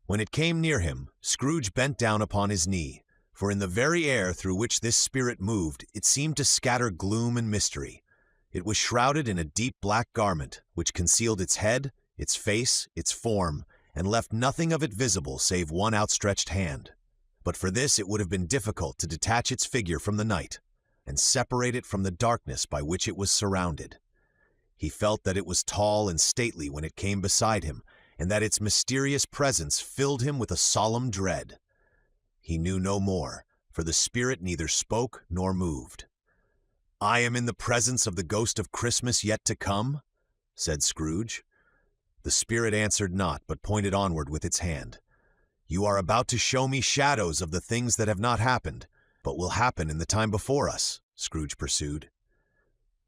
When it came near him, Scrooge bent down upon his knee, for in the very air through which this spirit moved it seemed to scatter gloom and mystery. It was shrouded in a deep black garment, which concealed its head, its face, its form, and left nothing of it visible save one outstretched hand. But for this it would have been difficult to detach its figure from the night, and separate it from the darkness by which it was surrounded. He felt that it was tall and stately when it came beside him, and that its mysterious presence filled him with a solemn dread. He knew no more, for the spirit neither spoke nor moved. "I am in the presence of the ghost of Christmas yet to come?" said Scrooge. The spirit answered not, but pointed onward with its hand. "You are about to show me shadows of the things that have not happened, but will happen in the time before us," Scrooge pursued.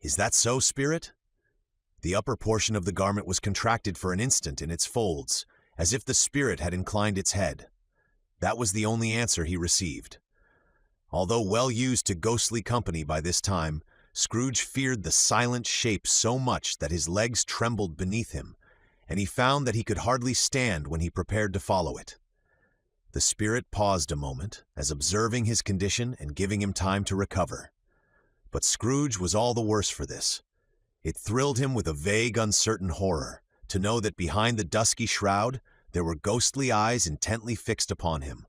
"Is that so, Spirit?" The upper portion of the garment was contracted for an instant in its folds, as if the spirit had inclined its head. That was the only answer he received. Although well used to ghostly company by this time, Scrooge feared the silent shape so much that his legs trembled beneath him, and he found that he could hardly stand when he prepared to follow it. The spirit paused a moment, as observing his condition and giving him time to recover. But Scrooge was all the worse for this. It thrilled him with a vague, uncertain horror to know that behind the dusky shroud there were ghostly eyes intently fixed upon him,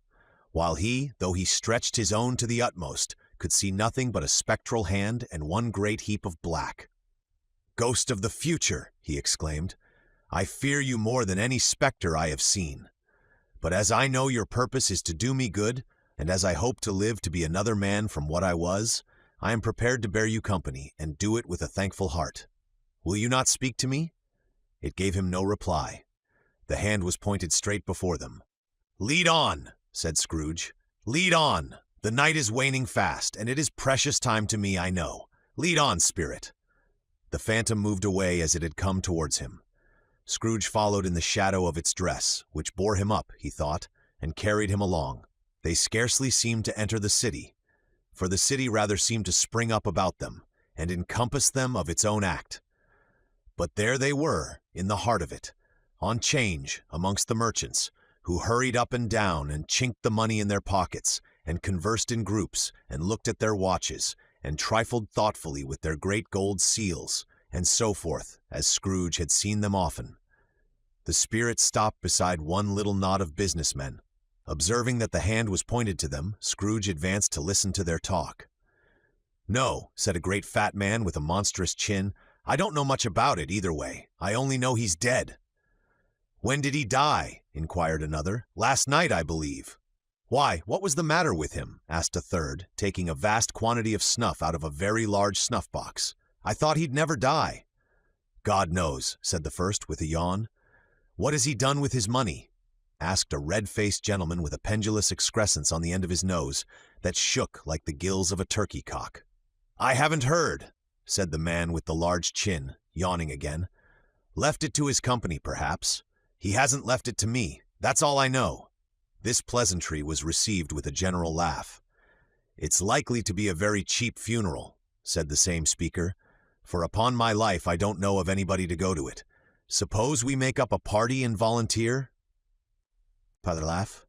while he, though he stretched his own to the utmost, could see nothing but a spectral hand and one great heap of black. "Ghost of the future," he exclaimed, "I fear you more than any specter I have seen. But as I know your purpose is to do me good, and as I hope to live to be another man from what I was, I am prepared to bear you company, and do it with a thankful heart. Will you not speak to me?" It gave him no reply. The hand was pointed straight before them. "Lead on," said Scrooge. "Lead on. The night is waning fast, and it is precious time to me, I know. Lead on, spirit." The phantom moved away as it had come towards him. Scrooge followed in the shadow of its dress, which bore him up, he thought, and carried him along. They scarcely seemed to enter the city, for the city rather seemed to spring up about them, and encompass them of its own act. But there they were, in the heart of it, on 'change amongst the merchants, who hurried up and down and chinked the money in their pockets, and conversed in groups, and looked at their watches, and trifled thoughtfully with their great gold seals, and so forth, as Scrooge had seen them often. The spirit stopped beside one little knot of businessmen. Observing that the hand was pointed to them, Scrooge advanced to listen to their talk. "No," said a great fat man with a monstrous chin, "I don't know much about it either way. I only know he's dead." "When did he die?" inquired another. "Last night, I believe." "Why, what was the matter with him?" asked a third, taking a vast quantity of snuff out of a very large snuff-box. "I thought he'd never die." "God knows," said the first with a yawn. "What has he done with his money?" asked a red-faced gentleman with a pendulous excrescence on the end of his nose that shook like the gills of a turkey-cock. "I haven't heard," said the man with the large chin, yawning again. "Left it to his company, perhaps. He hasn't left it to me. That's all I know." This pleasantry was received with a general laugh. "It's likely to be a very cheap funeral," said the same speaker, "for upon my life I don't know of anybody to go to it. Suppose we make up a party and volunteer?" Another laugh.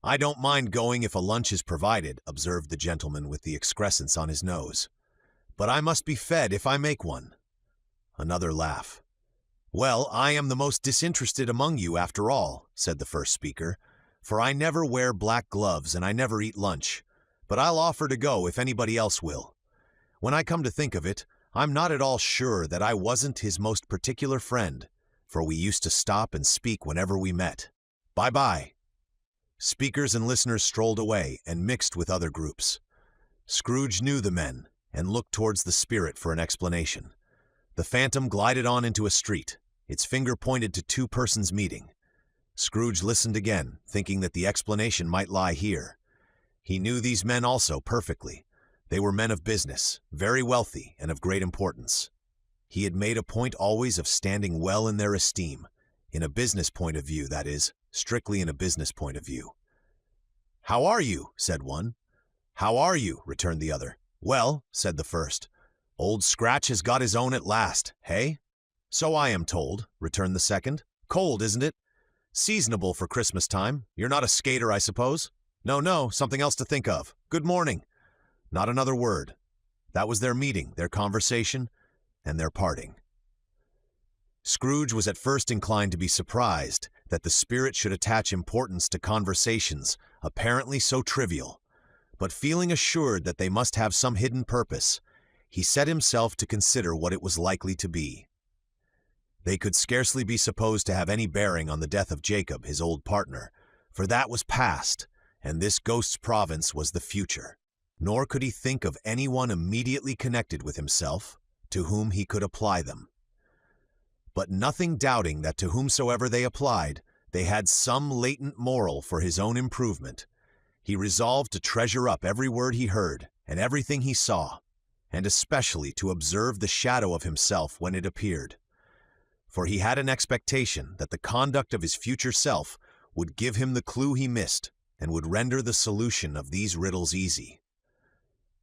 "I don't mind going if a lunch is provided," observed the gentleman with the excrescence on his nose. "But I must be fed if I make one." Another laugh. "Well, I am the most disinterested among you after all," said the first speaker, "for I never wear black gloves and I never eat lunch, but I'll offer to go if anybody else will. When I come to think of it, I'm not at all sure that I wasn't his most particular friend, for we used to stop and speak whenever we met. Bye-bye." Speakers and listeners strolled away and mixed with other groups. Scrooge knew the men and looked towards the spirit for an explanation. The phantom glided on into a street. Its finger pointed to two persons meeting. Scrooge listened again, thinking that the explanation might lie here. He knew these men also perfectly. They were men of business, very wealthy and of great importance. He had made a point always of standing well in their esteem, in a business point of view, that is, strictly in a business point of view. "How are you?" said one. "How are you?" returned the other. "Well," said the first, "Old Scratch has got his own at last, hey?" "So I am told," returned the second. "Cold, isn't it? Seasonable for Christmas time. You're not a skater, I suppose?" "No, no, something else to think of. Good morning." Not another word. That was their meeting, their conversation, and their parting. Scrooge was at first inclined to be surprised that the spirit should attach importance to conversations apparently so trivial, but feeling assured that they must have some hidden purpose, he set himself to consider what it was likely to be. They could scarcely be supposed to have any bearing on the death of Jacob, his old partner, for that was past, and this ghost's province was the future. Nor could he think of anyone immediately connected with himself to whom he could apply them. But nothing doubting that to whomsoever they applied, they had some latent moral for his own improvement, He resolved to treasure up every word he heard and everything he saw, and especially to observe the shadow of himself when it appeared. For he had an expectation that the conduct of his future self would give him the clue he missed and would render the solution of these riddles easy.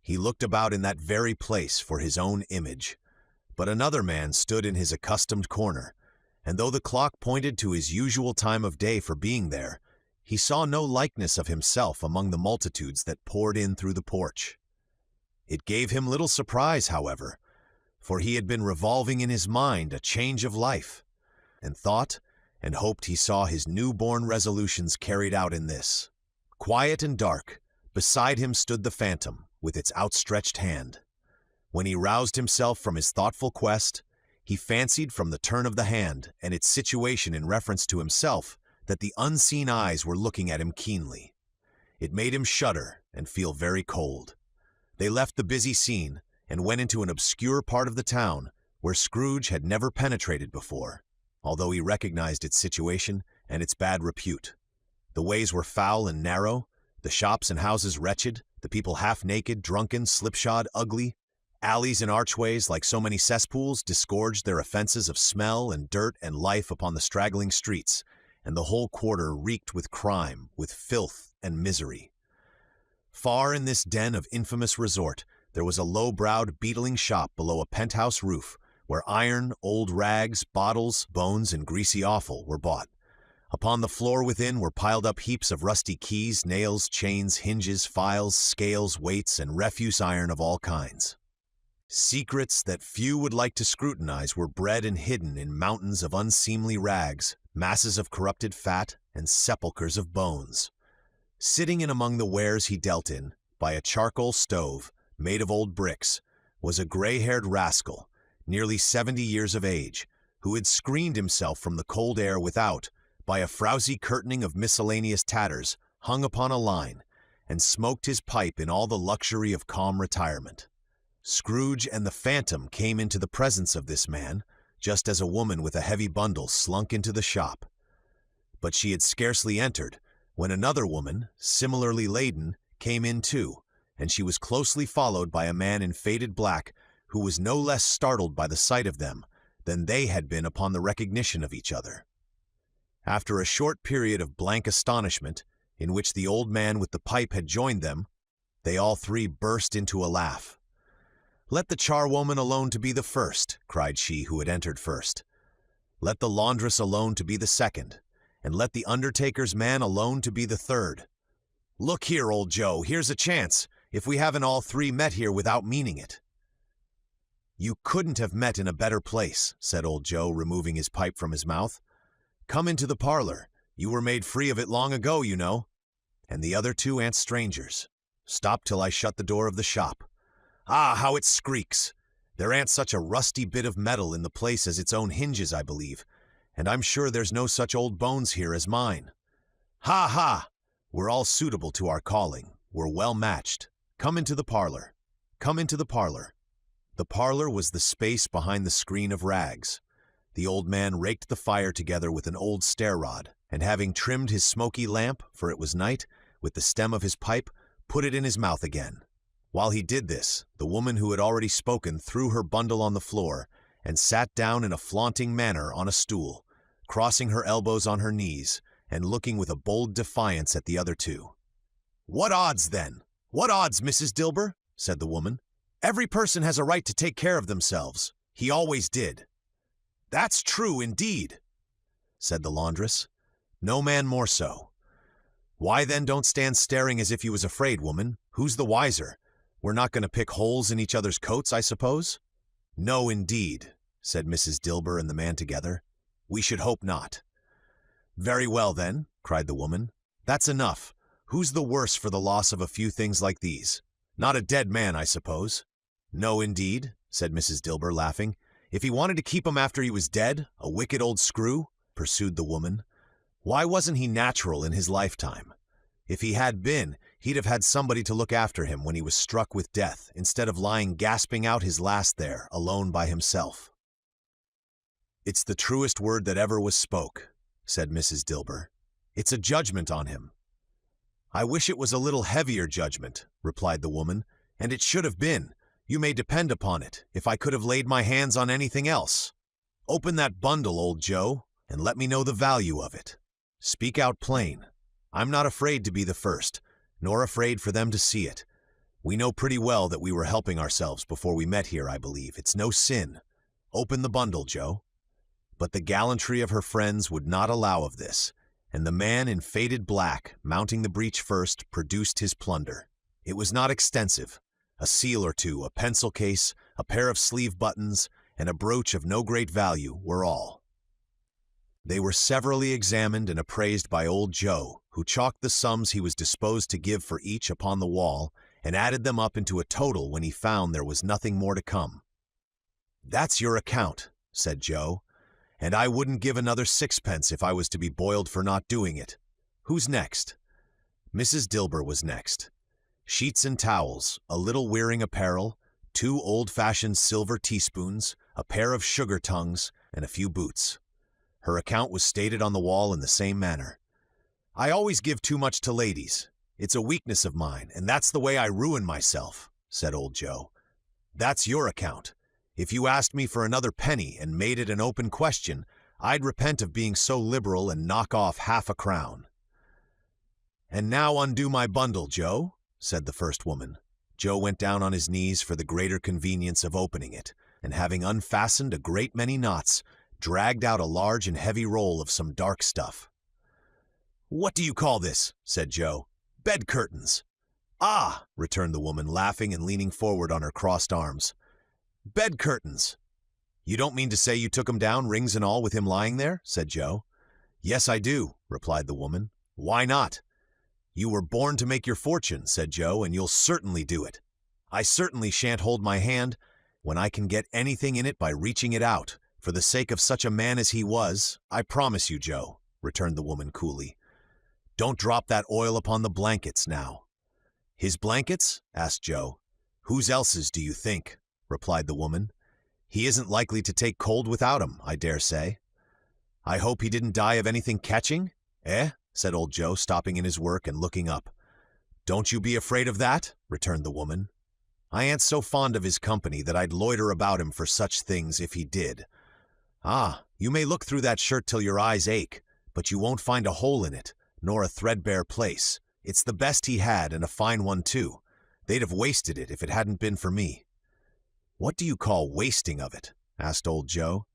He looked about in that very place for his own image, but another man stood in his accustomed corner, and though the clock pointed to his usual time of day for being there, he saw no likeness of himself among the multitudes that poured in through the porch. It gave him little surprise, however, for he had been revolving in his mind a change of life, and thought and hoped he saw his newborn resolutions carried out in this. Quiet and dark, beside him stood the phantom, with its outstretched hand. When he roused himself from his thoughtful quest, he fancied from the turn of the hand and its situation in reference to himself that the unseen eyes were looking at him keenly. It made him shudder and feel very cold. They left the busy scene and went into an obscure part of the town where Scrooge had never penetrated before, although he recognized its situation and its bad repute. The ways were foul and narrow, the shops and houses wretched, the people half-naked, drunken, slipshod, ugly. Alleys and archways, like so many cesspools, disgorged their offenses of smell and dirt and life upon the straggling streets, and the whole quarter reeked with crime, with filth and misery. Far in this den of infamous resort, there was a low-browed, beetling shop below a penthouse roof, where iron, old rags, bottles, bones, and greasy offal were bought. Upon the floor within were piled up heaps of rusty keys, nails, chains, hinges, files, scales, weights, and refuse iron of all kinds. Secrets that few would like to scrutinize were bred and hidden in mountains of unseemly rags, masses of corrupted fat, and sepulchres of bones. Sitting in among the wares he dealt in, by a charcoal stove, made of old bricks, was a gray-haired rascal, nearly 70 years of age, who had screened himself from the cold air without by a frowsy curtaining of miscellaneous tatters hung upon a line, and smoked his pipe in all the luxury of calm retirement. Scrooge and the phantom came into the presence of this man, just as a woman with a heavy bundle slunk into the shop. But she had scarcely entered, when another woman, similarly laden, came in too, and she was closely followed by a man in faded black, who was no less startled by the sight of them than they had been upon the recognition of each other. After a short period of blank astonishment, in which the old man with the pipe had joined them, they all three burst into a laugh. "Let the charwoman alone to be the first," cried she who had entered first. "Let the laundress alone to be the second, and let the undertaker's man alone to be the third. Look here, old Joe, here's a chance, if we haven't all three met here without meaning it." "You couldn't have met in a better place," said old Joe, removing his pipe from his mouth. "Come into the parlor. You were made free of it long ago, you know. And the other two aren't strangers. Stop till I shut the door of the shop. Ah, how it squeaks! There ain't such a rusty bit of metal in the place as its own hinges, I believe, and I'm sure there's no such old bones here as mine. Ha, ha! We're all suitable to our calling. We're well matched. Come into the parlor. Come into the parlor." The parlor was the space behind the screen of rags. The old man raked the fire together with an old stair-rod, and having trimmed his smoky lamp, for it was night, with the stem of his pipe, put it in his mouth again. While he did this, the woman who had already spoken threw her bundle on the floor, and sat down in a flaunting manner on a stool, crossing her elbows on her knees, and looking with a bold defiance at the other two. "What odds, then? What odds, Mrs. Dilber?" said the woman. "Every person has a right to take care of themselves. He always did." "That's true, indeed," said the laundress. "No man more so." "Why then don't stand staring as if you was afraid, woman? Who's the wiser? We're not going to pick holes in each other's coats, I suppose?" "No, indeed," said Mrs. Dilber and the man together. "We should hope not." "Very well, then," cried the woman. "That's enough. Who's the worse for the loss of a few things like these? Not a dead man, I suppose?" "No, indeed," said Mrs. Dilber, laughing. "If he wanted to keep him after he was dead, a wicked old screw," pursued the woman, "why wasn't he natural in his lifetime? If he had been, he'd have had somebody to look after him when he was struck with death, instead of lying gasping out his last there, alone by himself." "It's the truest word that ever was spoke," said Mrs. Dilber. "It's a judgment on him." "I wish it was a little heavier, Judgment," replied the woman, "and it should have been. You may depend upon it, if I could have laid my hands on anything else. Open that bundle, old Joe, and let me know the value of it. Speak out plain. I'm not afraid to be the first, nor afraid for them to see it. We know pretty well that we were helping ourselves before we met here, I believe. It's no sin. Open the bundle, Joe." But the gallantry of her friends would not allow of this, and the man in faded black, mounting the breech first, produced his plunder. It was not extensive. A seal or two, a pencil case, a pair of sleeve buttons, and a brooch of no great value were all. They were severally examined and appraised by old Joe, who chalked the sums he was disposed to give for each upon the wall, and added them up into a total when he found there was nothing more to come. "That's your account," said Joe, "and I wouldn't give another sixpence if I was to be boiled for not doing it. Who's next?" Mrs. Dilber was next. Sheets and towels, a little wearing apparel, 2 old-fashioned silver teaspoons, a pair of sugar tongues, and a few boots. Her account was stated on the wall in the same manner. "I always give too much to ladies. It's a weakness of mine, and that's the way I ruin myself," said old Joe. "That's your account. If you asked me for another penny and made it an open question, I'd repent of being so liberal and knock off half a crown." "And now undo my bundle, Joe," said the first woman. Joe went down on his knees for the greater convenience of opening it, and having unfastened a great many knots, dragged out a large and heavy roll of some dark stuff. "What do you call this?" said Joe. "Bed curtains." "Ah," returned the woman, laughing and leaning forward on her crossed arms. "Bed curtains. You don't mean to say you took 'em down, rings and all, with him lying there?" said Joe. "Yes, I do," replied the woman. "Why not?" "You were born to make your fortune," said Joe, "and you'll certainly do it." "I certainly shan't hold my hand when I can get anything in it by reaching it out, for the sake of such a man as he was, I promise you, Joe," returned the woman coolly. "Don't drop that oil upon the blankets now." "His blankets?" asked Joe. "Whose else's, do you think?" replied the woman. "He isn't likely to take cold without 'em, I dare say." "I hope he didn't die of anything catching? Eh?" said old Joe, stopping in his work and looking up. "Don't you be afraid of that," returned the woman. "I ain't so fond of his company that I'd loiter about him for such things if he did. Ah, you may look through that shirt till your eyes ache, but you won't find a hole in it, nor a threadbare place. It's the best he had, and a fine one too. They'd have wasted it if it hadn't been for me." "What do you call wasting of it?" asked old Joe.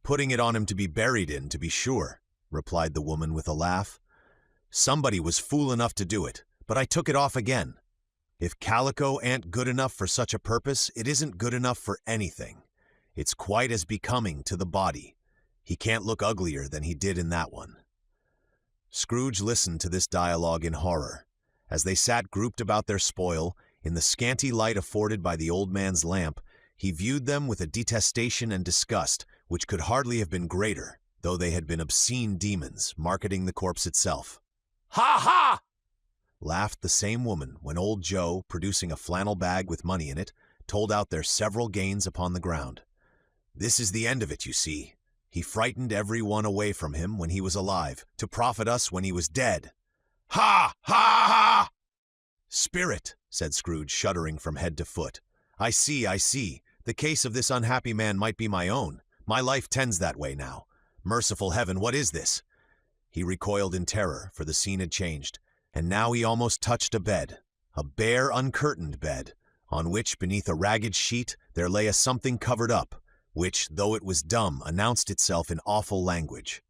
"Putting it on him to be buried in, to be sure," replied the woman with a laugh. "Somebody was fool enough to do it, but I took it off again. If calico ain't good enough for such a purpose, it isn't good enough for anything. It's quite as becoming to the body. He can't look uglier than he did in that one." Scrooge listened to this dialogue in horror. As they sat grouped about their spoil, in the scanty light afforded by the old man's lamp, he viewed them with a detestation and disgust which could hardly have been greater, though they had been obscene demons, marketing the corpse itself. "Ha ha!" laughed the same woman when old Joe, producing a flannel bag with money in it, told out their several gains upon the ground. "This is the end of it, you see. He frightened every one away from him when he was alive, to profit us when he was dead. Ha! Ha! Ha!" "Spirit," said Scrooge, shuddering from head to foot. I see. The case of this unhappy man might be my own. My life tends that way now. Merciful heaven, what is this?" He recoiled in terror, for the scene had changed, and now he almost touched a bed, a bare, uncurtained bed, on which, beneath a ragged sheet, there lay a something covered up, which, though it was dumb, announced itself in awful language.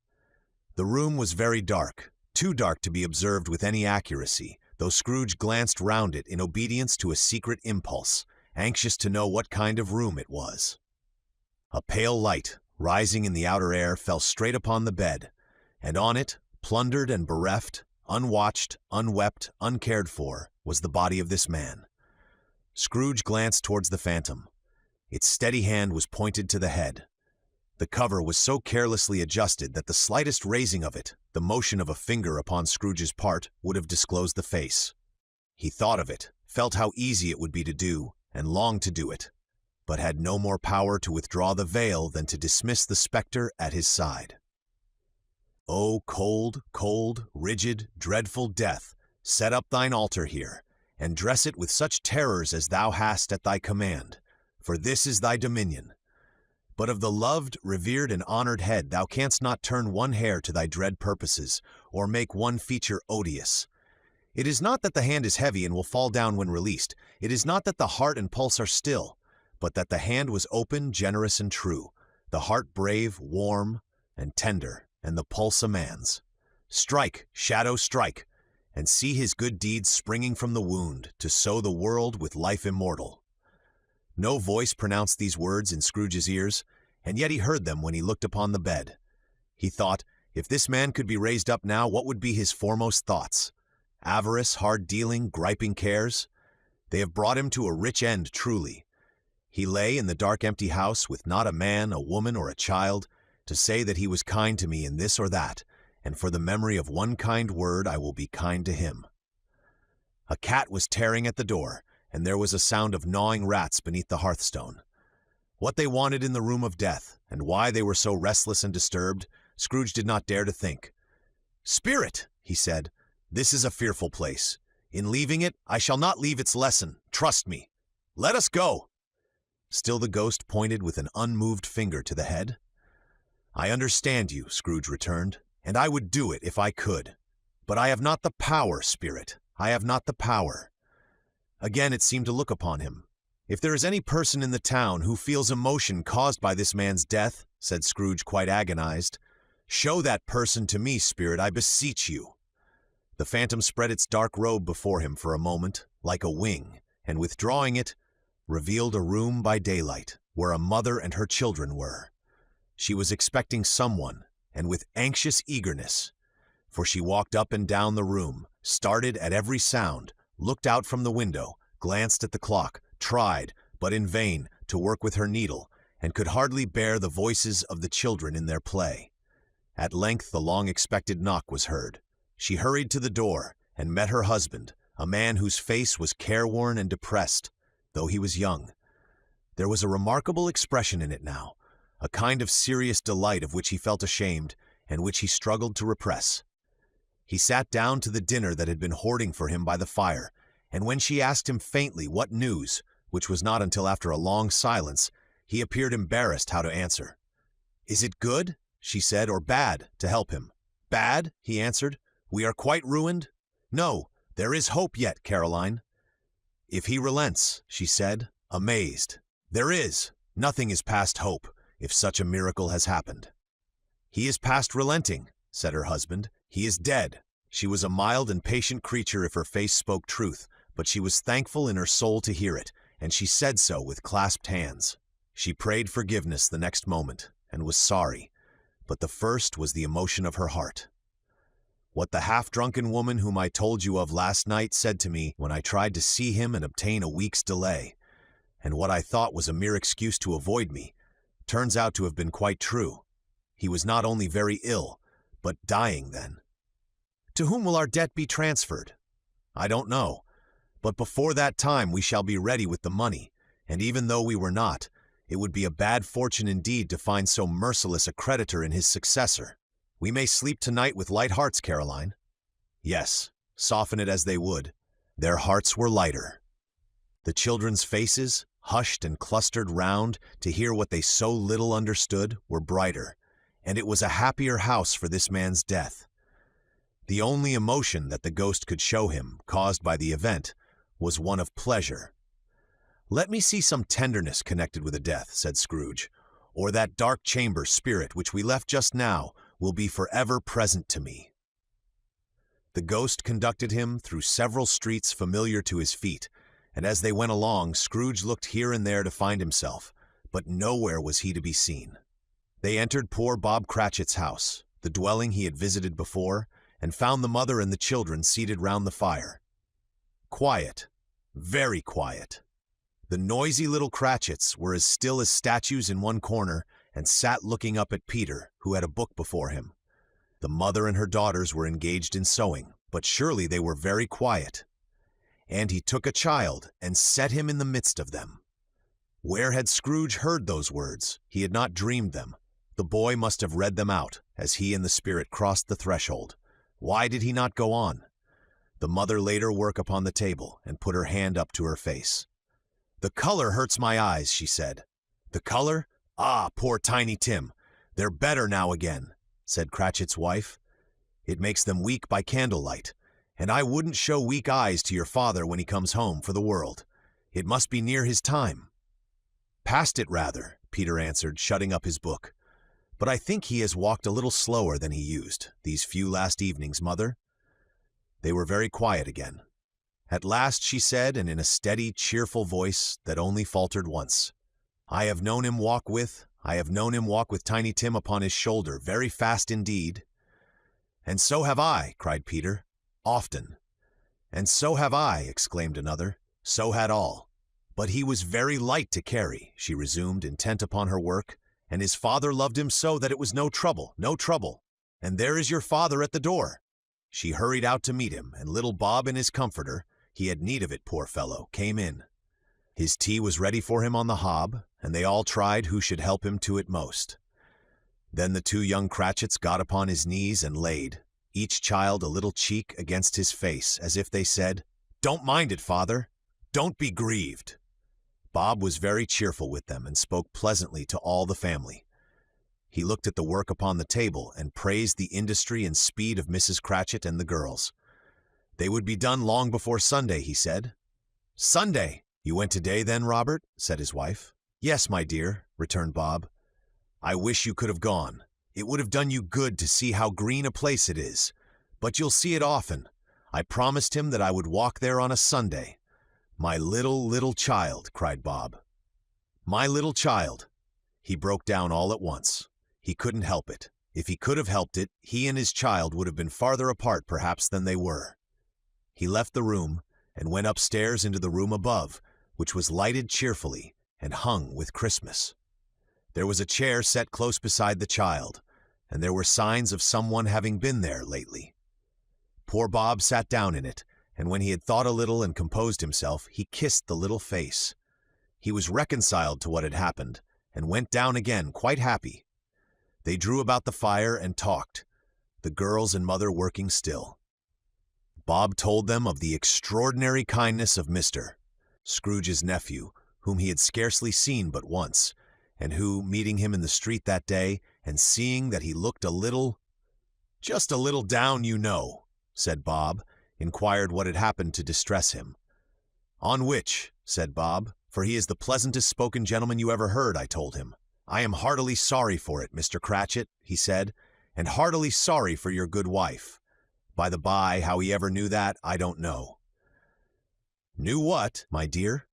The room was very dark, too dark to be observed with any accuracy, though Scrooge glanced round it in obedience to a secret impulse, anxious to know what kind of room it was. A pale light, rising in the outer air, fell straight upon the bed, and on it, plundered and bereft, unwatched, unwept, uncared for, was the body of this man. Scrooge glanced towards the phantom. Its steady hand was pointed to the head. The cover was so carelessly adjusted that the slightest raising of it, the motion of a finger upon Scrooge's part, would have disclosed the face. He thought of it, felt how easy it would be to do, and longed to do it, but had no more power to withdraw the veil than to dismiss the spectre at his side. Oh, cold, cold, rigid, dreadful death Set up thine altar here, and dress it with such terrors as thou hast at thy command, for this is thy dominion. But of the loved, revered, and honored head thou canst not turn one hair to thy dread purposes, or make one feature odious. It is not that the hand is heavy and will fall down when released. It is not that the heart and pulse are still, but that the hand was open, generous, and true, the heart brave, warm, and tender, and the pulse a man's. Strike, shadow, strike, and see his good deeds springing from the wound to sow the world with life immortal. No voice pronounced these words in Scrooge's ears, and yet he heard them when he looked upon the bed. He thought, if this man could be raised up now, what would be his foremost thoughts? Avarice, hard-dealing, griping cares? They have brought him to a rich end, truly. He lay in the dark, empty house with not a man, a woman, or a child, to say that he was kind to me in this or that, and for the memory of one kind word I will be kind to him. A cat was tearing at the door, and there was a sound of gnawing rats beneath the hearthstone. What they wanted in the room of death, and why they were so restless and disturbed, Scrooge did not dare to think. "Spirit," he said, "this is a fearful place. In leaving it, I shall not leave its lesson. Trust me. Let us go." Still the ghost pointed with an unmoved finger to the head. "I understand you," Scrooge returned, "and I would do it if I could. But I have not the power, Spirit. I have not the power." Again it seemed to look upon him. "If there is any person in the town who feels emotion caused by this man's death," said Scrooge, quite agonized, "show that person to me, Spirit, I beseech you." The phantom spread its dark robe before him for a moment, like a wing, and withdrawing it, revealed a room by daylight, where a mother and her children were. She was expecting someone, and with anxious eagerness, for she walked up and down the room, started at every sound, looked out from the window, glanced at the clock, tried, but in vain, to work with her needle, and could hardly bear the voices of the children in their play. At length the long-expected knock was heard. She hurried to the door, and met her husband, a man whose face was careworn and depressed, though he was young. There was a remarkable expression in it now, a kind of serious delight of which he felt ashamed, and which he struggled to repress. He sat down to the dinner that had been hoarding for him by the fire, and when she asked him faintly what news, which was not until after a long silence, he appeared embarrassed how to answer. "Is it good," she said, "or bad, to help him?" "Bad," he answered. "We are quite ruined?" "No, there is hope yet, Caroline." "If he relents," she said, amazed. "There is. Nothing is past hope, if such a miracle has happened." "He is past relenting," said her husband. "He is dead." She was a mild and patient creature if her face spoke truth, but she was thankful in her soul to hear it, and she said so with clasped hands. She prayed forgiveness the next moment, and was sorry, but the first was the emotion of her heart. What the half-drunken woman whom I told you of last night said to me when I tried to see him and obtain a week's delay, and what I thought was a mere excuse to avoid me, turns out to have been quite true. He was not only very ill, but dying then. To whom will our debt be transferred? I don't know, but before that time we shall be ready with the money, and even though we were not, it would be a bad fortune indeed to find so merciless a creditor in his successor. We may sleep tonight with light hearts, Caroline. Yes, soften it as they would, their hearts were lighter. The children's faces, hushed and clustered round to hear what they so little understood, were brighter, and it was a happier house for this man's death. The only emotion that the ghost could show him, caused by the event, was one of pleasure. "Let me see some tenderness connected with a death," said Scrooge, "or that dark chamber spirit which we left just now will be forever present to me." The ghost conducted him through several streets familiar to his feet, and as they went along, Scrooge looked here and there to find himself, but nowhere was he to be seen. They entered poor Bob Cratchit's house, the dwelling he had visited before, and found the mother and the children seated round the fire. Quiet, very quiet. The noisy little Cratchits were as still as statues in one corner, and sat looking up at Peter, who had a book before him. The mother and her daughters were engaged in sewing, but surely they were very quiet. And he took a child and set him in the midst of them. Where had Scrooge heard those words? He had not dreamed them. The boy must have read them out, as he and the spirit crossed the threshold. Why did he not go on? The mother laid her work upon the table and put her hand up to her face. "The color hurts my eyes," she said. "The color? Ah, poor Tiny Tim. They're better now again," said Cratchit's wife. "It makes them weak by candlelight, and I wouldn't show weak eyes to your father when he comes home for the world. It must be near his time." "Past it, rather," Peter answered, shutting up his book. "But I think he has walked a little slower than he used, these few last evenings, Mother." They were very quiet again. At last she said, and in a steady, cheerful voice that only faltered once, I have known him walk with Tiny Tim upon his shoulder, very fast indeed." "And so have I," cried Peter. "Often." "And so have I," exclaimed another. "So had all." "But he was very light to carry," she resumed, intent upon her work, "and his father loved him so that it was no trouble, no trouble. And there is your father at the door." She hurried out to meet him, and little Bob in his comforter, he had need of it, poor fellow, came in. His tea was ready for him on the hob, and they all tried who should help him to it most. Then the two young Cratchits got upon his knees and laid, each child a little cheek against his face, as if they said, "Don't mind it, father. Don't be grieved." Bob was very cheerful with them and spoke pleasantly to all the family. He looked at the work upon the table and praised the industry and speed of Mrs. Cratchit and the girls. They would be done long before Sunday, he said. "Sunday! You went today then, Robert?" said his wife. "Yes, my dear," returned Bob. "I wish you could have gone. It would have done you good to see how green a place it is. But you'll see it often. I promised him that I would walk there on a Sunday." "My little, little child," cried Bob. "My little child." He broke down all at once. He couldn't help it. If he could have helped it, he and his child would have been farther apart perhaps than they were. He left the room and went upstairs into the room above, which was lighted cheerfully and hung with Christmas. There was a chair set close beside the child, and there were signs of someone having been there lately. Poor Bob sat down in it, and when he had thought a little and composed himself, he kissed the little face. He was reconciled to what had happened, and went down again quite happy. They drew about the fire and talked, the girls and mother working still. Bob told them of the extraordinary kindness of Mr. Scrooge's nephew, whom he had scarcely seen but once, and who, meeting him in the street that day, and seeing that he looked a little, "Just a little down, you know," said Bob, inquired what had happened to distress him. "On which," said Bob, "for he is the pleasantest spoken gentleman you ever heard," I told him. "I am heartily sorry for it, Mr. Cratchit," he said, "and heartily sorry for your good wife. By the by, how he ever knew that, I don't know." "Knew what, my dear?"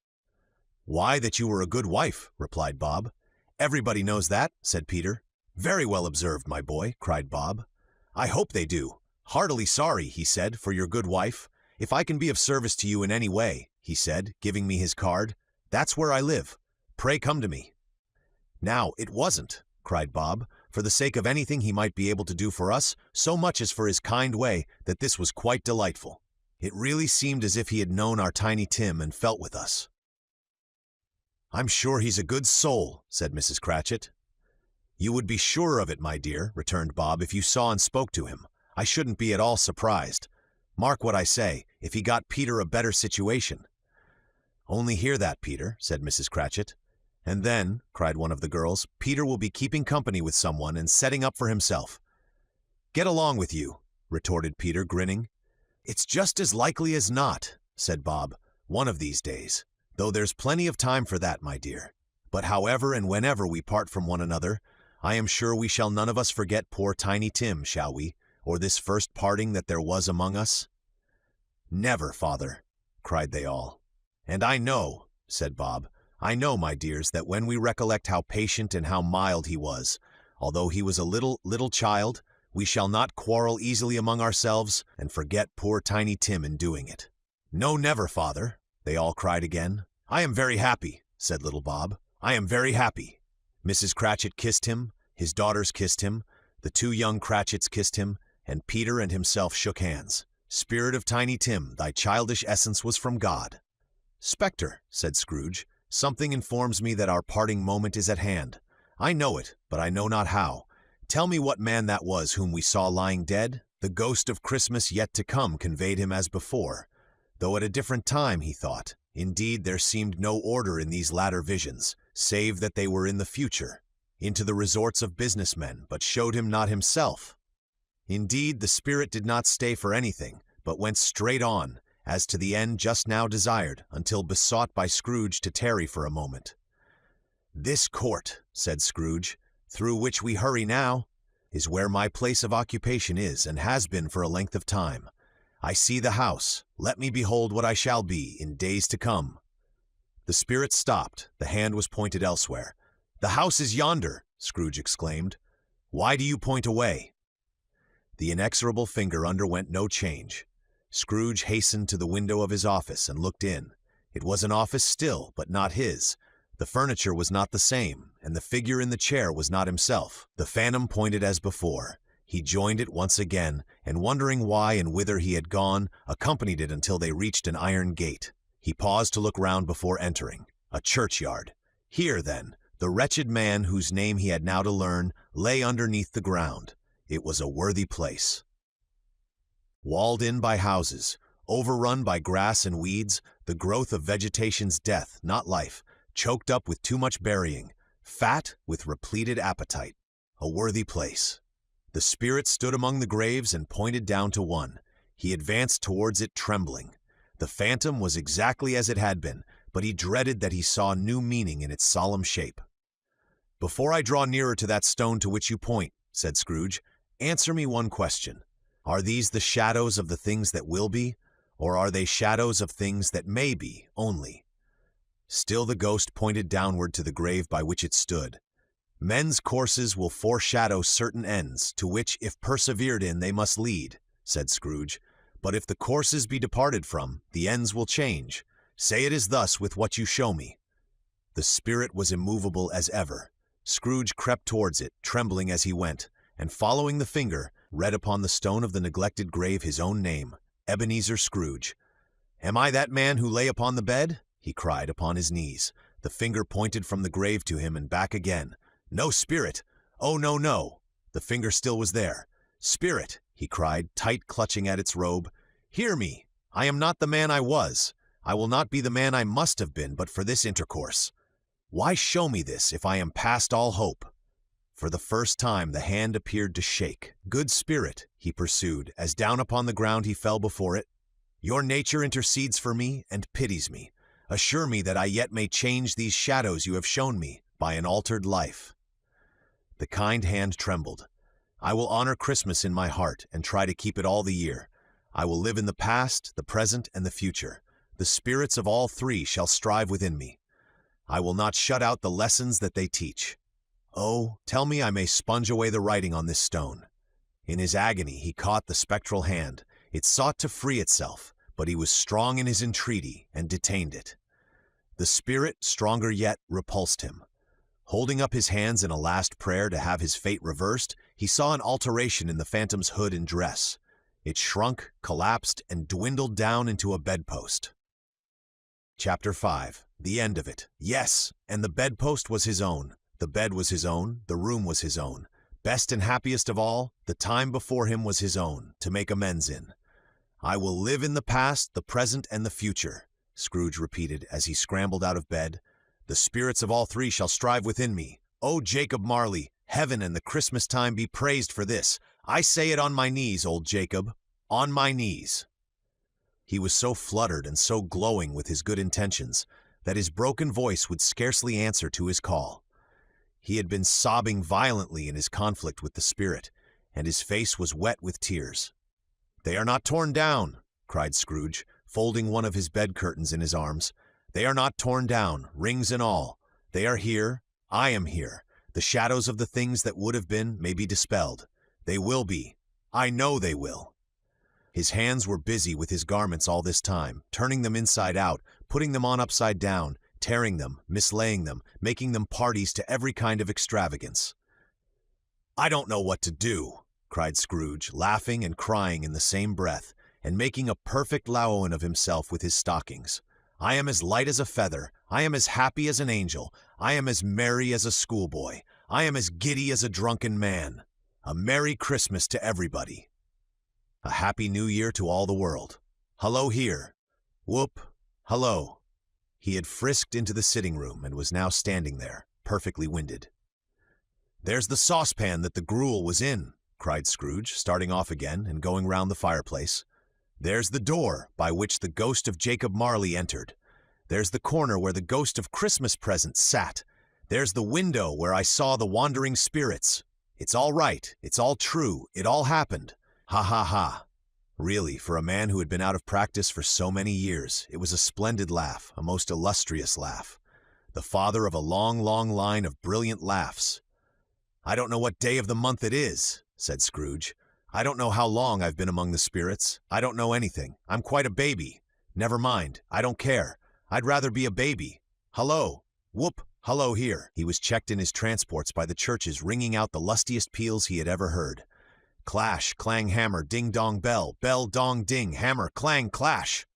"Why, that you were a good wife," replied Bob. "Everybody knows that," said Peter. "Very well observed, my boy," cried Bob. "I hope they do. Heartily sorry," he said, "for your good wife. If I can be of service to you in any way," he said, giving me his card, "that's where I live. Pray come to me." "Now, it wasn't," cried Bob, "for the sake of anything he might be able to do for us, so much as for his kind way, that this was quite delightful. It really seemed as if he had known our Tiny Tim and felt with us." "I'm sure he's a good soul," said Mrs. Cratchit. "You would be sure of it, my dear," returned Bob, "if you saw and spoke to him. I shouldn't be at all surprised. Mark what I say, if he got Peter a better situation." "Only hear that, Peter," said Mrs. Cratchit. "And then," cried one of the girls, "Peter will be keeping company with someone and setting up for himself." "Get along with you," retorted Peter, grinning. "It's just as likely as not," said Bob, "one of these days, though there's plenty of time for that, my dear. But however and whenever we part from one another, I am sure we shall none of us forget poor Tiny Tim, shall we, or this first parting that there was among us?" "Never, father," cried they all. "And I know," said Bob, "I know, my dears, that when we recollect how patient and how mild he was, although he was a little child, we shall not quarrel easily among ourselves and forget poor Tiny Tim in doing it." "No, never, father," they all cried again. "I am very happy," said little Bob. "I am very happy." Mrs. Cratchit kissed him, his daughters kissed him, the two young Cratchits kissed him, and Peter and himself shook hands. "Spirit of Tiny Tim, thy childish essence was from God." "Spectre," said Scrooge, "something informs me that our parting moment is at hand. I know it, but I know not how. Tell me what man that was whom we saw lying dead?" The ghost of Christmas yet to come conveyed him as before, though at a different time, he thought. Indeed, there seemed no order in these latter visions, save that they were in the future, into the resorts of businessmen, but showed him not himself. Indeed, the spirit did not stay for anything, but went straight on, as to the end just now desired, until besought by Scrooge to tarry for a moment. "This court," said Scrooge, "through which we hurry now, is where my place of occupation is, and has been for a length of time. I see the house. Let me behold what I shall be in days to come." The spirit stopped. The hand was pointed elsewhere. "The house is yonder," Scrooge exclaimed. "Why do you point away?" The inexorable finger underwent no change. Scrooge hastened to the window of his office and looked in. It was an office still, but not his. The furniture was not the same, and the figure in the chair was not himself. The phantom pointed as before. He joined it once again, and wondering why and whither he had gone, accompanied it until they reached an iron gate. He paused to look round before entering. A churchyard. Here, then, the wretched man whose name he had now to learn lay underneath the ground. It was a worthy place. Walled in by houses, overrun by grass and weeds, the growth of vegetation's death, not life, choked up with too much burying, fat with repleted appetite. A worthy place. The spirit stood among the graves and pointed down to one. He advanced towards it trembling. The phantom was exactly as it had been, but he dreaded that he saw new meaning in its solemn shape. "Before I draw nearer to that stone to which you point," said Scrooge, "answer me one question. Are these the shadows of the things that will be, or are they shadows of things that may be only?" Still the ghost pointed downward to the grave by which it stood. "Men's courses will foreshadow certain ends, to which, if persevered in, they must lead," said Scrooge. "But if the courses be departed from, the ends will change. Say it is thus with what you show me." The spirit was immovable as ever. Scrooge crept towards it, trembling as he went, and following the finger, read upon the stone of the neglected grave his own name, Ebenezer Scrooge. "Am I that man who lay upon the bed?" he cried upon his knees. The finger pointed from the grave to him and back again. "No, spirit! Oh, no, no!" The finger still was there. "Spirit!" he cried, tight clutching at its robe. "Hear me! I am not the man I was. I will not be the man I must have been but for this intercourse. Why show me this if I am past all hope?" For the first time the hand appeared to shake. "Good spirit," he pursued, as down upon the ground he fell before it, "your nature intercedes for me and pities me. Assure me that I yet may change these shadows you have shown me by an altered life." The kind hand trembled. "I will honor Christmas in my heart and try to keep it all the year. I will live in the past, the present, and the future. The spirits of all three shall strive within me. I will not shut out the lessons that they teach. Oh, tell me I may sponge away the writing on this stone." In his agony he caught the spectral hand. It sought to free itself, but he was strong in his entreaty and detained it. The spirit, stronger yet, repulsed him. Holding up his hands in a last prayer to have his fate reversed, he saw an alteration in the phantom's hood and dress. It shrunk, collapsed, and dwindled down into a bedpost. Chapter 5. The end of it. Yes, and the bedpost was his own. The bed was his own. The room was his own. Best and happiest of all, the time before him was his own, to make amends in. "I will live in the past, the present, and the future," Scrooge repeated as he scrambled out of bed. "The spirits of all three shall strive within me. Oh, Jacob Marley, heaven and the Christmas time be praised for this. I say it on my knees, old Jacob, on my knees." He was so fluttered and so glowing with his good intentions that his broken voice would scarcely answer to his call. He had been sobbing violently in his conflict with the spirit, and his face was wet with tears. "They are not torn down," cried Scrooge, folding one of his bed curtains in his arms. "They are not torn down, rings and all. They are here. I am here. The shadows of the things that would have been may be dispelled. They will be. I know they will." His hands were busy with his garments all this time, turning them inside out, putting them on upside down, tearing them, mislaying them, making them parties to every kind of extravagance. "I don't know what to do," cried Scrooge, laughing and crying in the same breath, and making a perfect Laocoon of himself with his stockings. "I am as light as a feather. I am as happy as an angel. I am as merry as a schoolboy. I am as giddy as a drunken man. A Merry Christmas to everybody." A happy new year to all the world. Hello here. Whoop. Hello. He had frisked into the sitting room and was now standing there, perfectly winded. There's the saucepan that the gruel was in, cried Scrooge, starting off again and going round the fireplace. There's the door by which the ghost of Jacob Marley entered. There's the corner where the ghost of Christmas presents sat. There's the window where I saw the wandering spirits. It's all right. It's all true. It all happened. Ha ha ha. Really, for a man who had been out of practice for so many years, it was a splendid laugh, a most illustrious laugh. The father of a long, long line of brilliant laughs. I don't know what day of the month it is, said Scrooge. I don't know how long I've been among the spirits. I don't know anything. I'm quite a baby. Never mind. I don't care. I'd rather be a baby. Hello. Whoop. Hello here. He was checked in his transports by the churches ringing out the lustiest peals he had ever heard. Clash, clang, hammer, ding-dong, bell, bell, dong, ding, hammer, clang, clash.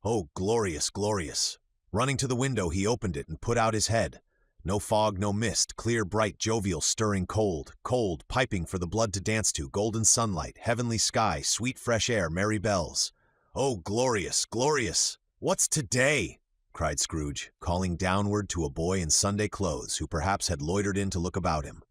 Oh, glorious, glorious. Running to the window, he opened it and put out his head. No fog, no mist, clear, bright, jovial, stirring cold, cold, piping for the blood to dance to, golden sunlight, heavenly sky, sweet fresh air, merry bells. Oh, glorious, glorious. What's today? Cried Scrooge, calling downward to a boy in Sunday clothes who perhaps had loitered in to look about him.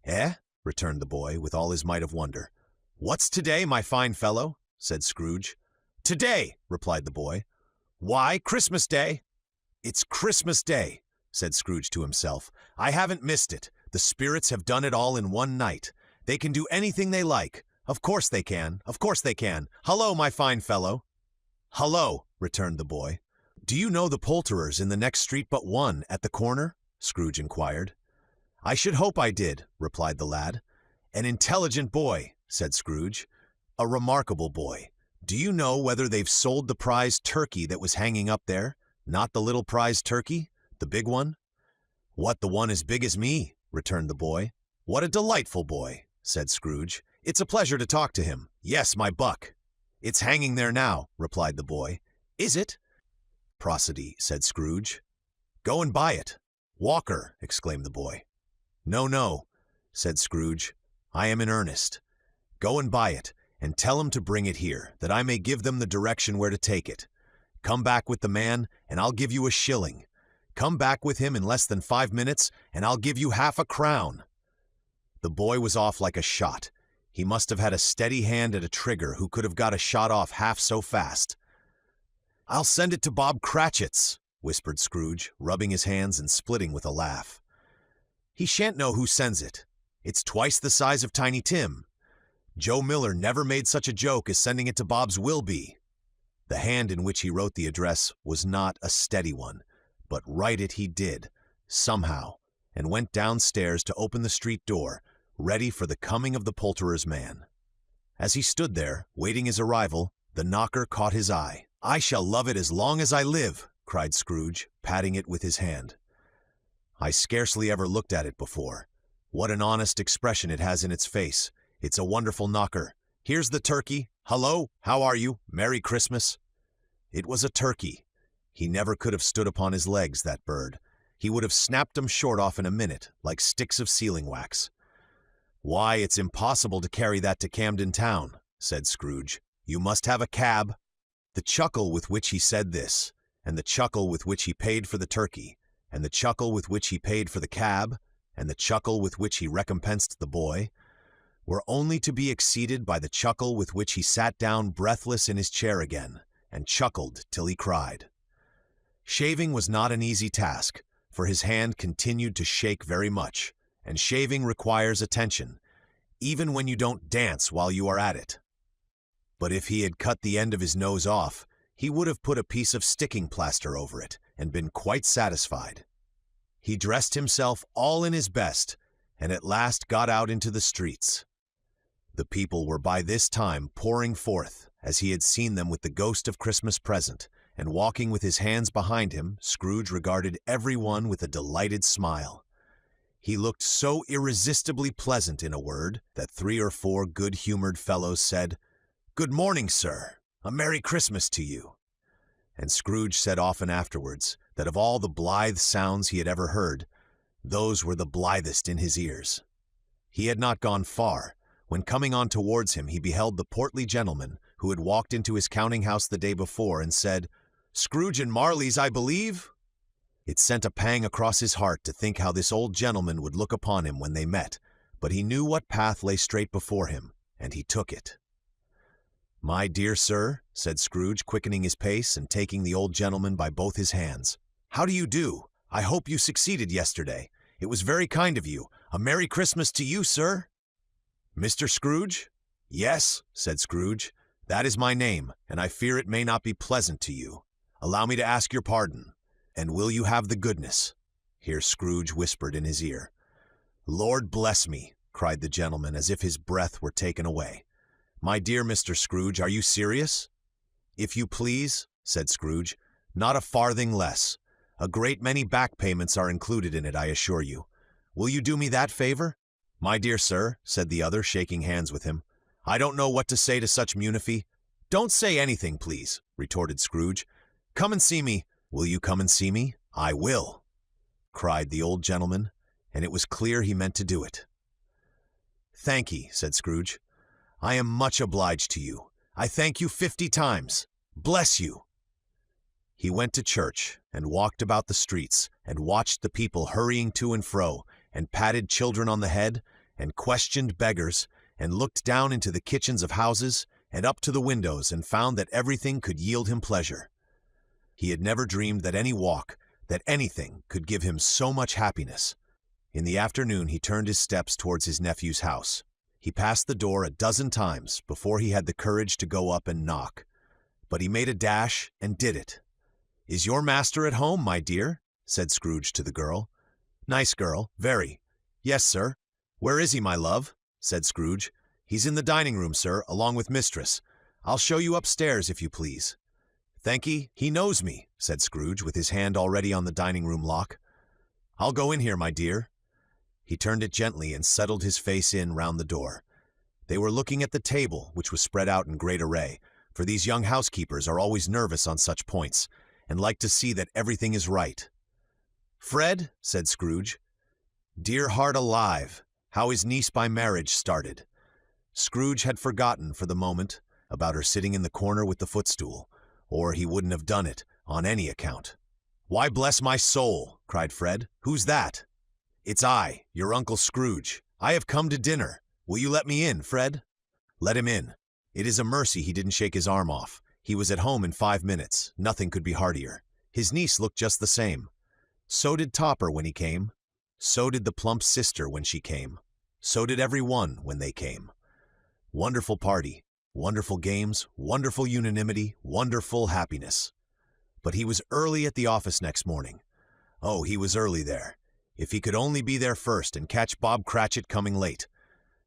Eh? Returned the boy, with all his might of wonder. What's today, my fine fellow? Said Scrooge. Today, replied the boy. Why, Christmas Day. It's Christmas Day, said Scrooge to himself. I haven't missed it. The spirits have done it all in one night. They can do anything they like. Of course they can. Of course they can. Hello, my fine fellow. Hello, returned the boy. Do you know the poulterers in the next street but one, at the corner? Scrooge inquired. I should hope I did, replied the lad. An intelligent boy, said Scrooge. A remarkable boy. Do you know whether they've sold the prize turkey that was hanging up there? Not the little prize turkey? The big one? What, the one as big as me? Returned the boy. What a delightful boy, said Scrooge. It's a pleasure to talk to him. Yes, my buck. It's hanging there now, replied the boy. Is it? Prosody, said Scrooge. Go and buy it. Walker, exclaimed the boy. No, no, said Scrooge. I am in earnest. Go and buy it, and tell him to bring it here, that I may give them the direction where to take it. Come back with the man, and I'll give you a shilling. Come back with him in less than 5 minutes, and I'll give you half a crown. The boy was off like a shot. He must have had a steady hand at a trigger who could have got a shot off half so fast. I'll send it to Bob Cratchit's, whispered Scrooge, rubbing his hands and splitting with a laugh. He shan't know who sends it. It's twice the size of Tiny Tim. Joe Miller never made such a joke as sending it to Bob's Wilby. The hand in which he wrote the address was not a steady one, but write it he did, somehow, and went downstairs to open the street door, ready for the coming of the poulterer's man. As he stood there, waiting his arrival, the knocker caught his eye. I shall love it as long as I live, cried Scrooge, patting it with his hand. I scarcely ever looked at it before. What an honest expression it has in its face. It's a wonderful knocker. Here's the turkey. Hello, how are you? Merry Christmas. It was a turkey. He never could have stood upon his legs, that bird. He would have snapped 'em short off in a minute, like sticks of sealing wax. Why, it's impossible to carry that to Camden Town, said Scrooge. You must have a cab. The chuckle with which he said this, and the chuckle with which he paid for the turkey, and the chuckle with which he paid for the cab, and the chuckle with which he recompensed the boy, were only to be exceeded by the chuckle with which he sat down breathless in his chair again, and chuckled till he cried. Shaving was not an easy task, for his hand continued to shake very much, and shaving requires attention, even when you don't dance while you are at it. But if he had cut the end of his nose off, he would have put a piece of sticking plaster over it, and been quite satisfied. He dressed himself all in his best, and at last got out into the streets. The people were by this time pouring forth, as he had seen them with the ghost of Christmas present, and walking with his hands behind him, Scrooge regarded every one with a delighted smile. He looked so irresistibly pleasant, in a word, that 3 or 4 good-humored fellows said, "Good morning, sir. A Merry Christmas to you." And Scrooge said often afterwards that of all the blithe sounds he had ever heard, those were the blithest in his ears. He had not gone far, when coming on towards him he beheld the portly gentleman who had walked into his counting-house the day before and said, "Scrooge and Marley's, I believe?" It sent a pang across his heart to think how this old gentleman would look upon him when they met, but he knew what path lay straight before him, and he took it. "My dear sir," said Scrooge, quickening his pace and taking the old gentleman by both his hands, "how do you do? I hope you succeeded yesterday. It was very kind of you. A Merry Christmas to you, sir." "Mr. Scrooge?" "Yes," said Scrooge. "That is my name, and I fear it may not be pleasant to you. Allow me to ask your pardon. And will you have the goodness?" Here Scrooge whispered in his ear. "Lord bless me," cried the gentleman, as if his breath were taken away. "My dear Mr. Scrooge, are you serious?" "If you please," said Scrooge. "Not a farthing less. A great many back payments are included in it, I assure you. Will you do me that favor?" "My dear sir," said the other, shaking hands with him, "I don't know what to say to such munificence." "Don't say anything, please," retorted Scrooge. "Come and see me." "Will you come and see me?" "I will," cried the old gentleman, and it was clear he meant to do it. "Thank ye," said Scrooge. "I am much obliged to you. I thank you 50 times. Bless you." He went to church, and walked about the streets, and watched the people hurrying to and fro, and patted children on the head, and questioned beggars, and looked down into the kitchens of houses, and up to the windows, and found that everything could yield him pleasure. He had never dreamed that any walk, that anything, could give him so much happiness. In the afternoon he turned his steps towards his nephew's house. He passed the door a dozen times before he had the courage to go up and knock. But he made a dash and did it. "Is your master at home, my dear?" said Scrooge to the girl. "Nice girl, very." "Yes, sir." "Where is he, my love?" said Scrooge. "He's in the dining room, sir, along with mistress. I'll show you upstairs, if you please." "Thank ye, he knows me," said Scrooge, with his hand already on the dining-room lock. "I'll go in here, my dear." He turned it gently and settled his face in round the door. They were looking at the table, which was spread out in great array, for these young housekeepers are always nervous on such points, and like to see that everything is right. "Fred," said Scrooge. "Dear heart alive, how is niece by marriage started?" Scrooge had forgotten, for the moment, about her sitting in the corner with the footstool, or he wouldn't have done it, on any account. "Why, bless my soul!" cried Fred. "Who's that?" "It's I, your Uncle Scrooge. I have come to dinner. Will you let me in, Fred?" "Let him in. It is a mercy he didn't shake his arm off. He was at home in 5 minutes. Nothing could be heartier. His niece looked just the same. So did Topper when he came. So did the plump sister when she came. So did every one when they came. Wonderful party. Wonderful games, wonderful unanimity, wonderful happiness. But he was early at the office next morning. Oh, he was early there. If he could only be there first and catch Bob Cratchit coming late.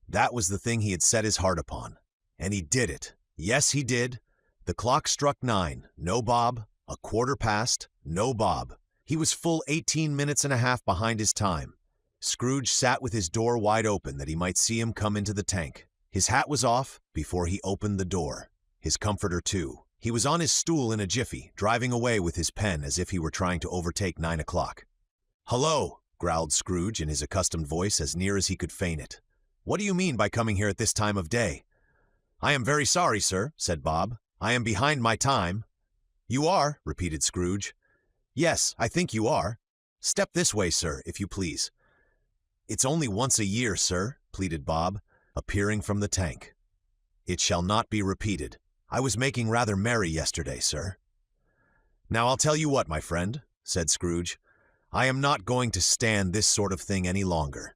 That was the thing he had set his heart upon. And he did it. Yes, he did. The clock struck 9. No Bob. 1/4 past. No Bob. He was full 18 minutes and a half behind his time. Scrooge sat with his door wide open that he might see him come into the tank. His hat was off before he opened the door. His comforter, too. He was on his stool in a jiffy, driving away with his pen as if he were trying to overtake 9 o'clock. "Hello," growled Scrooge in his accustomed voice, as near as he could feign it. "What do you mean by coming here at this time of day?" "I am very sorry, sir," said Bob. "I am behind my time." "You are," repeated Scrooge. "Yes, I think you are. Step this way, sir, if you please." "It's only once a year, sir," pleaded Bob, appearing from the tank. "It shall not be repeated. I was making rather merry yesterday, sir." "Now I'll tell you what, my friend," said Scrooge. "I am not going to stand this sort of thing any longer.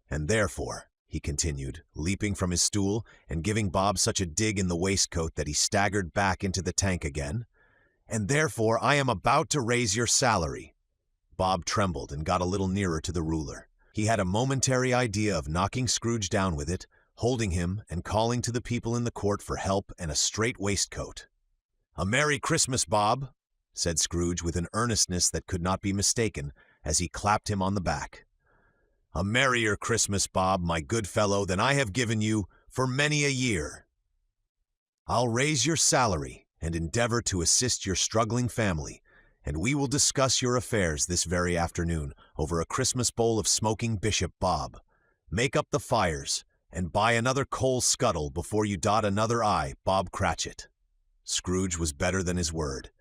And therefore," he continued, leaping from his stool and giving Bob such a dig in the waistcoat that he staggered back into the tank again, "and therefore I am about to raise your salary." Bob trembled and got a little nearer to the ruler. He had a momentary idea of knocking Scrooge down with it, holding him and calling to the people in the court for help and a straight waistcoat. "A Merry Christmas, Bob," said Scrooge with an earnestness that could not be mistaken, as he clapped him on the back. "A merrier Christmas, Bob, my good fellow, than I have given you for many a year. I'll raise your salary and endeavor to assist your struggling family, and we will discuss your affairs this very afternoon over a Christmas bowl of smoking Bishop Bob. Make up the fires, and buy another coal scuttle before you dot another I, Bob Cratchit. Scrooge was better than his word.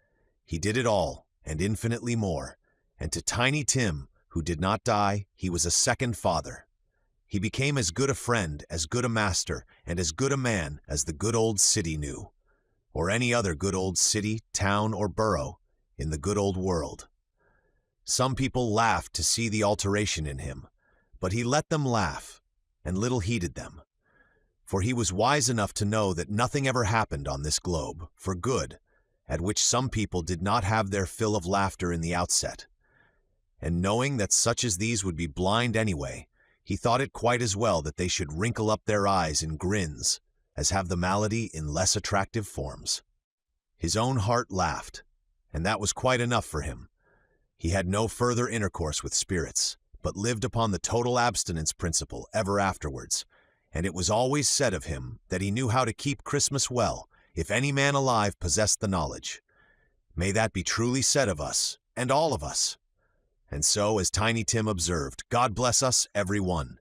He did it all, and infinitely more, and to Tiny Tim, who did not die, he was a second father. He became as good a friend, as good a master, and as good a man as the good old city knew, or any other good old city, town, or borough in the good old world. Some people laughed to see the alteration in him, but he let them laugh, and little heeded them. For he was wise enough to know that nothing ever happened on this globe, for good, at which some people did not have their fill of laughter in the outset. And knowing that such as these would be blind anyway, he thought it quite as well that they should wrinkle up their eyes in grins, as have the malady in less attractive forms. His own heart laughed, and that was quite enough for him. He had no further intercourse with spirits, but lived upon the total abstinence principle ever afterwards, and it was always said of him that he knew how to keep Christmas well, if any man alive possessed the knowledge. May that be truly said of us, and all of us. And so, as Tiny Tim observed, God bless us, every one.